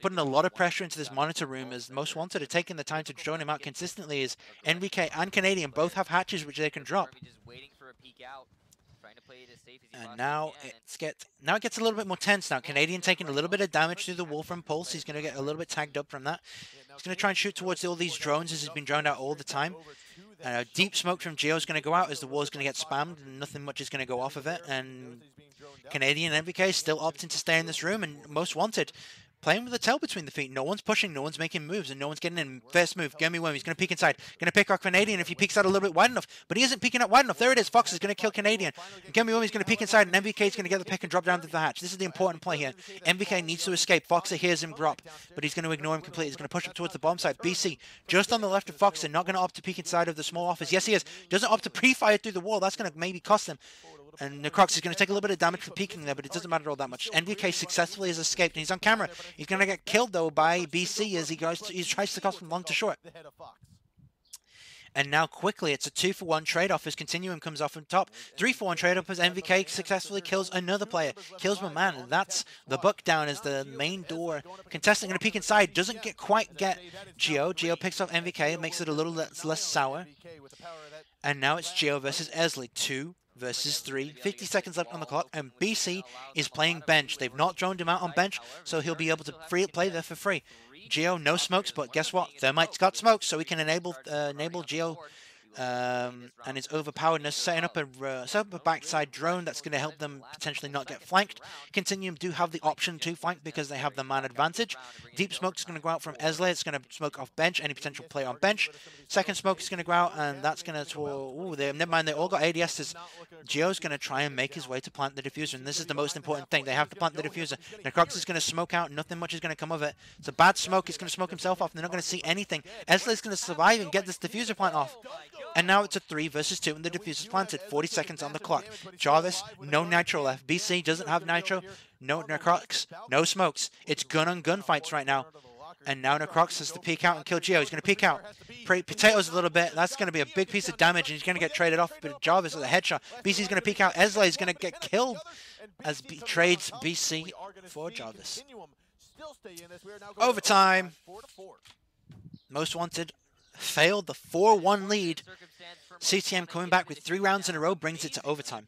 Putting a lot of pressure into this monitor room as Most Wanted are taking the time to drone him out consistently as NVK and Canadian both have hatches which they can drop. And now it gets a little bit more tense now. Canadian taking a little bit of damage through the wall from Pulse. He's going to get a little bit tagged up from that. He's going to try and shoot towards all these drones as he's been droned out all the time. Deep smoke from Geo is going to go out as the wall is going to get spammed and nothing much is going to go off of it. And Canadian and MVK still opting to stay in this room, and Most Wanted playing with the tail between the feet. No one's pushing, no one's making moves, and no one's getting in. First move, Gummy Worm, he's going to peek inside. Going to pick off Canadian if he peeks out a little bit wide enough. But he isn't peeking out wide enough. There it is. Fox is going to kill Canadian. Gummy Worm is going to peek inside, and MVK is going to get the pick and drop down to the hatch. This is the important play here. MVK needs to escape. Foxer hears him drop, but he's going to ignore him completely. He's going to push up towards the bomb site. BC, just on the left of Foxer, not going to opt to peek inside of the small office. Yes, he is. Doesn't opt to pre-fire through the wall. That's going to maybe cost him. And Necrox is going to take a little bit of damage for peeking there, but it doesn't matter all that much. NVK successfully has escaped, and he's on camera. He's going to get killed, though, by BC as he tries to cross from long to short. And now, quickly, it's a 2-for-1 trade-off as Continuum comes off on top. 3-for-1 trade-off as NVK successfully kills another player. Kills my man, and that's the buck down as the main door contestant going to peek inside. Doesn't quite get Geo. Geo picks up NVK, makes it a little less sour. And now it's Geo versus Esley. 2 versus 3, 50 seconds left on the clock, and BC is playing bench. They've not droned him out on bench, so he'll be able to play there for free. Geo, no smokes, but guess what? Thermite's got smokes, so we can enable Geo and his overpoweredness, setting up a backside drone that's going to help them potentially not get flanked. Continuum do have the option to flank because they have the man advantage. Deep smoke is going to go out from Esley. It's going to smoke off bench, any potential play on bench. Second smoke is going to go out, and that's going to... never mind, they all got ADSs. Geo's going to try and make his way to plant the diffuser, and this is the most important thing. They have to plant the diffuser. Necrox is going to smoke out. Nothing much is going to come of it. It's a bad smoke. He's going to smoke himself off, and they're not going to see anything. Esley's going to survive and get this diffuser plant off. And now it's a 3 versus 2, and the defuse is planted. 40 seconds on the clock. Jarvis, no nitro left. BC doesn't have nitro. No Necrox, no smokes. It's gun-on-gun fights right now. And now Necrox has to peek out and kill Geo. He's going to peek out. Potatoes a little bit. That's going to be a big piece of damage, and he's going to get traded off. But Jarvis with a headshot. BC's going to peek out. Esley is going to get killed as trades BC for Jarvis. Overtime. Most Wanted failed the 4-1 lead. cTm coming back with 3 rounds in a row brings it to overtime.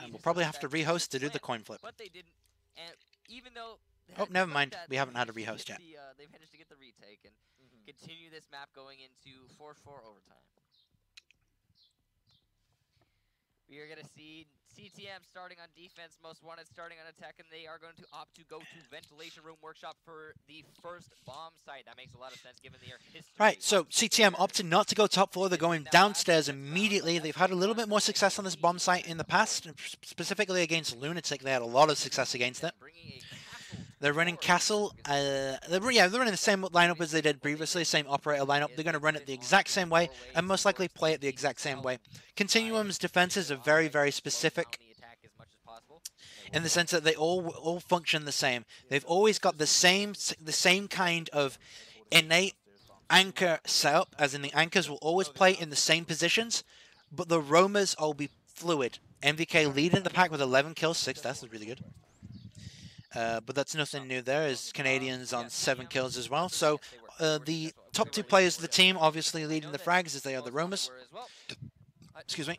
And we'll probably have to rehost to do the coin flip. Oh, never mind. We haven't had a rehost yet.
They managed to get the retake and continue this map going into 4-4 overtime. We are going to see cTm starting on defense, Most Wanted starting on attack, and they are going to opt to go to Ventilation Room Workshop for the first bomb site. That makes a lot of sense given their history.
Right, so cTm opted not to go top floor. They're going downstairs immediately. They've had a little bit more success on this bomb site in the past, specifically against Lunatic. They had a lot of success against it. They're running Castle. They're running the same lineup as they did previously, same operator lineup. They're going to run it the exact same way and most likely play it the exact same way. Continuum's defenses are very, very specific in the sense that they all function the same. They've always got the same kind of innate anchor setup, as in the anchors will always play in the same positions, but the roamers will be fluid. MVK leading the pack with 11 kills, 6 deaths is really good. But that's nothing new there, as Canadians on 7 kills as well. So the top 2 players of the team obviously leading the frags as they are the roamers. Excuse me.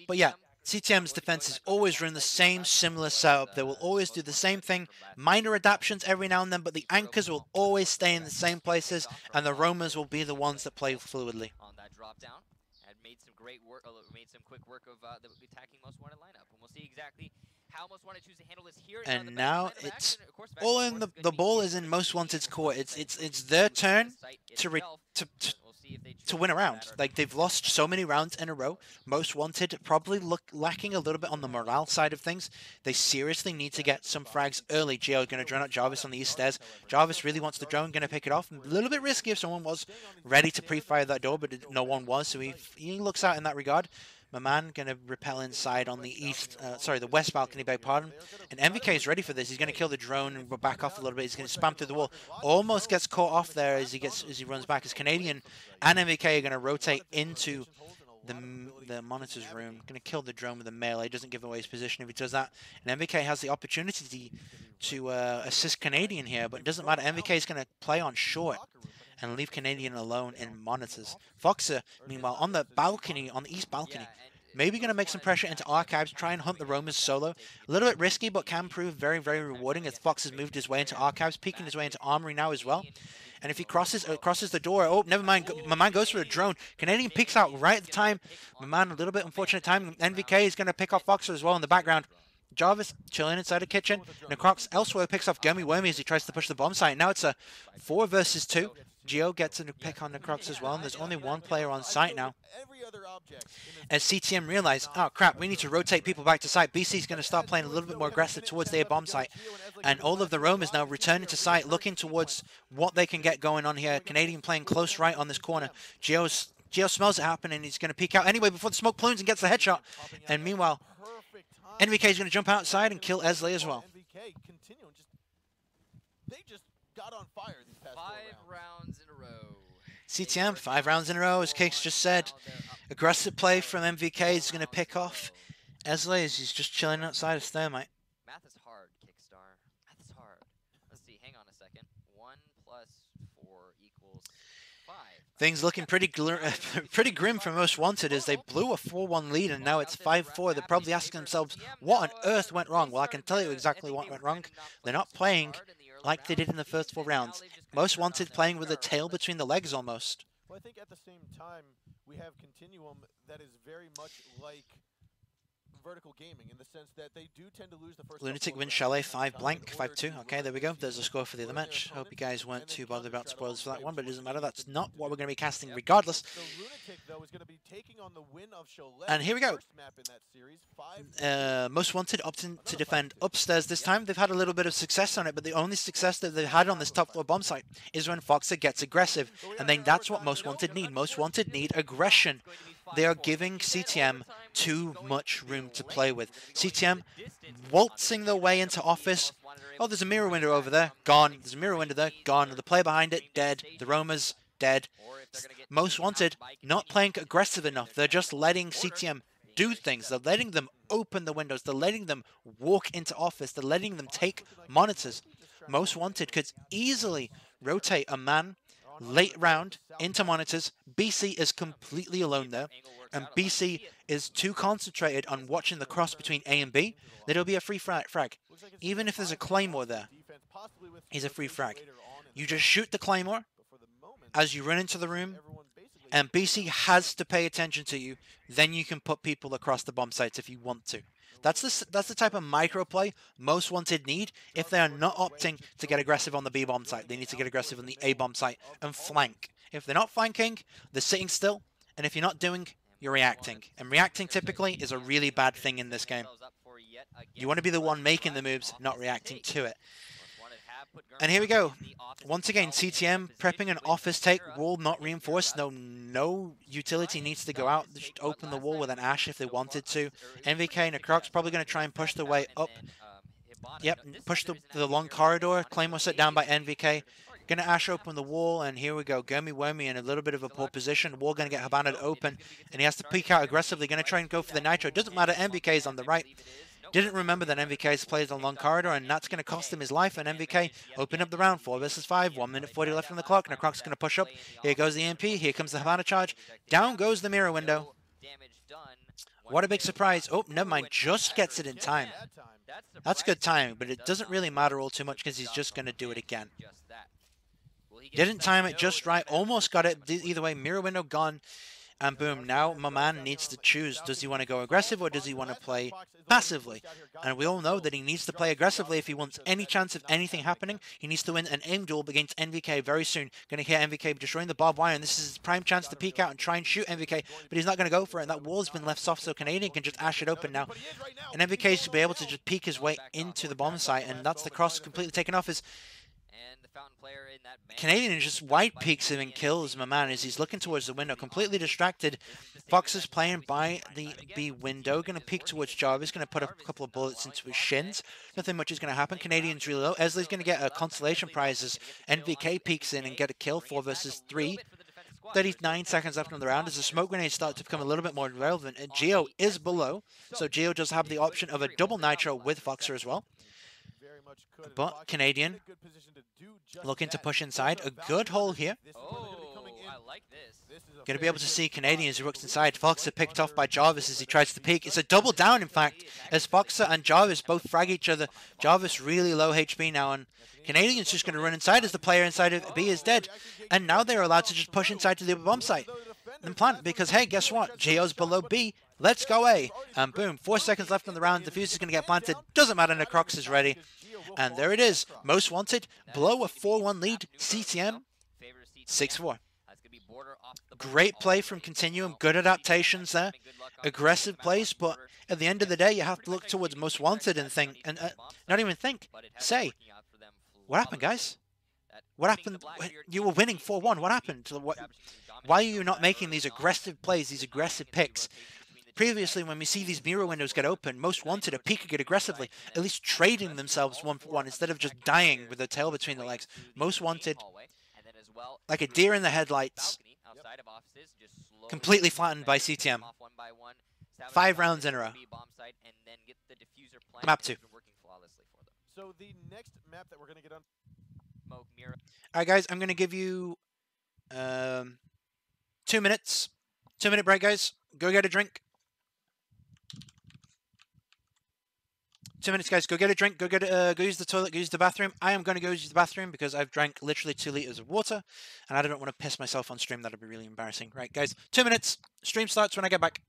But yeah, cTm's defenses always run the same similar setup. They will always do the same thing. Minor adaptations every now and then, but the anchors will always stay in the same places, and the roamers will be the ones that play fluidly.
On that drop down, had made some great work, made some quick work of the attacking Most Wanted lineup, and we'll see exactly how Most Wanted choose to handle this here.
And now it's all in the ball is in Most Wanted's court. It's their turn to win a round. Like, they've lost so many rounds in a row. Most Wanted probably lacking a little bit on the morale side of things. They seriously need to get some frags early. Gio going to drone out Jarvis on the east stairs. Jarvis really wants the drone, going to pick it off. A little bit risky if someone was ready to pre-fire that door, but no one was, so he looks out in that regard. My man going to repel inside on the the west balcony, beg pardon. And MVK is ready for this. He's going to kill the drone and back off a little bit. He's going to spam through the wall. Almost gets caught off there as he runs back. As Canadian and MVK are going to rotate into the monitor's room. Going to kill the drone with a melee. Doesn't give away his position if he does that. And MVK has the opportunity to assist Canadian here, but it doesn't matter. MVK is going to play on short and leave Canadian alone in monitors. Foxer, meanwhile, on the balcony, on the east balcony, maybe going to make some pressure into Archives, try and hunt the roamers solo. A little bit risky, but can prove very, very rewarding as Fox has moved his way into Archives, peeking his way into Armory now as well. And if he crosses the door, oh, never mind, my man goes for a drone. Canadian peeks out right at the time. My man, a little bit unfortunate time. NVK is going to pick off Foxer as well in the background. Jarvis chilling inside the kitchen. Necrox elsewhere picks off Gummy Wormy as he tries to push the bomb site. Now it's a 4 versus 2. Geo gets a pick on Necrox as well, and there's only one player on site now. As cTm realize, oh crap, we need to rotate people back to site. BC's going to start playing a little bit more aggressive towards their bomb site. And all of the roamers now returning to site, looking towards what they can get going on here. Canadian playing close right on this corner. Geo smells it happening, and he's going to peek out anyway before the smoke plumes and gets the headshot. And meanwhile, NVK is going to jump outside and kill Esley as well.
They just got on fire these past
5 rounds in a row.
cTm, 5 rounds in a row, as Cakes just said. Aggressive play from MVK is going to pick off Esley as he's just chilling outside of Thermite.
Math is hard, Kickstar. Math is hard. Let's see, hang on a second. 1 plus 4 equals 5.
Things looking pretty grim for Most Wanted as they blew a 4-1 lead and now it's 5-4. They're probably asking themselves, what on earth went wrong? Well, I can tell you exactly what went wrong. They're not playing like they did in the first 4 rounds. Most Wanted playing with a tail between the legs almost.
Well, I think at the same time, we have Continuum that is very much like vertical gaming in the sense that they do tend to lose the first
Lunatic
couple of
wins
rounds
Chalet
at
5
time
blank,
in order
5-2.
to
Okay,
learn
there we
their
go. There's the
team,
score for the other
learn their
match. Hope you
opponent,
guys weren't
and then
too bothered about
counter-strategize
spoilers for that
play
one, but it
towards
doesn't
the
matter.
game
That's
if they
not
need to
what
do.
we're going to be casting
Yep.
regardless.
So Lunatic, though, is going to be taking on the win of Cholet.
And here we go.
First map in that series, 5-2.
Most Wanted opting to
Another
defend
5-2.
upstairs this time. They've had a little bit of success on it, but the only success that they've had on this top floor bomb site is when Foxer gets aggressive. And then that's what Most Wanted need. Most Wanted need aggression. They are giving cTm too much room to play with. cTm waltzing their way into office. Oh, there's a mirror window over there. Gone. There's a mirror window there. Gone. The player behind it, dead. The roamers, dead. Most Wanted not playing aggressive enough. They're just letting cTm do things. They're letting them open the windows. They're letting them walk into office. They're letting them take monitors. Most Wanted could easily rotate a man late round into monitors. BC is completely alone there, and BC is too concentrated on watching the cross between A and B that it'll be a free frag. Even if there's a Claymore there, he's a free frag. You just shoot the Claymore as you run into the room, and BC has to pay attention to you. Then you can put people across the bomb sites if you want to. That's the type of micro play Most Wanted need if they are not opting to get aggressive on the B bomb site. They need to get aggressive on the A bomb site and flank. If they're not flanking, they're sitting still. And if you're not doing, you're reacting. And reacting typically is a really bad thing in this game. You want to be the one making the moves, not reacting to it. And here we go. Once again, cTm prepping an office take, wall not reinforced. No utility needs to go out. They should open the wall with an Ash if they wanted to. NVK and Necrox probably going to try and push their way up. Yep, push the long corridor. Claymore set down by NVK. Going to Ash open the wall, and here we go. Gurmy Wormy in a little bit of a poor position. Wall going to get Habana open, and he has to peek out aggressively. Going to try and go for the Nitro. Doesn't matter, NVK is on the right. Didn't remember that NVK's plays on long corridor, and that's going to cost him his life. And NVK open up the round. 4 versus 5. 1 minute 40 left on the clock. Necrox going to push up. Here goes the EMP. Here comes the Havana charge. Down goes the mirror window. What a big surprise. Oh, never mind. Just gets it in time. That's good timing, but it doesn't really matter all too much because he's just going to do it again. Didn't time it just right. Almost got it. Either way, mirror window gone. And boom, now my man needs to choose. Does he want to go aggressive or does he want to play passively? And we all know that he needs to play aggressively if he wants any chance of anything happening. He needs to win an aim duel against NVK very soon. Going to hear NVK destroying the barbed wire, and this is his prime chance to peek out and try and shoot NVK, but he's not going to go for it. And that wall's been left soft, so Canadian can just ash it open now. And NVK should be able to just peek his way into the bomb site, and that's the cross completely taken off. Canadian just wide peeks him and kills my man as he's looking towards the window, completely distracted. Fox is playing by the B window, going to peek towards Jarvis, going to put a couple of bullets into his shins. Nothing much is going to happen. Canadian's really low. Esley's going to get a consolation prize as NVK peeks in and get a kill. 4 versus 3. 39 seconds left on the round as the smoke grenades start to become a little bit more relevant. And Geo is below, so Geo does have the option of a double nitro with Foxer as well. But Canadian looking to push inside. A good hole here. Going to be able to see Canadian as he looks inside. Foxer picked off by Jarvis as he tries to peek. It's a double down, in fact, as Foxer and Jarvis both frag each other. Jarvis really low HP now, and Canadian's just going to run inside as the player inside of B is dead. And now they're allowed to just push inside to the bomb site and plant, because, hey, guess what? Geo's below B. Let's go A. And boom, 4 seconds left on the round. Diffuser's going to get planted. Doesn't matter, Necrox is ready. And there it is. Most Wanted, below a 4-1 lead. cTm, 6-4. Great play from Continuum. Good adaptations there. Aggressive plays, but at the end of the day, you have to look towards Most Wanted and think, and not even think, say, what happened, guys? What happened? You were winning 4-1. What happened? Why are you not making these aggressive plays, these aggressive picks? Previously, when we see these mirror windows get open, Most Wanted a peek it aggressively, at least trading themselves 1-for-1 instead of just dying with their tail between their legs. Most Wanted, like a deer in the headlights, completely flattened by cTm. 5 rounds in a row. Map 2.
So the next map that we're going to get on.
Alright guys, I'm going to give you 2 minutes. 2-minute break, guys. Go get a drink. 2 minutes, guys. Go get a drink. Go use the toilet. Go use the bathroom. I am going to go use the bathroom because I've drank literally 2 liters of water, and I don't want to piss myself on stream. That'll be really embarrassing. Right, guys. 2 minutes. Stream starts when I get back.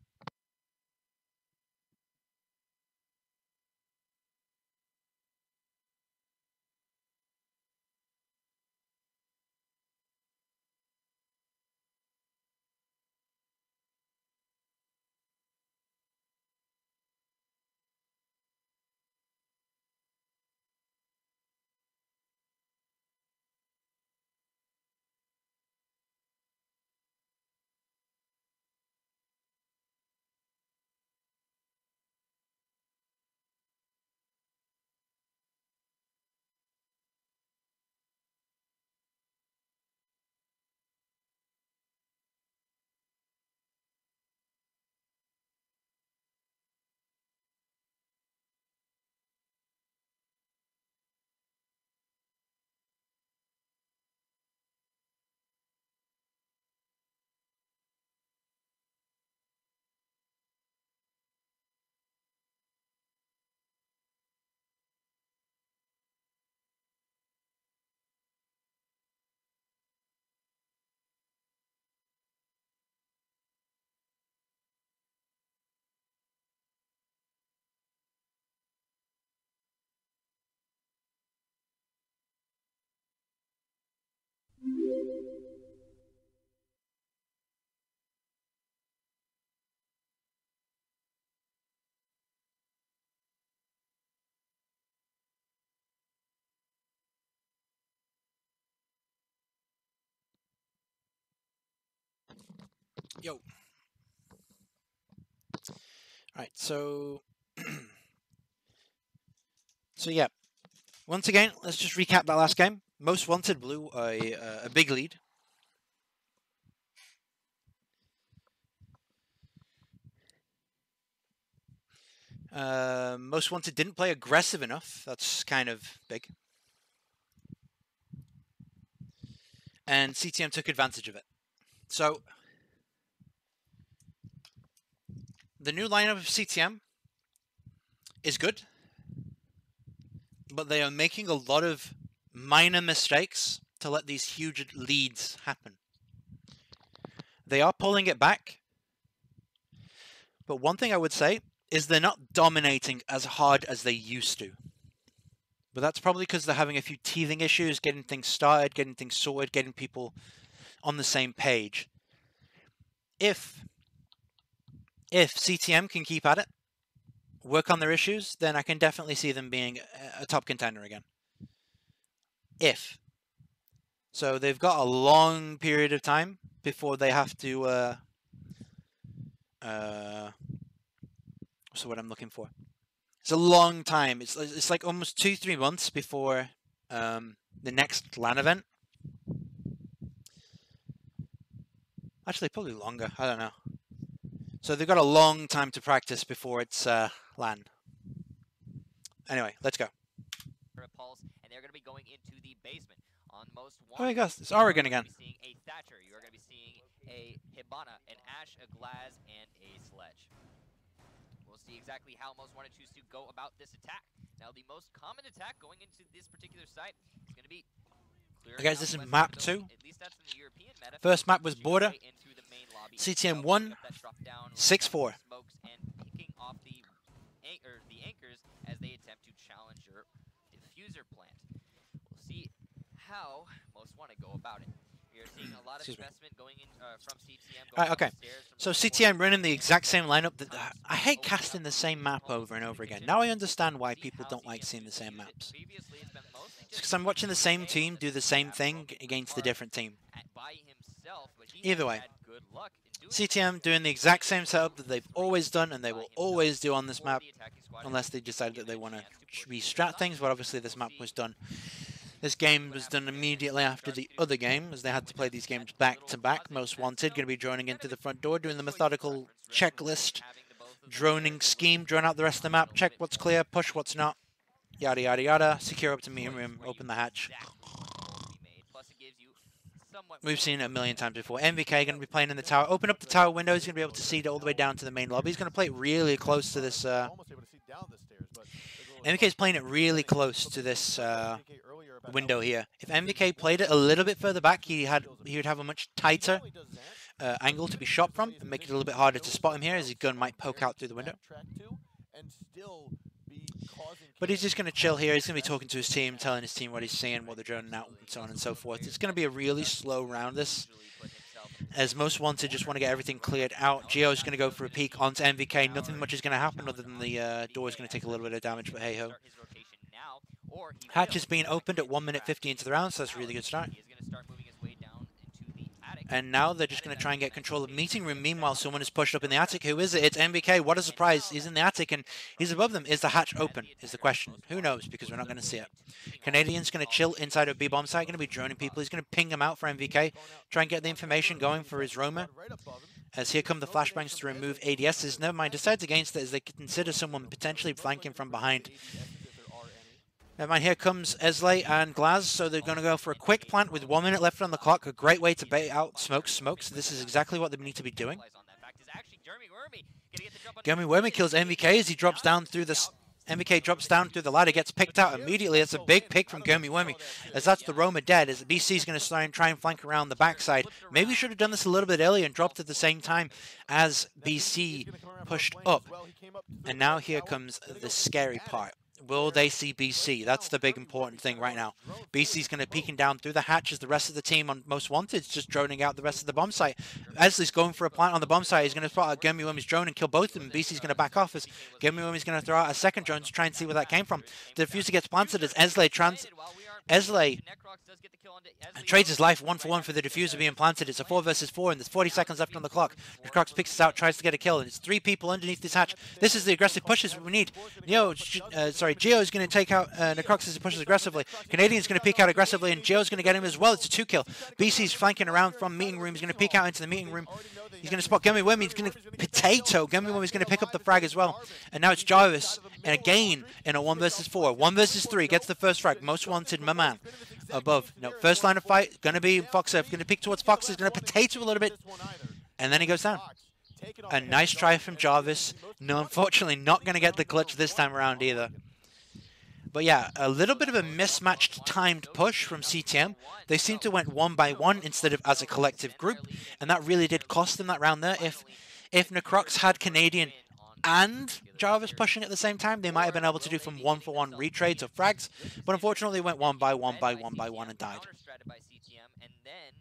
Yo. Alright, so... so yeah. Once again, let's just recap that last game. Most Wanted blew a big lead. Most Wanted didn't play aggressive enough. That's kind of big. And cTm took advantage of it. So, the new lineup of cTm is good, but they are making a lot of minor mistakes to let these huge leads happen. They are pulling it back, but one thing I would say is they're not dominating as hard as they used to. But that's probably because they're having a few teething issues, getting things started, getting things sorted, getting people on the same page. If cTm can keep at it, work on their issues, then I can definitely see them being a top contender again. If. So they've got a long period of time before they have to... what's the word I'm looking for? It's a long time. It's like almost 2-3 months before the next LAN event. Actually, probably longer. I don't know. So they've got a long time to practice before it's LAN. Anyway, let's go.
Pulse, and they're going to be going into the basement. On most
Oh my gosh, it's Oregon again.
You're going to be seeing a Thatcher. You are going to be seeing a Hibana, an Ash, a Glaz, and a Sledge. We'll see exactly how most want to choose to go about this attack. Now, the most common attack going into this particular site is going to be clear.
Guys, this is map 2.
At least that's in the European meta.
First map was Border. cTm 1, 6-4.
Smokes and picking off the anchors as they attempt to challenge your diffuser plant. We'll see how most want to go about it. We are seeing a lot of investment going in from cTm.
Right, okay. So cTm running the exact same lineup. That I hate casting the same map over and over again. Now I understand why people don't like seeing the same maps. It's because I'm watching the same team do the same thing against a different team. Either way, cTm doing the exact same setup that they've always done and they will always do on this map, unless they decide that they want to restrat things, but obviously this map was done. This game was done immediately after the other game, as they had to play these games back to back. Most Wanted going to be droning into the front door, doing the methodical checklist, droning scheme, drone out the rest of the map, check what's clear, push what's not, yada yada yada, secure up to main room, open the hatch. We've seen it a million times before. MVK going to be playing in the tower. Open up the tower window. He's going to be able to see it all the way down to the main lobby. He's going to play it really close to this. MVK is playing it really close to this window here. If MVK played it a little bit further back, he would have a much tighter angle to be shot from and make it a little bit harder to spot him here, as his gun might poke out through the window. But he's just going to chill here. He's going to be talking to his team, telling his team what he's seeing, what they're droning out, and so on and so forth. It's going to be a really slow round, this, as most Wanted just want to get everything cleared out. Gio's going to go for a peek onto MVK. Nothing much is going to happen other than the door is going to take a little bit of damage, but hey-ho. Hatch is being opened at 1 minute 50 into the round, so that's a really good start. And now they're just going to try and get control of the meeting room. Meanwhile, someone is pushed up in the attic. Who is it? It's MVK. What a surprise. He's in the attic and he's above them. Is the hatch open? Is the question. Who knows? Because we're not going to see it. Canadian's going to chill inside of B-bomb site. Going to be droning people. He's going to ping them out for MVK. Try and get the information going for his roamer. As here come the flashbangs to remove ADSs. Never mind. Decides against it as they consider someone potentially flanking from behind. Never mind, here comes Esley and Glaz, so they're going to go for a quick plant with 1 minute left on the clock. A great way to bait out smokes. This is exactly what they need to be doing. Jeremy Wormy kills MVK as he drops down through this. MVK drops down through the ladder, gets picked out immediately. It's a big pick from Jeremy Wormy, as that's the Roma dead, as BC's going to try and flank around the backside. Maybe we should have done this a little bit earlier and dropped at the same time as BC pushed up. And now here comes the scary part. Will they see BC? That's the big important thing right now. BC's going to peeking down through the hatch as the rest of the team on Most Wanted is just droning out the rest of the bomb site. Esley's going for a plant on the bomb site. He's going to spot a Gemiwimi's drone and kill both of them. BC's going to back off as Gemiwimi's going to throw out a second drone to try and see where that came from. The diffuser gets planted as Esley trades his life 1-for-1 for the diffuser being planted. It's a 4 versus 4 and there's 40 seconds left on the clock. Necrox picks this out, tries to get a kill, and it's 3 people underneath this hatch. This is the aggressive pushes we need. Geo is going to take out Necrox as he pushes aggressively. Canadian's going to peek out aggressively, and Geo's going to get him as well. It's a 2-kill. BC's flanking around from meeting room. He's going to peek out into the meeting room. He's going to spot Gemiwimi. He's going to potato. Gemiwimi's going to pick up the frag as well. And now it's Jarvis, and again in a 1 versus 4. 1 versus 3 gets the first frag. Most Wanted, my man. Above. No, first line of fight, going to be Foxer. Going to peek towards Foxer. He's going to potato a little bit. And then he goes down. A nice try from Jarvis. No, unfortunately, not going to get the clutch this time around either. But yeah, a little bit of a mismatched timed push from cTm. They seem to went 1 by 1 instead of as a collective group. And that really did cost them that round there. If Necrox had Canadian and Jarvis pushing at the same time, they might have been able to do from 1-for-1 retrades or frags, but unfortunately went 1 by 1 by 1 by 1 and died.
By cTm, and then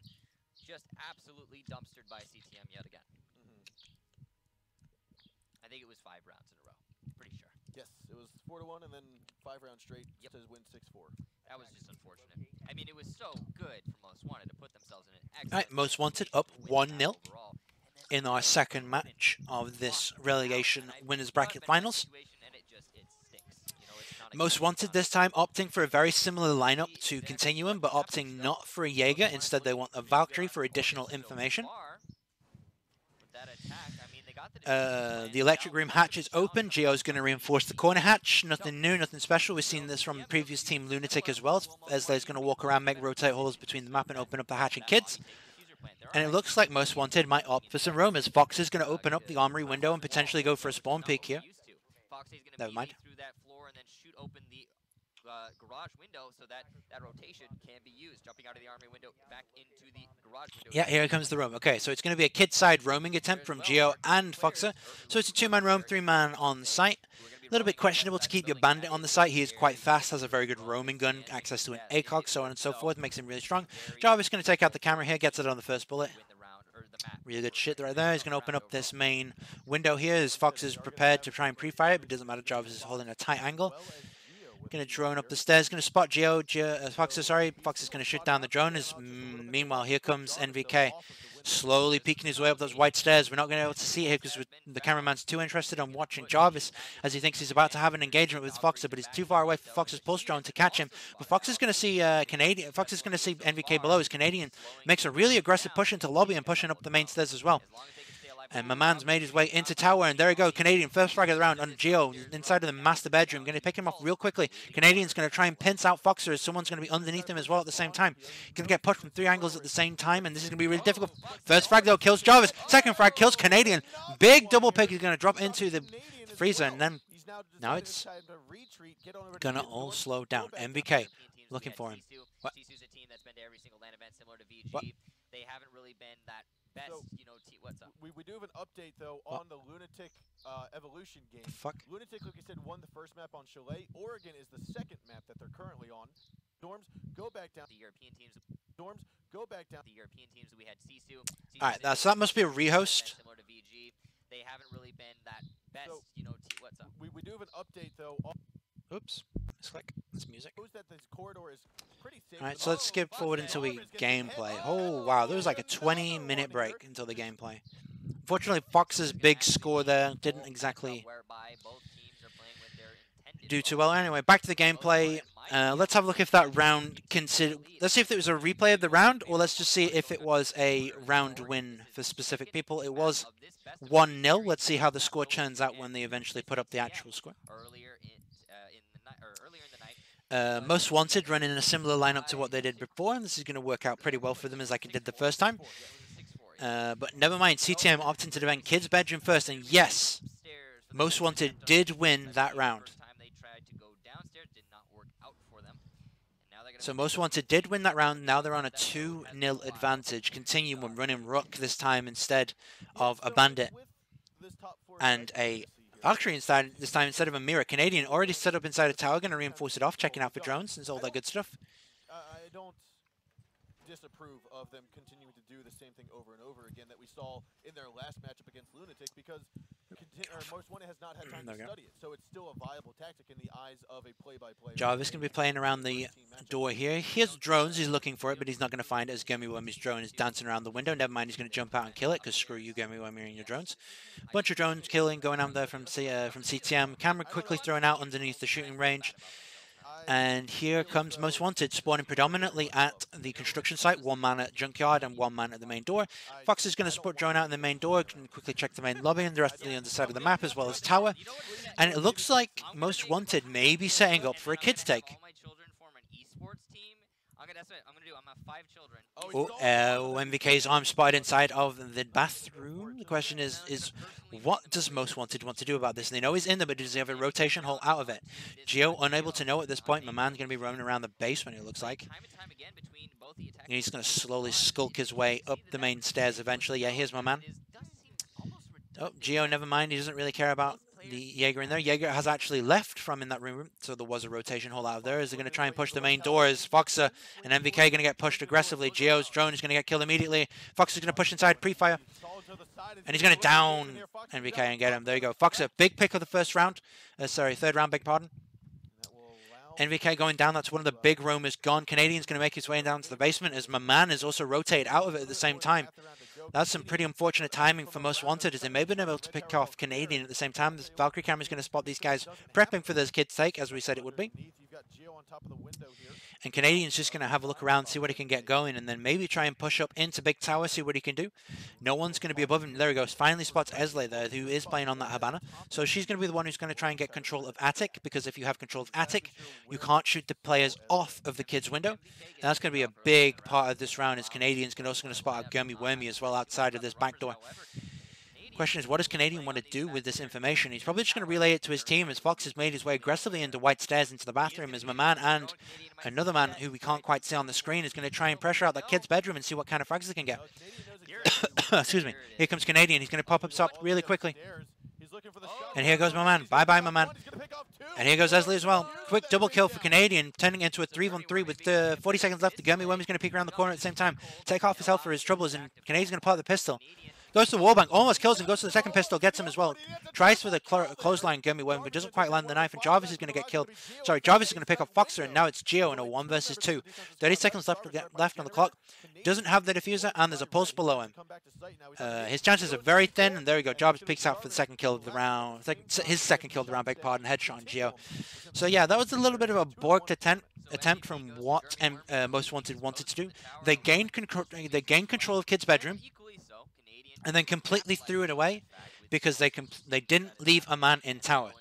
just absolutely dumpstered by cTm yet again. I think it was 5 rounds in a row. Pretty sure.
Yes, it was 4-1 and then 5 rounds straight to win 6-4.
That was just unfortunate. I mean, it was so good for Most Wanted to put themselves in an excellent.
All right, Most Wanted up 1-0. In our second match of this relegation winners bracket finals. Most Wanted this time opting for a very similar lineup to Continuum, but opting not for a Jaeger. Instead, they want a Valkyrie for additional information. The electric room hatch is open. Geo's going to reinforce the corner hatch. Nothing new, nothing special. We've seen this from the previous team Lunatic as well. Esley's going to walk around, make rotate holes between the map and open up the hatch and kids. And it looks like Most Wanted might opt for some roamers. Fox is going to open up the armory window and potentially go for a spawn peek here. Never mind. Garage window so that rotation can be used. Jumping out of the armory window back into the garage window. Yeah, here comes the roam. Okay, so it's going to be a kid side roaming attempt from Geo and Foxer. So it's a 2-man roam, 3-man on site. A little bit questionable to keep your bandit on the site. He is quite fast, has a very good roaming gun, access to an ACOG, so on and so forth, makes him really strong. Jarvis going to take out the camera here, gets it on the first bullet. Really good shit right there. He's going to open up this main window here as Fox is prepared to try and pre-fire it, but it doesn't matter. Jarvis is holding a tight angle. Going to drone up the stairs, going to spot Fox is going to shoot down the drone. Meanwhile, here comes NVK. Slowly peeking his way up those white stairs. We're not going to be able to see it here because the cameraman's too interested on watching Jarvis as he thinks he's about to have an engagement with Foxer, but he's too far away for Fox's pulse drone to catch him. But Fox is going to see Canadian. Fox is going to see NVK below as Canadian makes a really aggressive push into lobby and pushing up the main stairs as well. And my man's made his way into tower, and there we go. Canadian, first frag of the round on Geo, inside of the master bedroom. Going to pick him up real quickly. Canadian's going to try and pinch out Foxer as someone's going to be underneath him as well at the same time. Going to get pushed from 3 angles at the same time, and this is going to be really difficult. First frag, though, kills Jarvis. Second frag kills Canadian. Big double pick is going to drop into the freezer, and then now it's going to all slow down. MBK looking for him. What? What?
They haven't really been that best,
so,
what's up?
We do have an update, though, on the Lunatic Evolution game.
Fuck?
Lunatic, like I said, won the first map on Chalet. Oregon is the second map that they're currently on. Dorms, go back down.
The European teams.
Dorms, go back down.
The European teams, we had Sisu.
Alright, so that must be a rehost.
Similar to VG. They haven't really been that best,
so,
what's up?
We do have an update, though, on...
Oops. Misclick. That's music.
That this corridor is pretty safe.
Alright, so let's skip forward until we gameplay. Oh, wow. There was like a 20-minute break until the gameplay. Unfortunately, Fox's big score there didn't exactly do too well. Anyway, back to the gameplay. Let's have a look if that round let's see if it was a replay of the round, or let's just see if it was a round win for specific people. It was 1-0. Let's see how the score turns out when they eventually put up the actual score. Most Wanted running in a similar lineup to what they did before, and this is going to work out pretty well for them as like it did the first time. But never mind, cTm opting to defend Kid's bedroom first, and yes, Most Wanted did win that round. So Most Wanted did win that round. Now they're on a 2-0 advantage. Continuum running Rook this time instead of a Bandit and a Valkyrie inside this time instead of a mirror. Canadian already set up inside a tower, going to reinforce it off, checking out for drones and all that good stuff.
I don't disapprove of them continuing to do the same thing over and over again that we saw in their last matchup against Lunatic, because Most Wanted has not had time to study it, so it's still a viable tactic in the eyes of a play-by-play.
Jarvis going to be playing around the door here. Here's drones. He's looking for it, but he's not going to find it as Gummy Wormy's drone is dancing around the window. Never mind, he's going to jump out and kill it, because screw you, Gummy Wormy, and your drones. Bunch of drones killing, going out there from cTm. Camera quickly thrown out underneath the shooting range. And here comes Most Wanted, spawning predominantly at the construction site, one man at Junkyard and one man at the main door. Fox is going to support drone out in the main door, can quickly check the main lobby and the rest of the underside of the map, as well as tower. And it looks like Most Wanted may be setting up for a kids take.
I'm 5 children.
MVK's arm spotted inside of the bathroom. The question is what does Most Wanted want to do about this? And they know he's in there, but does he have a rotation hole out of it? Geo unable to know at this point. My man's going to be roaming around the basement, it looks like. And he's going to slowly skulk his way up the main stairs eventually. Yeah, here's my man. Oh, Geo, never mind. He doesn't really care about the Jaeger in there. Jaeger has actually left from in that room, so there was a rotation hole out of there. As they're going to try and push the main door, as Foxa and MVK are going to get pushed aggressively. Geo's drone is going to get killed immediately. Foxa is going to push inside pre-fire, and he's going to down MVK and get him. There you go. Foxa, big pick of the first round. Third round, beg pardon. NVK going down. That's one of the big roamers gone. Canadian's going to make his way down to the basement as my man is also rotated out of it at the same time. That's some pretty unfortunate timing for Most Wanted, as they may have been able to pick off Canadian at the same time. This Valkyrie camera is going to spot these guys prepping for this kid's take, as we said it would be. And Canadian's just going to have a look around, see what he can get going, and then maybe try and push up into Big Tower, see what he can do. No one's going to be above him. There he goes. Finally spots Esley there, who is playing on that Habana. So she's going to be the one who's going to try and get control of Attic, because if you have control of Attic, you can't shoot the players off of the kid's window. And that's going to be a big part of this round, as Canadian's also going to spot a Gummy Wormy as well outside of this back door. Question is, what does Canadian want to do with this information? He's probably just going to relay it to his team, as Fox has made his way aggressively into white stairs into the bathroom, as my man and another man who we can't quite see on the screen is going to try and pressure out that kid's bedroom and see what kind of frags they can get. Excuse me. Here comes Canadian. He's going to pop up top really quickly. And here goes my man. Bye-bye, my man. And here goes Esley as well. Quick double kill for Canadian, turning into a 3-on-3 with 40 seconds left. The Gummy Wormy's going to peek around the corner at the same time, take off his health for his troubles, and Canadian's going to pull out the pistol. Goes to the wallbang, almost kills him, goes to the second pistol, gets him as well. Tries for the clothesline Gummy Worm, but doesn't quite land the knife, and Jarvis is going to get killed. Sorry, Jarvis is going to pick up Foxer, and now it's Geo in a 1 versus 2. 30 seconds left on the clock. Doesn't have the diffuser, and there's a pulse below him. His chances are very thin, and there we go. Jarvis peeks out for the second kill of the round. His second kill of the round, beg pardon, headshot on Geo. So yeah, that was a little bit of a borked attempt from what Most Wanted wanted to do. They gained control of Kid's bedroom, and then completely threw it away because they didn't leave a man in tower.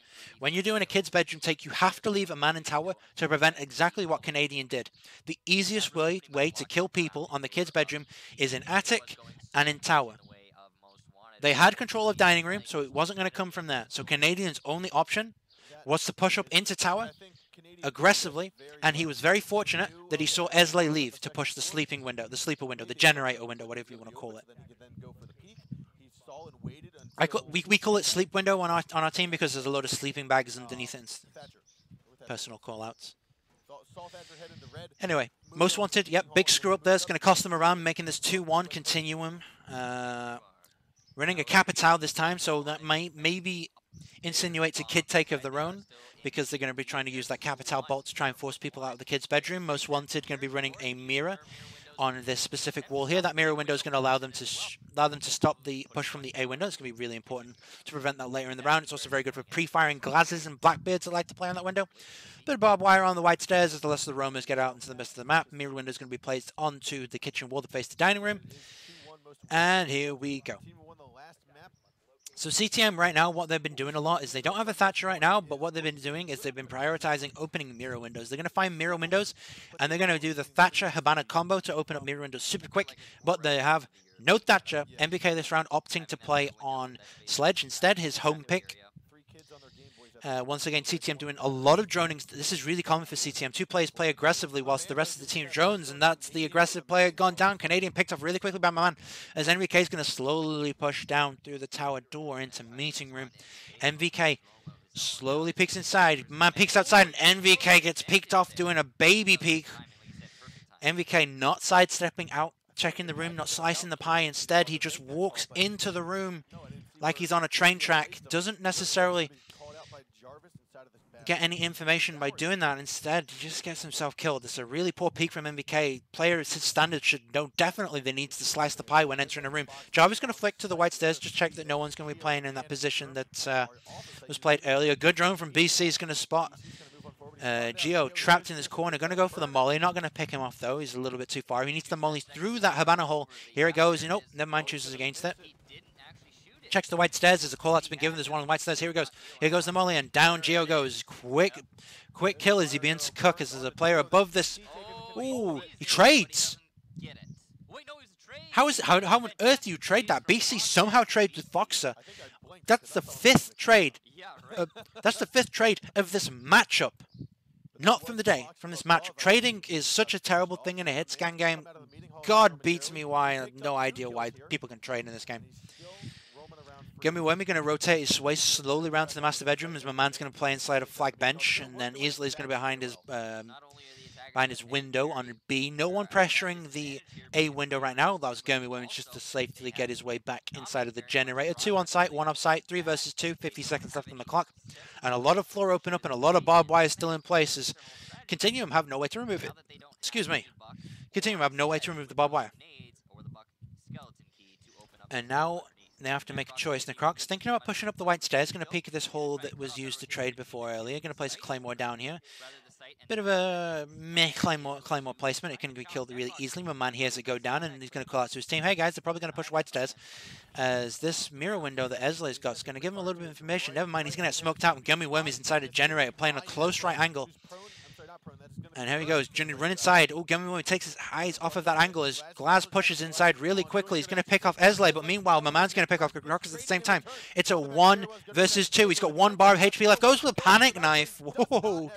When you're doing a kid's bedroom take, you have to leave a man in tower to prevent exactly what Canadian did. The easiest way to kill people on the kid's bedroom is in attic and in tower. They had control of dining room, so it wasn't going to come from there. So Canadian's only option was to push up into tower aggressively, and he was very fortunate that he saw Esley leave to push the sleeper window, the generator window, whatever you want to call it. We call it sleep window on our team because there's a lot of sleeping bags underneath it. Personal call-outs. Anyway, Most Wanted, yep, big screw up there. It's going to cost them a round, making this 2-1 continuum. Running a Capital this time, so that maybe insinuates a kid take of their own, because they're going to be trying to use that Capital bolt to try and force people out of the kid's bedroom. Most Wanted going to be running a mirror on this specific wall here. That mirror window is going to allow them to stop the push from the A window. It's going to be really important to prevent that later in the round. It's also very good for pre-firing Glazes and Blackbeards that like to play on that window. Bit of barbed wire on the white stairs as the rest of the roamers get out into the midst of the map. Mirror window is going to be placed onto the kitchen wall to face the dining room. And here we go. So cTm right now, what they've been doing a lot is they don't have a Thatcher right now, but what they've been doing is they've been prioritizing opening mirror windows. They're going to find mirror windows, and they're going to do the Thatcher-Habana combo to open up mirror windows super quick, but they have no Thatcher. MBK this round opting to play on Sledge instead, his home pick. Once again, cTm doing a lot of droning. This is really common for cTm. Two players play aggressively whilst the rest of the team drones, and that's the aggressive player gone down. Canadian picked up really quickly by my man, as NVK is going to slowly push down through the tower door into meeting room. MVK slowly peeks inside. Man peeks outside, and NVK gets peeked off doing a baby peek. MVK not sidestepping out, checking the room, not slicing the pie. Instead, he just walks into the room like he's on a train track. Doesn't necessarily get any information by doing that. Instead, he just gets himself killed. It's a really poor peek from MVK. Players his standards should know definitely they need to slice the pie when entering a room. Jarvis going to flick to the white stairs, just check that no one's going to be playing in that position that was played earlier. Good drone from BC is going to spot Geo trapped in this corner. Going to go for the molly. Not going to pick him off though. He's a little bit too far. He needs the molly through that Habana hole. Here it goes. Nope, never mind. Chooses against it. Checks the white stairs. There's a call out to be given. There's one on the white stairs. Here it goes. Here goes the molly, and down Geo goes. Quick kill as he begins to cook. As there's a player above this. Ooh, he trades. How on earth do you trade that? BC somehow trades with Foxer. That's the fifth trade. That's the fifth trade of this matchup. Not from the day, from this matchup. Trading is such a terrible thing in a hit scan game. God beats me why. I have no idea why people can trade in this game. Gummy Wemmy going to rotate his way slowly around to the master bedroom as my man's going to play inside a flag bench, and then easily he's going to be behind his window on B. No one pressuring the A window right now. That was Gummy Wemmy just to safely get his way back inside of the generator. 2 on site, 1 off site, 3 versus 2, 50 seconds left on the clock. And a lot of floor open up and a lot of barbed wire still in place as Continuum have no way to remove it. Excuse me. Continuum have no way to remove the barbed wire. And now they have to make a choice. Necrox thinking about pushing up the white stairs. Going to peek at this hole that was used to trade before earlier. Going to place a Claymore down here. Bit of a meh Claymore placement. It can be killed really easily. My man hears it go down, and he's going to call out to his team. Hey guys, they're probably going to push white stairs. As this mirror window that Esley's got is going to give him a little bit of information. Never mind, he's going to get smoked out, and Gummy Wormy's inside a generator playing a close right angle. And here he goes, run inside. Oh, Gummy Wormy takes his eyes off of that angle as Glaz pushes inside really quickly. He's going to pick off Esley, but meanwhile, my man's going to pick off Necrox at the same time. It's a 1 versus 2. He's got 1 bar of HP left. Goes with a panic knife. Whoa.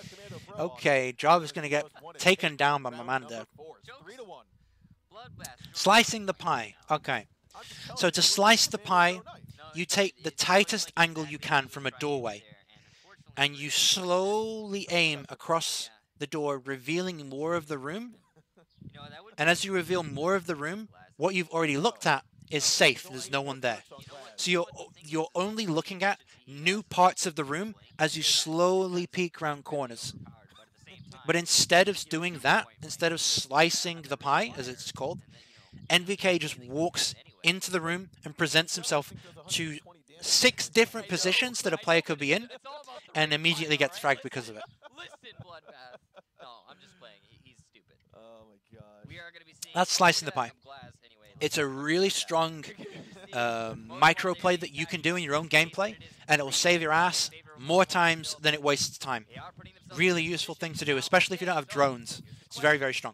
Okay, Jarvis going to get taken down by my man there. Slicing the pie. Okay. So to slice the pie, you take the tightest angle you can from a doorway, and you slowly aim across the door, revealing more of the room. And as you reveal more of the room, what you've already looked at is safe. There's no one there. So you're only looking at new parts of the room as you slowly peek around corners. But instead of doing that, instead of slicing the pie, as it's called, NVK just walks into the room and presents himself to 6 different positions that a player could be in, and immediately gets fragged because of it.
Listen, Bloodbath. No, I'm just playing. He's stupid.
Oh my god.
We are going to be seeing
That's slicing the pie.
Anyway,
It's a really strong micro play that you can do in your own gameplay, and it will save your ass more times than it wastes time. Really useful thing to do, especially if you don't have drones. It's very, very strong.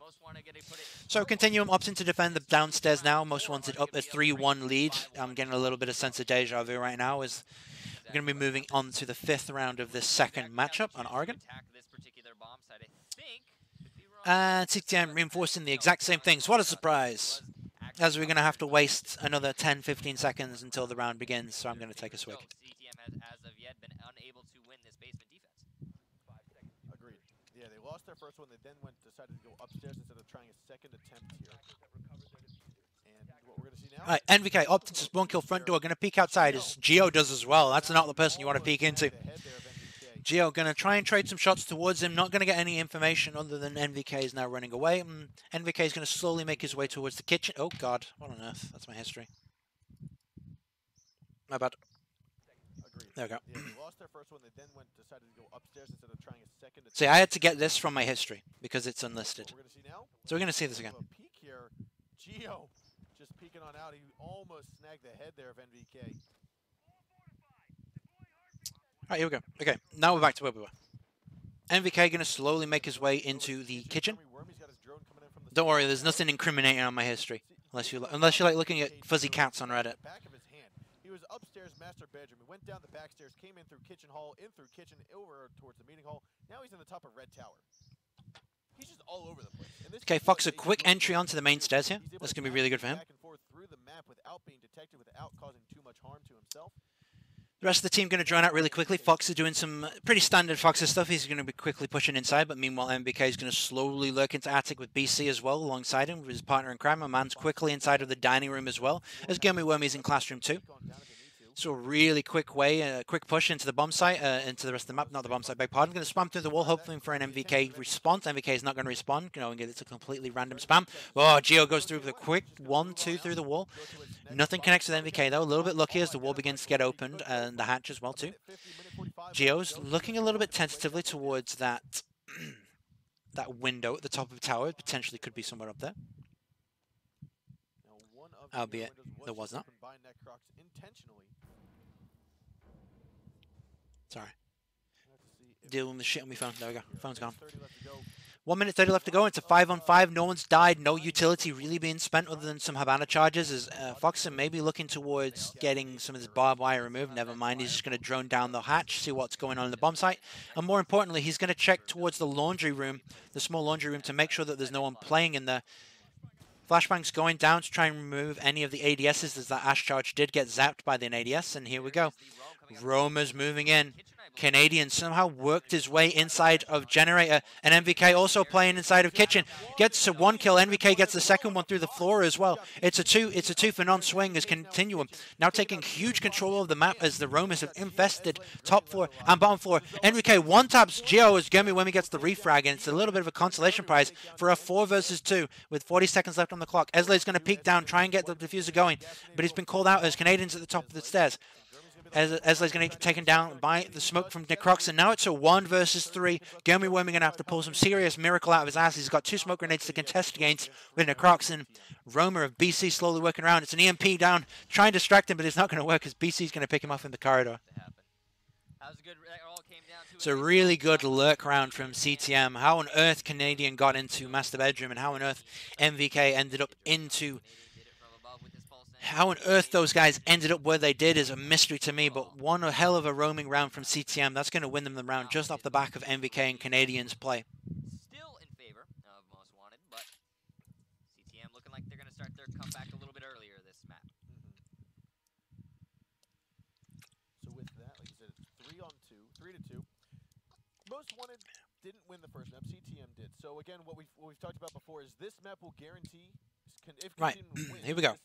So Continuum opts in to defend the downstairs now. Most wanted up a 3-1 lead. I'm getting a little bit of sense of deja vu right now as we're going to be moving on to the 5th round of this second matchup on Oregon. And cTm reinforcing the exact same things. What a surprise. As we're going to have to waste another 10-15 seconds until the round begins, so I'm going to take a swig.
cTm has, as of yet, been unable to win this basement defense.
Agreed. Yeah, they lost their first one. They then decided to go upstairs instead of trying a second attempt here. And what we're going to see now...
All right, NVK opted to spawn kill front door. Going to peek outside as Geo does as well. That's not the person you want to peek into. Geo going to try and trade some shots towards him. Not going to get any information other than NVK is now running away. NVK is going to slowly make his way towards the kitchen. Oh, God. What on earth? That's my history. My bad. There we go.
Yeah, they lost their first one. They then decided to go upstairs instead of trying a second attempt.
See, I had to get this from my history because it's unlisted.
What we're going to see now?
So we're going to see this again.
A peek here. Geo just peeking on out. He almost snagged the head there of NVK.
Alright, here we go. Okay, now we're back to where we were. NVK going to slowly make his way into the kitchen. Don't worry, there's nothing incriminating on my history. Unless you like looking at fuzzy cats on Reddit.
He was upstairs, master bedroom. He went down the back stairs, came in through kitchen hall, in through kitchen, over towards the meeting hall. Now he's in the top of Red Tower. He's just all over the place.
Okay, Fox, a quick entry onto the main stairs here. That's going to be really good for him.
Back and forth through the map without being detected, without causing too much harm to himself.
The rest of the team going to drone out really quickly. Fox is doing some pretty standard Fox stuff. He's going to be quickly pushing inside, but meanwhile MVK is going to slowly lurk into attic with BC as well, alongside him with his partner in crime. A man's quickly inside of the dining room as well, as Gummy Wormy's in classroom 2. So a really quick way, quick push into the bomb site, into the rest of the map, not the bomb site, beg pardon. Going to spam through the wall, hoping for an MVK response. MVK is not going to respond, knowing it's a completely random spam. Oh, Geo goes through with a quick 1-2 through the wall. Nothing connects with MVK though, a little bit lucky as the wall begins to get opened, and the hatch as well too. Geo's looking a little bit tentatively towards that that window at the top of the tower, potentially could be somewhere up there. Albeit, there was not. Sorry. Dealing with the shit on my phone. There we go. Phone's gone. 1 minute 30 left to go. It's a 5-on-5. No one's died. No utility really being spent other than some Havana charges. As Foxen may be looking towards getting some of this barbed wire removed. Never mind. He's just going to drone down the hatch, see what's going on in the bomb site. And more importantly, he's going to check towards the laundry room, the small laundry room, to make sure that there's no one playing in there. Flashbang's going down to try and remove any of the ADSs, as that Ash charge did get zapped by the ADS. And here we go. Romer's moving in. Canadian somehow worked his way inside of Generator, and MVK also playing inside of Kitchen. Gets to 1 kill. MVK gets the second one through the floor as well. It's a two for non-swing as Continuum now taking huge control of the map as the Romers have infested top floor and bottom floor. MVK one taps Geo as Gummy Wimmy gets the refrag, and it's a little bit of a consolation prize for a 4 versus 2 with 40 seconds left on the clock. Esle's going to peek down, try and get the diffuser going, but he's been called out as Canadians at the top of the stairs. Esle's going to get taken down by the smoke from Necrox, and now it's a 1 versus 3. Gummy Wormy going to have to pull some serious miracle out of his ass. He's got 2 smoke grenades to contest against with Necrox, and Romer of BC slowly working around. It's an EMP down, trying to distract him, but it's not going to work as BC's going to pick him off in the corridor. It's a really good lurk round from cTm. How on earth Canadian got into master bedroom, and how on earth MVK ended up into... How on earth those guys ended up where they did is a mystery to me, but one hell of a roaming round from cTm. That's going to win them the round just off the back of MVK and Canadians play.
Still in favor of Most Wanted, but cTM looking like they're going to start their comeback a little bit earlier this map.
So with that, like you said, it's 3-on-2, 3-2. Most Wanted didn't win the first map, cTM did. So again, what we've talked about before is this map will guarantee...
Right, here we go.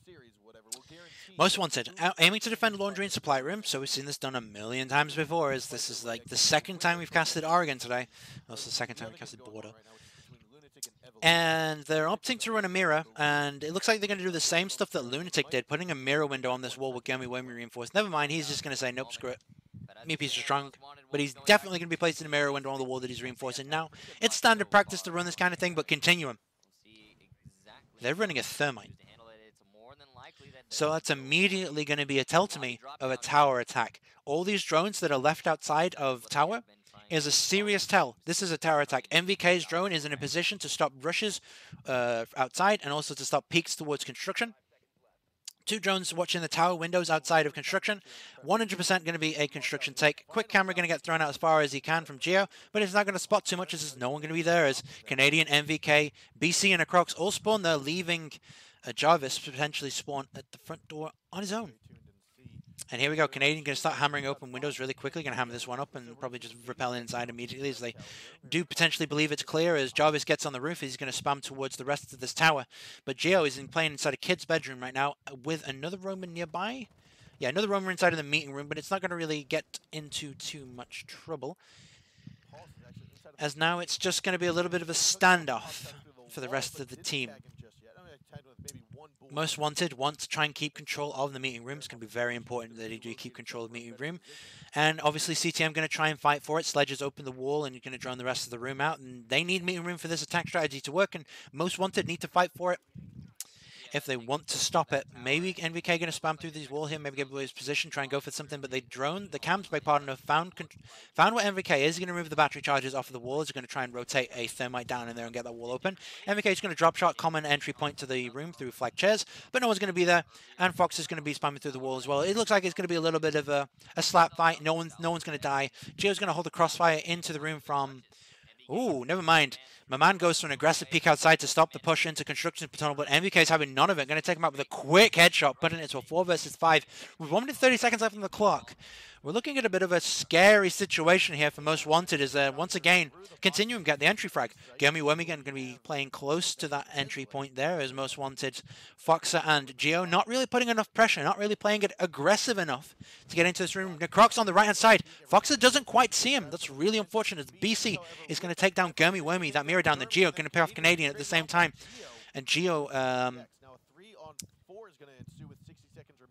Most Wanted, aiming to defend laundry and supply room, so we've seen this done a million times before, as this is like the second time we've casted Oregon today. Also the second time we casted Border. And they're opting to run a mirror, and it looks like they're going to do the same stuff that Lunatic did, putting a mirror window on this wall with Gummy Wormy reinforced. Never mind, he's just going to say, nope, screw it. Meepy's strong, but he's definitely going to be placed in a mirror window on the wall that he's reinforcing now. It's standard practice to run this kind of thing, but Continuum. They're running a Thermite. So that's immediately going to be a tell to me of a tower attack. All these drones that are left outside of tower is a serious tell. This is a tower attack. MVK's drone is in a position to stop rushes outside and also to stop peeks towards construction. 2 drones watching the tower windows outside of construction. 100% going to be a construction take. Quick camera going to get thrown out as far as he can from Geo, but it's not going to spot too much as there's no one going to be there, as Canadian, MVK, BC, and Acrox all spawn there, leaving Jarvis potentially spawn at the front door on his own. And here we go. Canadian going to start hammering open windows really quickly. Going to hammer this one up and probably just repel inside immediately, as they do potentially believe it's clear. As Jarvis gets on the roof, he's going to spam towards the rest of this tower. But Geo is playing inside a kid's bedroom right now with another Roman nearby. Yeah, another Roman inside of the meeting room, but it's not going to really get into too much trouble, as now it's just going to be a little bit of a standoff for the rest of the team. Most Wanted want to try and keep control of the meeting room. It's going to be very important that they do keep control of the meeting room. And obviously cTM going to try and fight for it. Sledge has opened the wall and you're going to drone the rest of the room out. And they need meeting room for this attack strategy to work. And Most Wanted need to fight for it. if they want to stop it. Maybe NVK going to spam through these wall here, maybe get away his position, try and go for something, but they drone. The cams by partner found what NVK is. Going to remove the battery charges off of the walls. Going to try and rotate a thermite down in there and get that wall open. NVK is going to drop shot common entry point to the room through flag chairs, but no one's going to be there. And Fox is going to be spamming through the wall as well. It looks like it's going to be a little bit of a slap fight. No one's going to die. Gio's going to hold the crossfire into the room from... Ooh, never mind. My man goes for an aggressive peek outside to stop the push into construction tunnel, but MVK is having none of it. Going to take him out with a quick headshot, putting it to a 4 versus 5 with 1 minute 30 seconds left on the clock. We're looking at a bit of a scary situation here for Most Wanted as once again, Continuum get the entry frag. Gummy Wormigan going to be playing close to that entry point there as Most Wanted, Foxa and Gio not really putting enough pressure, not really playing it aggressive enough to get into this room. Necrox on the right hand side. Foxa doesn't quite see him. That's really unfortunate. BC is going to take down Gummy Wormy, that mirror down the Gio, going to pay off Canadian at the same time. And Gio,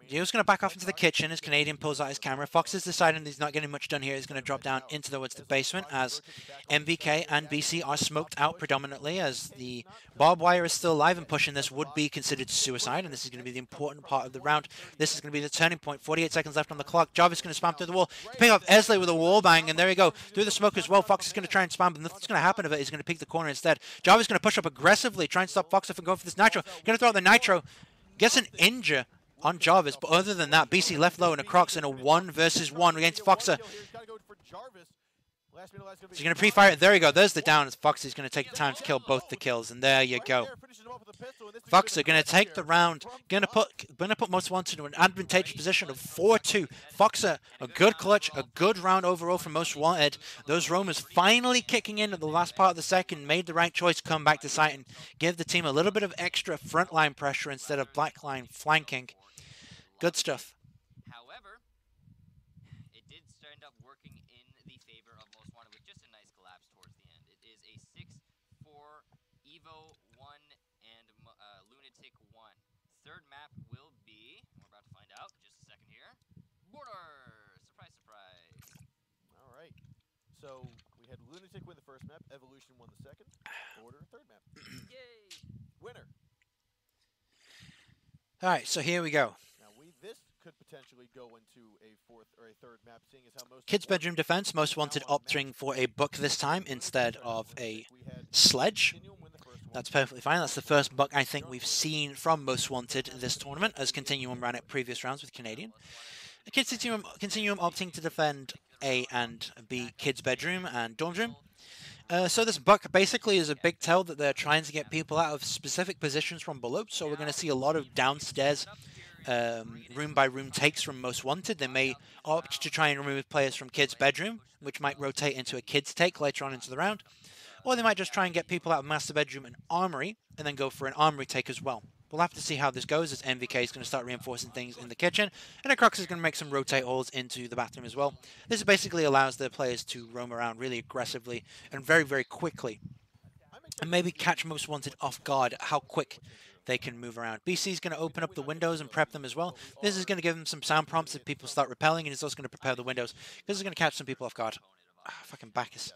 Gio's going to back off into the kitchen as Canadian pulls out his camera. Fox is deciding he's not getting much done here. He's going to drop down into towards the basement as MVK and BC are smoked out predominantly as the barbed wire is still alive and pushing this would be considered suicide, and this is going to be the important part of the round. This is going to be the turning point. 48 seconds left on the clock. Jarvis going to spam through the wall. Pick up Esley with a wall bang, and there we go. Through the smoke as well. Fox is going to try and spam, but nothing's going to happen of it. He's going to pick the corner instead. Jarvis going to push up aggressively, try and stop Fox from going for this nitro. Going to throw out the nitro. Gets an injure on Jarvis, but other than that, BC left low and a Crocs in a 1 versus 1 against Foxa. So he's going to pre-fire it. There we go. There's the down as Foxa is going to take the time to kill both the kills, and there you go. Foxa going to take the round. Going to put Most Wanted in an advantageous position of 4-2. Foxa, a good clutch, a good round overall from Most Wanted. Those roamers finally kicking in at the last part of the second made the right choice, come back to site and give the team a little bit of extra frontline pressure instead of blackline flanking. Good stuff.
However, it did end up working in the favor of Most Wanted with just a nice collapse towards the end. It is a 6-4 Evo 1 and Lunatic 1. Third map will be, we're about to find out just a second here, Border! Surprise, surprise.
All right. So we had Lunatic win the first map, Evolution won the second, Border third map.
Yay!
Winner.
All right, so here we go.
This could potentially go into a fourth or a third map, seeing as how most
Kids Bedroom Defense, Most Wanted opting for a book this time instead of a sledge. That's perfectly fine. That's the first book I think we've seen from Most Wanted this tournament, as Continuum ran it previous rounds with Canadian. Continuum opting to defend A and B Kids Bedroom and Dorm Room. So this buck basically is a big tell that they're trying to get people out of specific positions from below. So we're going to see a lot of downstairs room by room takes from Most Wanted. They may opt to try and remove players from Kids Bedroom, which might rotate into a Kids take later on into the round. Or they might just try and get people out of Master Bedroom and Armory, and then go for an Armory take as well. We'll have to see how this goes as MVK is going to start reinforcing things in the kitchen, and Crocs is going to make some rotate holes into the bathroom as well. This basically allows the players to roam around really aggressively and very, very quickly, and maybe catch Most Wanted off guard at how quick they can move around. BC is going to open up the windows and prep them as well. This is going to give them some sound prompts if people start repelling, and it's also going to prepare the windows. This is going to catch some people off guard. Fucking Bacchus.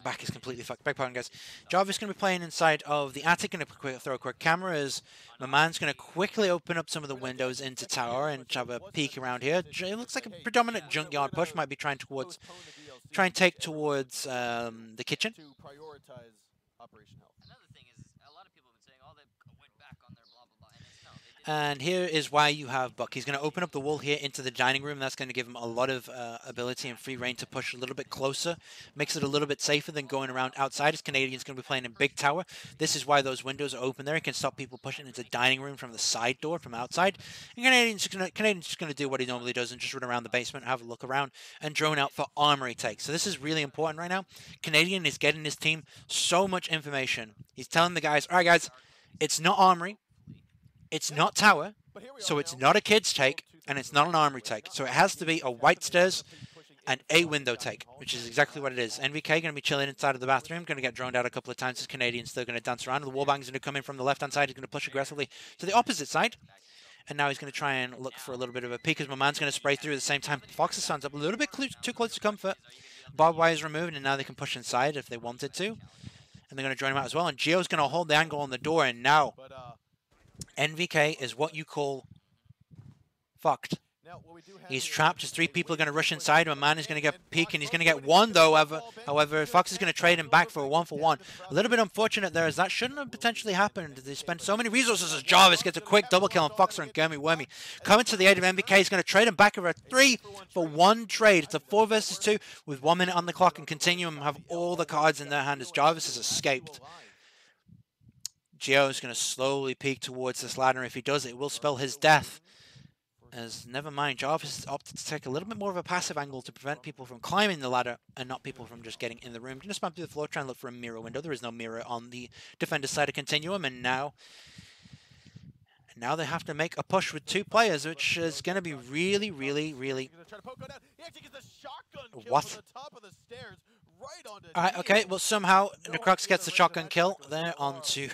Bacchus completely fucked. Beg pardon, guys. Jarvis going to be playing inside of the attic. Going to throw a quick camera as my man's going to quickly open up some of the windows into tower and have a peek around here. It looks like a predominant junkyard push. Might be trying and take towards the kitchen. And here is why you have Buck. He's going to open up the wall here into the dining room. That's going to give him a lot of ability and free reign to push a little bit closer. Makes it a little bit safer than going around outside. As Canadian's going to be playing in big tower. This is why those windows are open there. He can stop people pushing into the dining room from the side door from outside. And Canadian's just going to do what he normally does and just run around the basement, have a look around, and drone out for armory takes. So this is really important right now. Canadian is getting his team so much information. He's telling the guys, all right, guys, it's not armory. It's not tower, so it's not a kids take, and it's not an armory take. So it has to be a white stairs and a window take, which is exactly what it is. NVK going to be chilling inside of the bathroom, going to get droned out a couple of times. As Canadian's still going to dance around. The wallbang's going to come in from the left-hand side. He's going to push aggressively to the opposite side. And now he's going to try and look for a little bit of a peek as my man's going to spray through at the same time. Fox stands up a little bit too close to comfort. Barbed wire is removed, and now they can push inside if they wanted to. And they're going to join him out as well. And Gio's going to hold the angle on the door. And now
But
NVK is what you call fucked.
now what we do have
He's
here
trapped. His 3 people are going to rush inside. A man is going to get peek, and he's going to get 1 though. However, Fox is going to trade him back for a 1-for-1. A little bit unfortunate there, as that shouldn't have potentially happened. They spent so many resources as Jarvis gets a quick double kill on Foxer and Gurmy Wormy. Coming to the aid of MVK, he's going to trade him back for a 3-for-1 trade. It's a 4 versus 2 with 1 minute on the clock, and Continuum have all the cards in their hand as Jarvis has escaped. Gio is going to slowly peek towards this ladder. If he does, it will spell his death. As never mind, Jarvis has opted to take a little bit more of a passive angle to prevent people from climbing the ladder and not people from just getting in the room. Going to spam through the floor, try and look for a mirror window. There is no mirror on the defender's side of Continuum, and now they have to make a push with 2 players, which is going to be really. What? Alright, okay, well somehow Necrox gets the shotgun kill there onto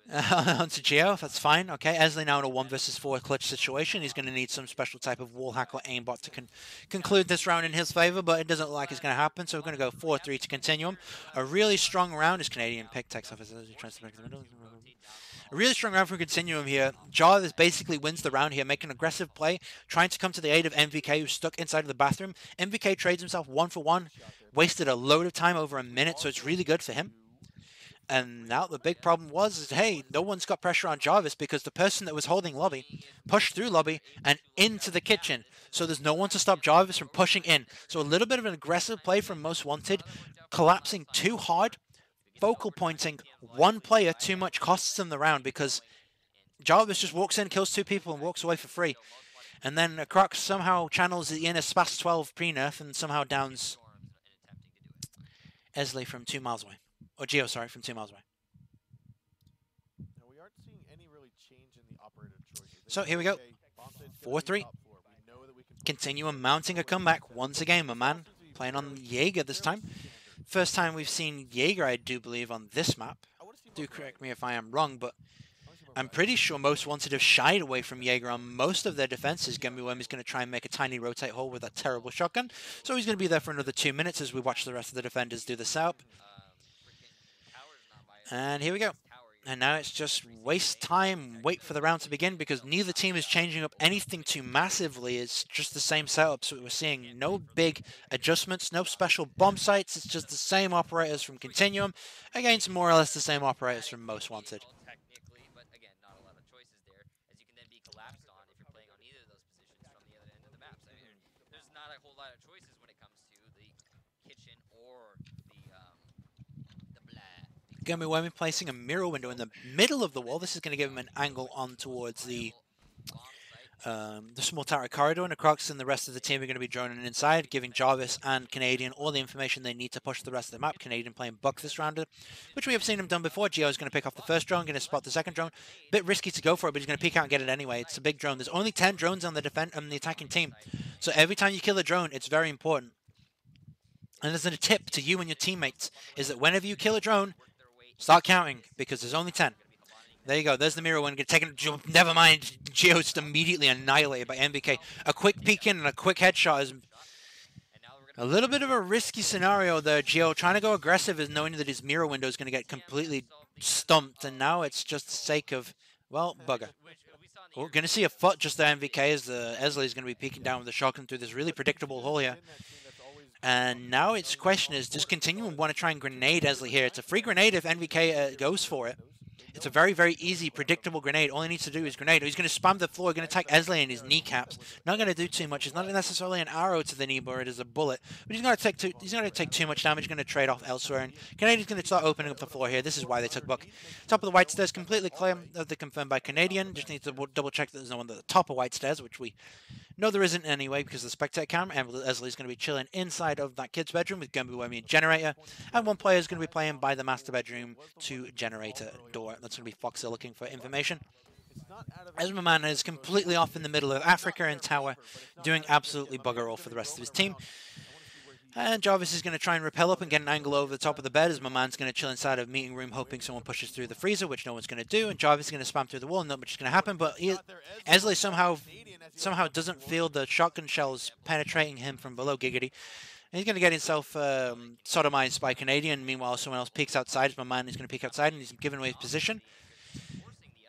onto Gio. That's fine. Okay, Esley now in a 1 versus 4 clutch situation. He's going to need some special type of wall hack or aimbot to conclude this round in his favor, but it doesn't look like it's going to happen, so we're going to go 4-3 to Continuum. A really strong round. His Canadian pick takes off his a really strong round from Continuum here. Jarvis basically wins the round here, making an aggressive play, trying to come to the aid of MVK, who's stuck inside of the bathroom. MVK trades himself 1-for-1, wasted a load of time, over a minute, so it's really good for him. And now the big problem was, hey, no one's got pressure on Jarvis because the person that was holding lobby pushed through lobby and into the kitchen. So there's no one to stop Jarvis from pushing in. So a little bit of an aggressive play from Most Wanted, collapsing too hard, focal pointing 1 player too much, costs them the round because Jarvis just walks in, kills 2 people and walks away for free. And then Crocs somehow channels the inner Spas 12 pre-nerf and somehow downs Esley from 2 miles away. Or Gio, sorry, from 2 miles away.
Now, we aren't seeing any really change in the operator choices.
So here we go. 4-3. Continuum mounting a comeback once again, my man. Playing on Jaeger this time. First time we've seen Jaeger, I do believe, on this map. Do correct me if I am wrong, but I'm pretty sure Most Wanted have shied away from Jaeger on most of their defenses. Gummy Worm is going to try and make a tiny rotate hole with that terrible shotgun. So he's going to be there for another 2 minutes as we watch the rest of the defenders do the setup. And here we go. And now it's just waste time, wait for the round to begin, because neither team is changing up anything too massively. It's just the same setup, so we're seeing no big adjustments, no special bomb sites. It's just the same operators from Continuum against more or less the same operators from Most Wanted.
Technically, but again, not a lot of choices there, as you can then be collapsed on if you're playing on either of those positions from the other end of the maps. I mean, there's not a whole lot of choices when it comes to the kitchen or the blah.
Gummy Wormy placing a mirror window in the middle of the wall. This is going to give him an angle on towards the small tower corridor, and the Crocs and the rest of the team are going to be droning inside, giving Jarvis and Canadian all the information they need to push the rest of the map. Canadian playing Buck this round, which we have seen him done before. Gio is going to pick off the first drone, going to spot the second drone. Bit risky to go for it, but he's going to peek out and get it anyway. It's a big drone. There's only 10 drones on the attacking team, so every time you kill a drone, it's very important. And there's a tip to you and your teammates, is that whenever you kill a drone, start counting, because there's only 10. There you go. There's the mirror one. Never mind. Gio's just immediately annihilated by MVK. A quick peek in and a quick headshot is a little bit of a risky scenario there. Gio trying to go aggressive is knowing that his mirror window is going to get completely stumped. And now it's just the sake of, well, bugger. We're going to see a foot just there, MVK, as the Esley is going to be peeking down with a shotgun through this really predictable hole here. And now its question is, does Continuum want to try and grenade Esley here? It's a free grenade if NVK goes for it. It's a very, very easy, predictable grenade. All he needs to do is grenade. He's going to spam the floor, going to attack Esley in his kneecaps. Not going to do too much. It's not necessarily an arrow to the knee, but it is a bullet. But he's going to take too much damage. He's going to trade off elsewhere. And Canadian's going to start opening up the floor here. This is why they took Buck. Top of the white stairs completely clear. They're confirmed by Canadian. Just need to double check that there's no one at the top of white stairs, which we know there isn't anyway because of the spectator camera. And Esley's going to be chilling inside of that kid's bedroom with Gumby Wormy and Generator. And one player is going to be playing by the master bedroom to Generator door. That's going to be Foxer looking for information. As my man is completely off in the middle of Africa and Tower, doing absolutely bugger all for the rest of his team. And Jarvis is going to try and rappel up and get an angle over the top of the bed as my man's going to chill inside of meeting room hoping someone pushes through the freezer, which no one's going to do. And Jarvis is going to spam through the wall, not much is going to happen. But Esley somehow doesn't feel the shotgun shells penetrating him from below Giggity. And he's going to get himself sodomized by Canadian. Meanwhile, someone else peeks outside. My man is going to peek outside, and he's giving away his position.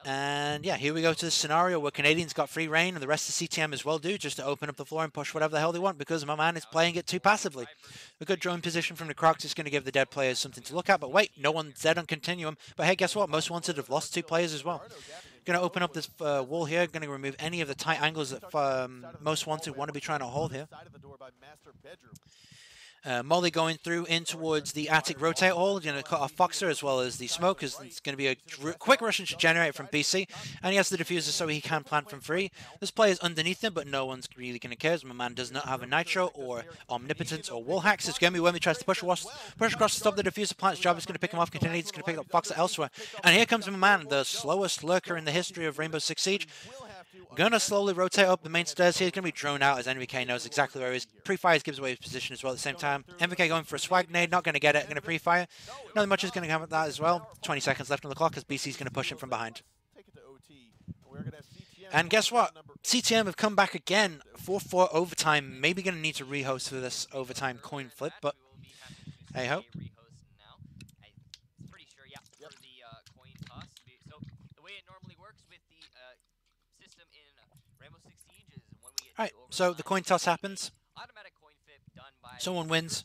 And yeah, here we go to the scenario where Canadians got free reign, and the rest of cTm as well do, just to open up the floor and push whatever the hell they want, because my man is playing it too passively. A good drone position from the Crocs is going to give the dead players something to look at, but wait, no one's dead on Continuum. But hey, guess what? Most Wanted have lost 2 players as well. Going to open up this wall here, going to remove any of the tight angles that Most Wanted want to be trying to hold here. Molly going through in towards the attic rotate hole, going to cut off Foxer as well as the smoke, because it's going to be a quick Russian to generate from BC, and he has the diffuser so he can plant from free. There's players underneath him, but no one's really going to care, as my man does not have a Nitro or Omnipotence or Wall Hacks. It's going to be when he tries to push across to stop the diffuser plant's job. It's going to pick him off, continue, it's going to pick up Foxer elsewhere. And here comes my man, the slowest lurker in the history of Rainbow Six Siege. Gonna slowly rotate up the main stairs here. He's gonna be drawn out as NVK knows exactly where he is. Pre-fires gives away his position as well at the same time. NVK going for a swag nade, not gonna get it, gonna pre-fire. Nothing much is gonna come with that as well. 20 seconds left on the clock as BC's gonna push him from behind. And guess what? cTm have come back again. 4-4 overtime. Maybe gonna need to rehost for this overtime coin flip, but hey ho. Alright, so the coin toss happens, someone wins,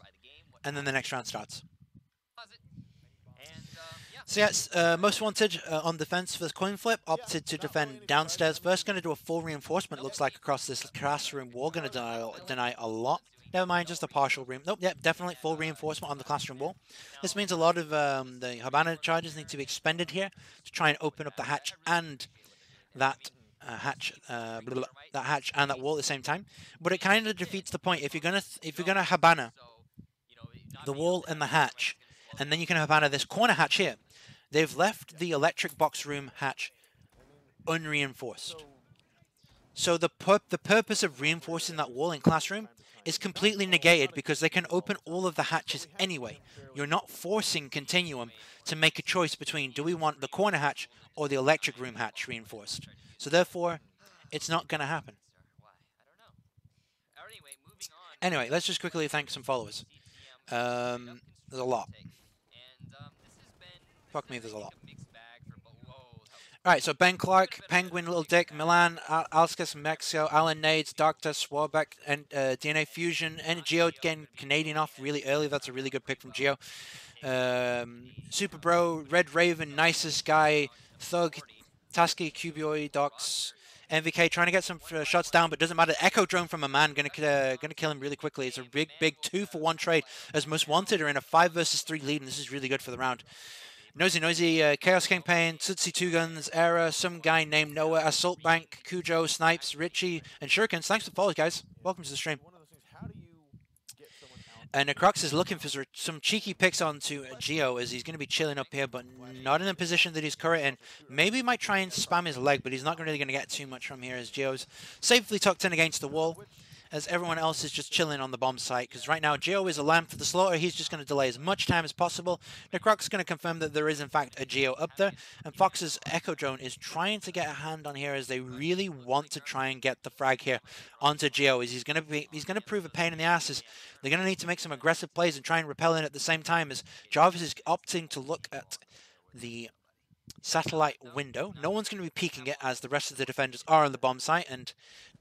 and then the next round starts. So yes, Most Wanted on defense for the coin flip, opted to defend downstairs first, going to do a full reinforcement, looks like across this classroom wall, going to deny a lot. Never mind, just a partial nope, yep, definitely full reinforcement on the classroom wall. This means a lot of the Habana charges need to be expended here to try and open up the hatch and that hatch and that wall at the same time, but it kind of defeats the point. If you're gonna Habana the wall and the hatch, and then you can Habana this corner hatch here, they've left the electric box room hatch unreinforced. So the purpose of reinforcing that wall in classroom is completely negated because they can open all of the hatches anyway. You're not forcing Continuum to make a choice between do we want the corner hatch or the electric room hatch reinforced. So therefore, it's not going to happen. Anyway, let's just quickly thank some followers. There's a lot. Fuck me, there's a lot. Alright, so Ben Clark, Penguin, Little Dick, Milan, Alskis, Mexico, Alan Nades, Doctor, Swarbeck, and DNA Fusion, and Geo getting Canadian off really early. That's a really good pick from Geo. Super Bro, Red Raven, Nicest Guy, Thug, Tasky, Cubioid, Docs, MVK trying to get some shots down, but doesn't matter. Echo drone from a man, gonna kill him really quickly. It's a big 2-for-1 trade as Most Wanted are in a 5 versus 3 lead, and this is really good for the round. Noisy, Chaos Campaign, Tootsie Two Guns, Era, some guy named Noah, Assault Bank, Cujo, Snipes, Richie, and Shurikens. Thanks for the follows, guys. Welcome to the stream. And Necrox is looking for some cheeky picks onto Geo as he's going to be chilling up here, but not in the position that he's current in. Maybe he might try and spam his leg, but he's not really going to get too much from here as Geo's safely tucked in against the wall, as everyone else is just chilling on the bomb site. Because right now, Geo is a lamb for the slaughter. He's just going to delay as much time as possible. Necrox is going to confirm that there is, in fact, a Geo up there. And Fox's Echo Drone is trying to get a hand on here as they really want to try and get the frag here onto Geo. He's going to prove a pain in the asses. They're going to need to make some aggressive plays and try and repel in at the same time as Jarvis is opting to look at the satellite window. No one's going to be peeking it as the rest of the defenders are on the bomb site, and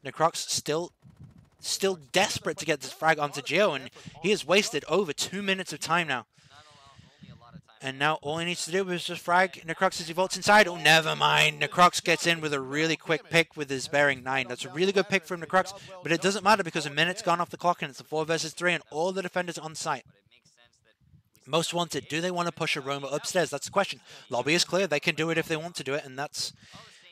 Necrox still desperate to get this frag onto Geo, and he has wasted over 2 minutes of time now. And now all he needs to do is just frag Necrox as he vaults inside. Oh, never mind. Necrox gets in with a really quick pick with his bearing 9. That's a really good pick from Necrox, but it doesn't matter because a minute's gone off the clock and it's a 4 versus 3 and all the defenders on site. Most Wanted, do they want to push a Roma upstairs? That's the question. Lobby is clear. They can do it if they want to do it, and that's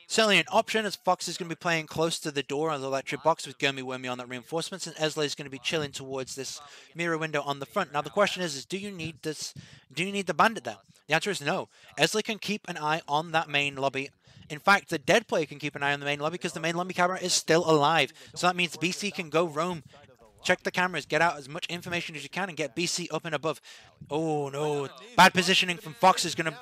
certainly an option as Fox is going to be playing close to the door on the electric box with Gurmy Wormy on that reinforcements, and Esla is going to be chilling towards this mirror window on the front. Now the question is do you need this? Do you need the bandit there? The answer is no. Esla can keep an eye on that main lobby. In fact, the dead player can keep an eye on the main lobby because the main lobby camera is still alive. So that means BC can go roam, check the cameras, get out as much information as you can, and get BC up and above. Oh no, bad positioning from Fox is going to...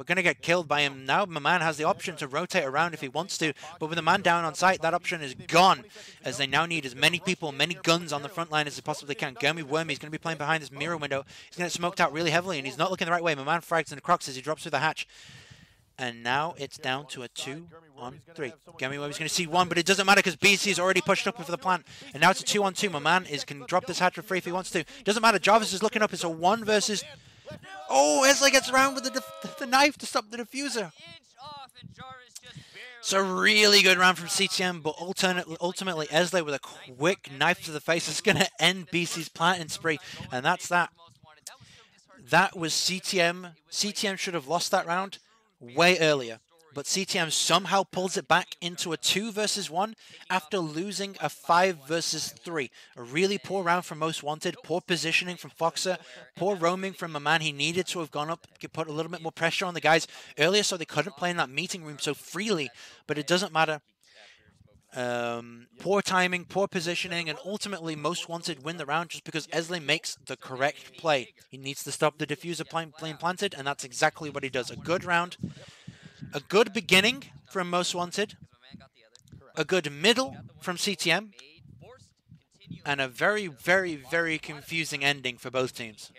but going to get killed by him. Now my man has the option to rotate around if he wants to, but with a man down on site, that option is gone, as they now need as many people, many guns on the front line as they possibly can. Gurmy Wormy is going to be playing behind this mirror window. He's going to get smoked out really heavily, and he's not looking the right way. My man frags in the Crocs as he drops through the hatch. And now it's down to a 2-on-3. Gurmy Wormy's going to see one, but it doesn't matter because BC is already pushed up for the plant. And now it's a 2-on-2. My man can drop this hatch for free if he wants to. Doesn't matter. Jarvis is looking up. It's a 1 versus... Oh, Esley gets around with the knife to stop the diffuser. It's a really good round from cTm, but ultimately Esley with a quick knife to the face is going to end BC's planting spree. And that's that. That was cTm. cTm should have lost that round way earlier, but cTm somehow pulls it back into a 2 versus 1 after losing a 5 versus 3. A really poor round from Most Wanted, poor positioning from Foxer, poor roaming from a man. He needed to have gone up, put a little bit more pressure on the guys earlier so they couldn't play in that meeting room so freely, but it doesn't matter. Poor timing, poor positioning, and ultimately Most Wanted win the round just because Esley makes the correct play. He needs to stop the diffuser being planted, and that's exactly what he does. A good round, a good beginning from Most Wanted, a good middle from cTm, and a very, very, very confusing ending for both teams.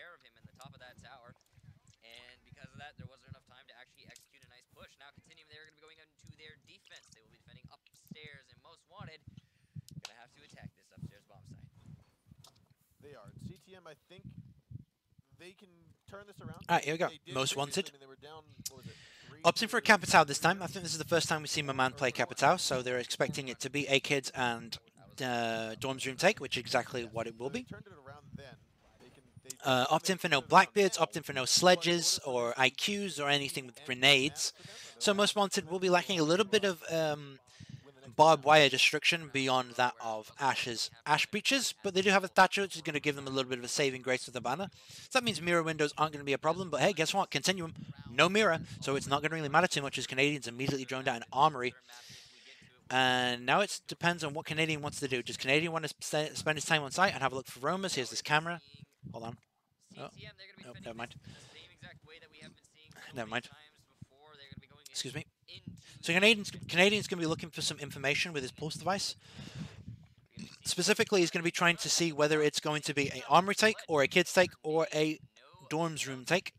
I think they can turn this around.
All right, here we go. Most Wanted. Opting for a Capitao this time. I think this is the first time we've seen my man play Capitao, so they're expecting it to be a kids and dorms room take, which is exactly what it will be. Opt-in for no Blackbeards, opt-in for no sledges or IQs or anything with grenades. So Most Wanted will be lacking a little bit of barbed wire destruction beyond that of Ash's Ash Breaches, but they do have a Thatcher, which is going to give them a little bit of a saving grace with the banner. So that means mirror windows aren't going to be a problem, but hey, guess what? Continuum, no mirror, so it's not going to really matter too much as Canadians immediately droned out an armory. And now it depends on what Canadian wants to do. Does Canadian want to spend his time on site and have a look for roamers? Here's this camera. Hold on. Oh, nope, never mind. Never mind. Excuse me. So Canadian's going to be looking for some information with his pulse device. Specifically, he's going to be trying to see whether it's going to be an armory take, or a kids take, or a dorms room take.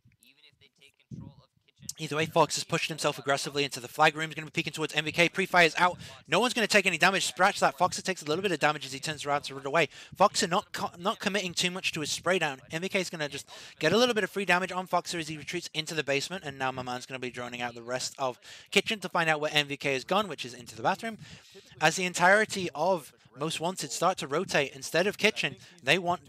Either way, Fox has pushed himself aggressively into the flag room. He's going to be peeking towards MVK. Pre-fire's out. No one's going to take any damage. Scratch that. Foxer takes a little bit of damage as he turns around to run away. Foxer not committing too much to his spray down. MVK is going to just get a little bit of free damage on Foxer as he retreats into the basement. And now my man's going to be droning out the rest of Kitchen to find out where MVK has gone, which is into the bathroom. As the entirety of Most Wanted start to rotate, instead of Kitchen, they want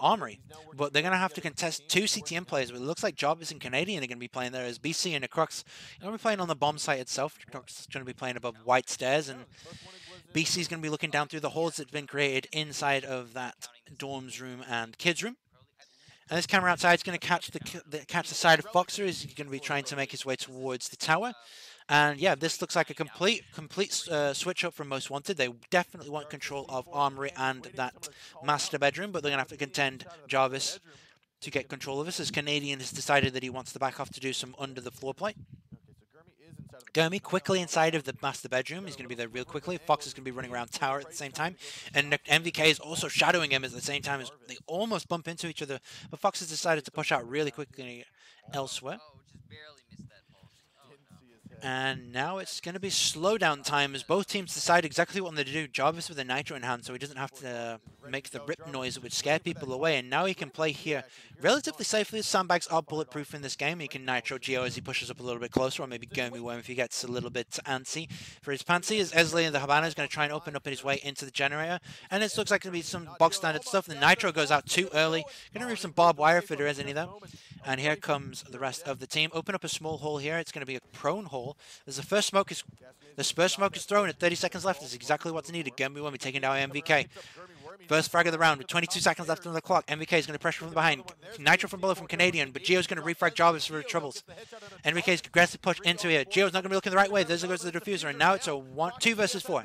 Armory. But they're going to have to contest 2 cTm players. But it looks like Jarvis and Canadian are going to be playing there, as BC and the Crux are going to be playing on the bomb site itself. Crux is going to be playing above White Stairs, and BC is going to be looking down through the holes that have been created inside of that dorms room and kids room. And this camera outside is going to catch the side of Foxer as he's going to be trying to make his way towards the tower. And yeah, this looks like a complete switch up from Most Wanted. They definitely want control of Armory and that master bedroom, but they're going to have to contend Jarvis to get control of this, as Canadian has decided that he wants to back off to do some under the floor play. Gurmy quickly inside of the master bedroom. He's going to be there real quickly. Fox is going to be running around tower at the same time. And MVK is also shadowing him at the same time as they almost bump into each other. But Fox has decided to push out really quickly elsewhere. And now it's going to be slowdown time as both teams decide exactly what they're to do. Jarvis with a nitro in hand, so he doesn't have to make the rip noise that would scare people away. And now he can play here relatively safely. Sandbags are bulletproof in this game. He can nitro Geo as he pushes up a little bit closer, or maybe Gurmy Worm if he gets a little bit antsy for his pantsy. As Esley and the Habana is going to try and open up his way into the generator. And it looks like going to be some box standard stuff. The nitro goes out too early. Going to remove some barbed wire if there is any there. And here comes the rest of the team. Open up a small hole here. It's going to be a prone hole. As the first smoke is thrown at 30 seconds left. That's exactly what's needed. Gurmy Worm taking down MVK. First frag of the round with 22 seconds left on the clock. MVK is going to pressure from behind. Nitro from below from Canadian, but Geo's going to refrag Jarvis for troubles. MVK's aggressive push into here. Geo's not going to be looking the right way. There goes the diffuser, and now it's a 2 versus 4.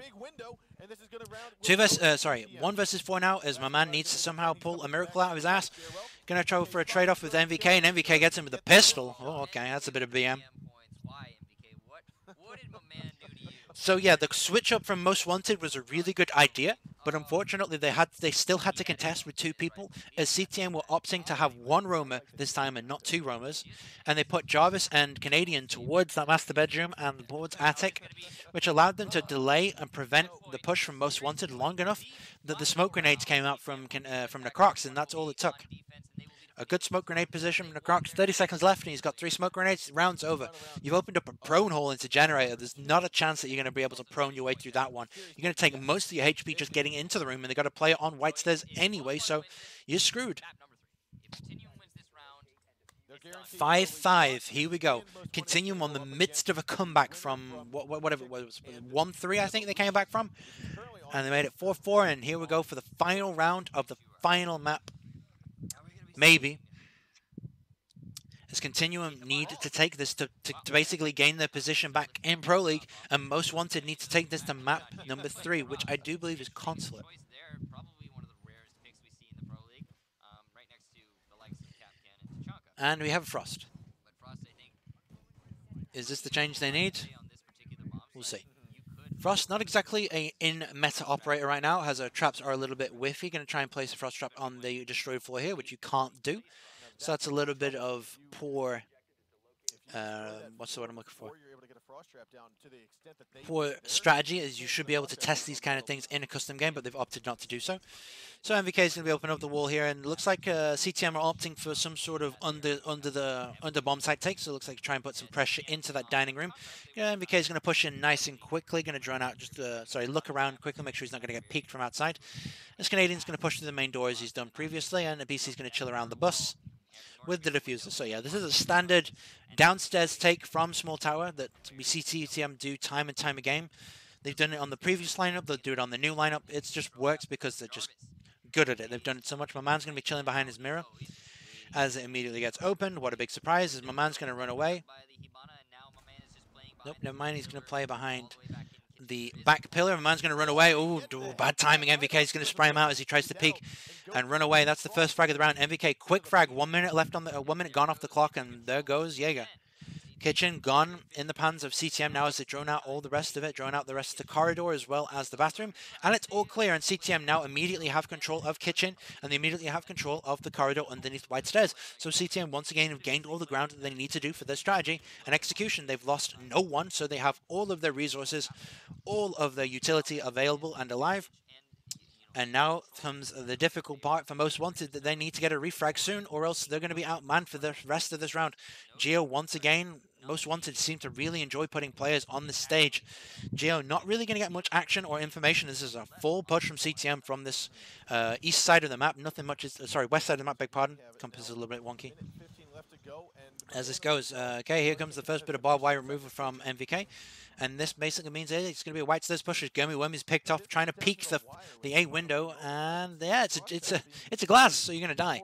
1 versus 4 now, as my man needs to somehow pull a miracle out of his ass. Gonna try for a trade-off with MVK, and MVK gets him with a pistol. Oh, okay, that's a bit of BM.
Why, MVK? What did my man do to you?
So yeah, the switch up from Most Wanted was a really good idea, but unfortunately they still had to contest with 2 people, as cTm were opting to have 1 roamer this time and not 2 roamers, and they put Jarvis and Canadian towards that master bedroom and towards attic, which allowed them to delay and prevent the push from Most Wanted long enough that the smoke grenades came out from the Crocs, and that's all it took. A good smoke grenade position from the Crocs. 30 seconds left, and he's got 3 smoke grenades. Round's over. You've opened up a prone hole into generator. There's not a chance that you're going to be able to prone your way through that one. You're going to take most of your HP just getting into the room, and they've got to play it on white stairs anyway, so you're screwed. 5-5. Here we go. Continuum on the midst of a comeback from whatever it was, 1-3, I think they came back from, and they made it 4-4. And here we go for the final round of the final map. Maybe. As Continuum need to take this to basically gain their position back in Pro League, and Most Wanted need to take this to map number 3, which I do believe is Consulate.
Probably one of the rarest picks we see in the Pro League, right next to the likes of Capcan and Tachanka.
And we have Frost.
But Frost, I think,
is this the change they need?
on this particular bomb
We'll
site,
see. Frost, not exactly a in-meta operator right now, as our traps are a little bit whiffy. Going to try and place a Frost trap on the destroyed floor here, which you can't do. So that's a little bit of poor, what's the word I'm looking for? Poor strategy, as you should be able to test these kind of things in a custom game, but they've opted not to do so. So MVK is going to be opening up the wall here, and it looks like cTm are opting for some sort of under bomb site take. So it looks like try and put some pressure into that dining room. Yeah, MVK is going to push in nice and quickly, going to drone out, just look around quickly, make sure he's not going to get peeked from outside. This Canadian's going to push through the main door as he's done previously, and the BC's going to chill around the bus with the diffuser. So yeah, this is a standard downstairs take from Small Tower that we see cTm do time and time again. They've done it on the previous lineup, they'll do it on the new lineup. It just works because they're just good at it. They've done it so much. My man's going to be chilling behind his mirror as it immediately gets opened. What a big surprise, as my man's going to run away. Nope, never mind, he's going to play behind the back pillar. My man's going to run away. Oh, bad timing. MVK is going to spray him out as he tries to peek and run away. That's the first frag of the round. MVK, quick frag. 1 minute left on the 1 minute gone off the clock, and there goes Jaeger. Kitchen gone in the pans of cTm now as they drone out all the rest of it, drone out the rest of the corridor as well as the bathroom, and it's all clear. And cTm now immediately have control of Kitchen, and they immediately have control of the corridor underneath white stairs. So cTm once again have gained all the ground that they need to do for their strategy and execution. They've lost no one, so they have all of their resources, all of their utility available and alive. And now comes the difficult part for Most Wanted, that they need to get a refrag soon, or else they're going to be outmanned for the rest of this round. Geo, once again, Most Wanted seem to really enjoy putting players on the stage. Geo not really going to get much action or information. This is a full push from cTm from this east side of the map. Nothing much is, sorry, west side of the map, beg pardon. Compass is a little bit wonky. As this goes, okay, here comes the first bit of barbed wire removal from MVK. And this basically means it's going to be a white stairs push as Gummy Wormy's picked off, trying to peek the A window, and yeah, it's a glass, so you're going to die.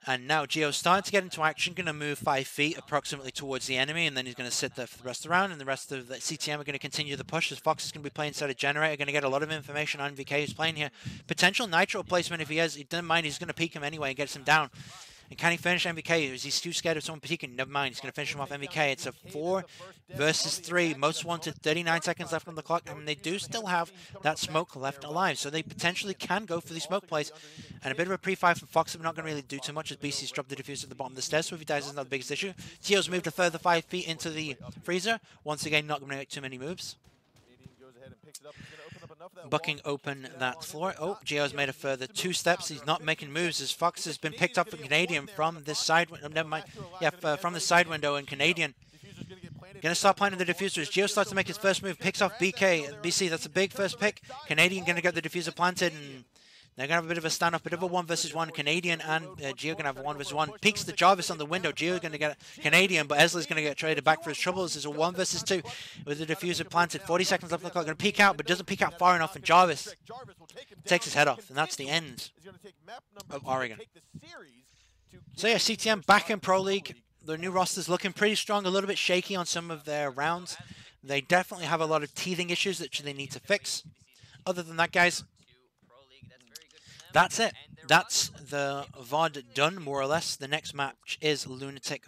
And now Geo's starting to get into action, going to move 5 feet approximately towards the enemy, and then he's going to sit there for the rest of the round, and the rest of the cTm are going to continue the push, as Fox is going to be playing inside a generator, going to get a lot of information on MVK who's playing here. Potential nitro placement if he has, he doesn't mind, he's going to peek him anyway and gets him down. And can he finish MVK? Is he too scared of someone peeking? Never mind, he's going to finish him off MVK. It's a 4 versus 3. Most Wanted, 39 seconds left on the clock, and they do still have that smoke left alive, so they potentially can go for the smoke plays. And a bit of a pre-fire from Fox, but not going to really do too much, as BC's dropped the diffuser at the bottom of the stairs, so if he dies, it's not the biggest issue. Geo's moved a further 5 feet into the freezer. Once again, not going to make too many moves. Bucking open that floor. Oh, Geo's made a further 2 steps. He's not making moves as Fox has been picked up from Canadian from this side window. Never mind. Yeah, from the side window, and Canadian going to start planting the diffusers. Geo starts to make his first move, picks off BC. That's a big first pick. Canadian going to get the diffuser planted, and they're going to have a bit of a standoff, bit of a 1 versus 1. Canadian and Geo going to have a 1 versus 1. Peeks the Jarvis on the window. Geo going to get Canadian, but Esley's going to get traded back for his troubles. There's a 1 versus 2 with the diffuser planted. 40 seconds left on the clock. Going to peek out, but doesn't peek out far enough, and Jarvis takes his head off, and that's the end of Oregon. So yeah, cTm back in Pro League. The new roster's looking pretty strong, a little bit shaky on some of their rounds. They definitely have a lot of teething issues that they need to fix. Other than that, guys, That's it. That's the VOD done, more or less. The next match is Lunatic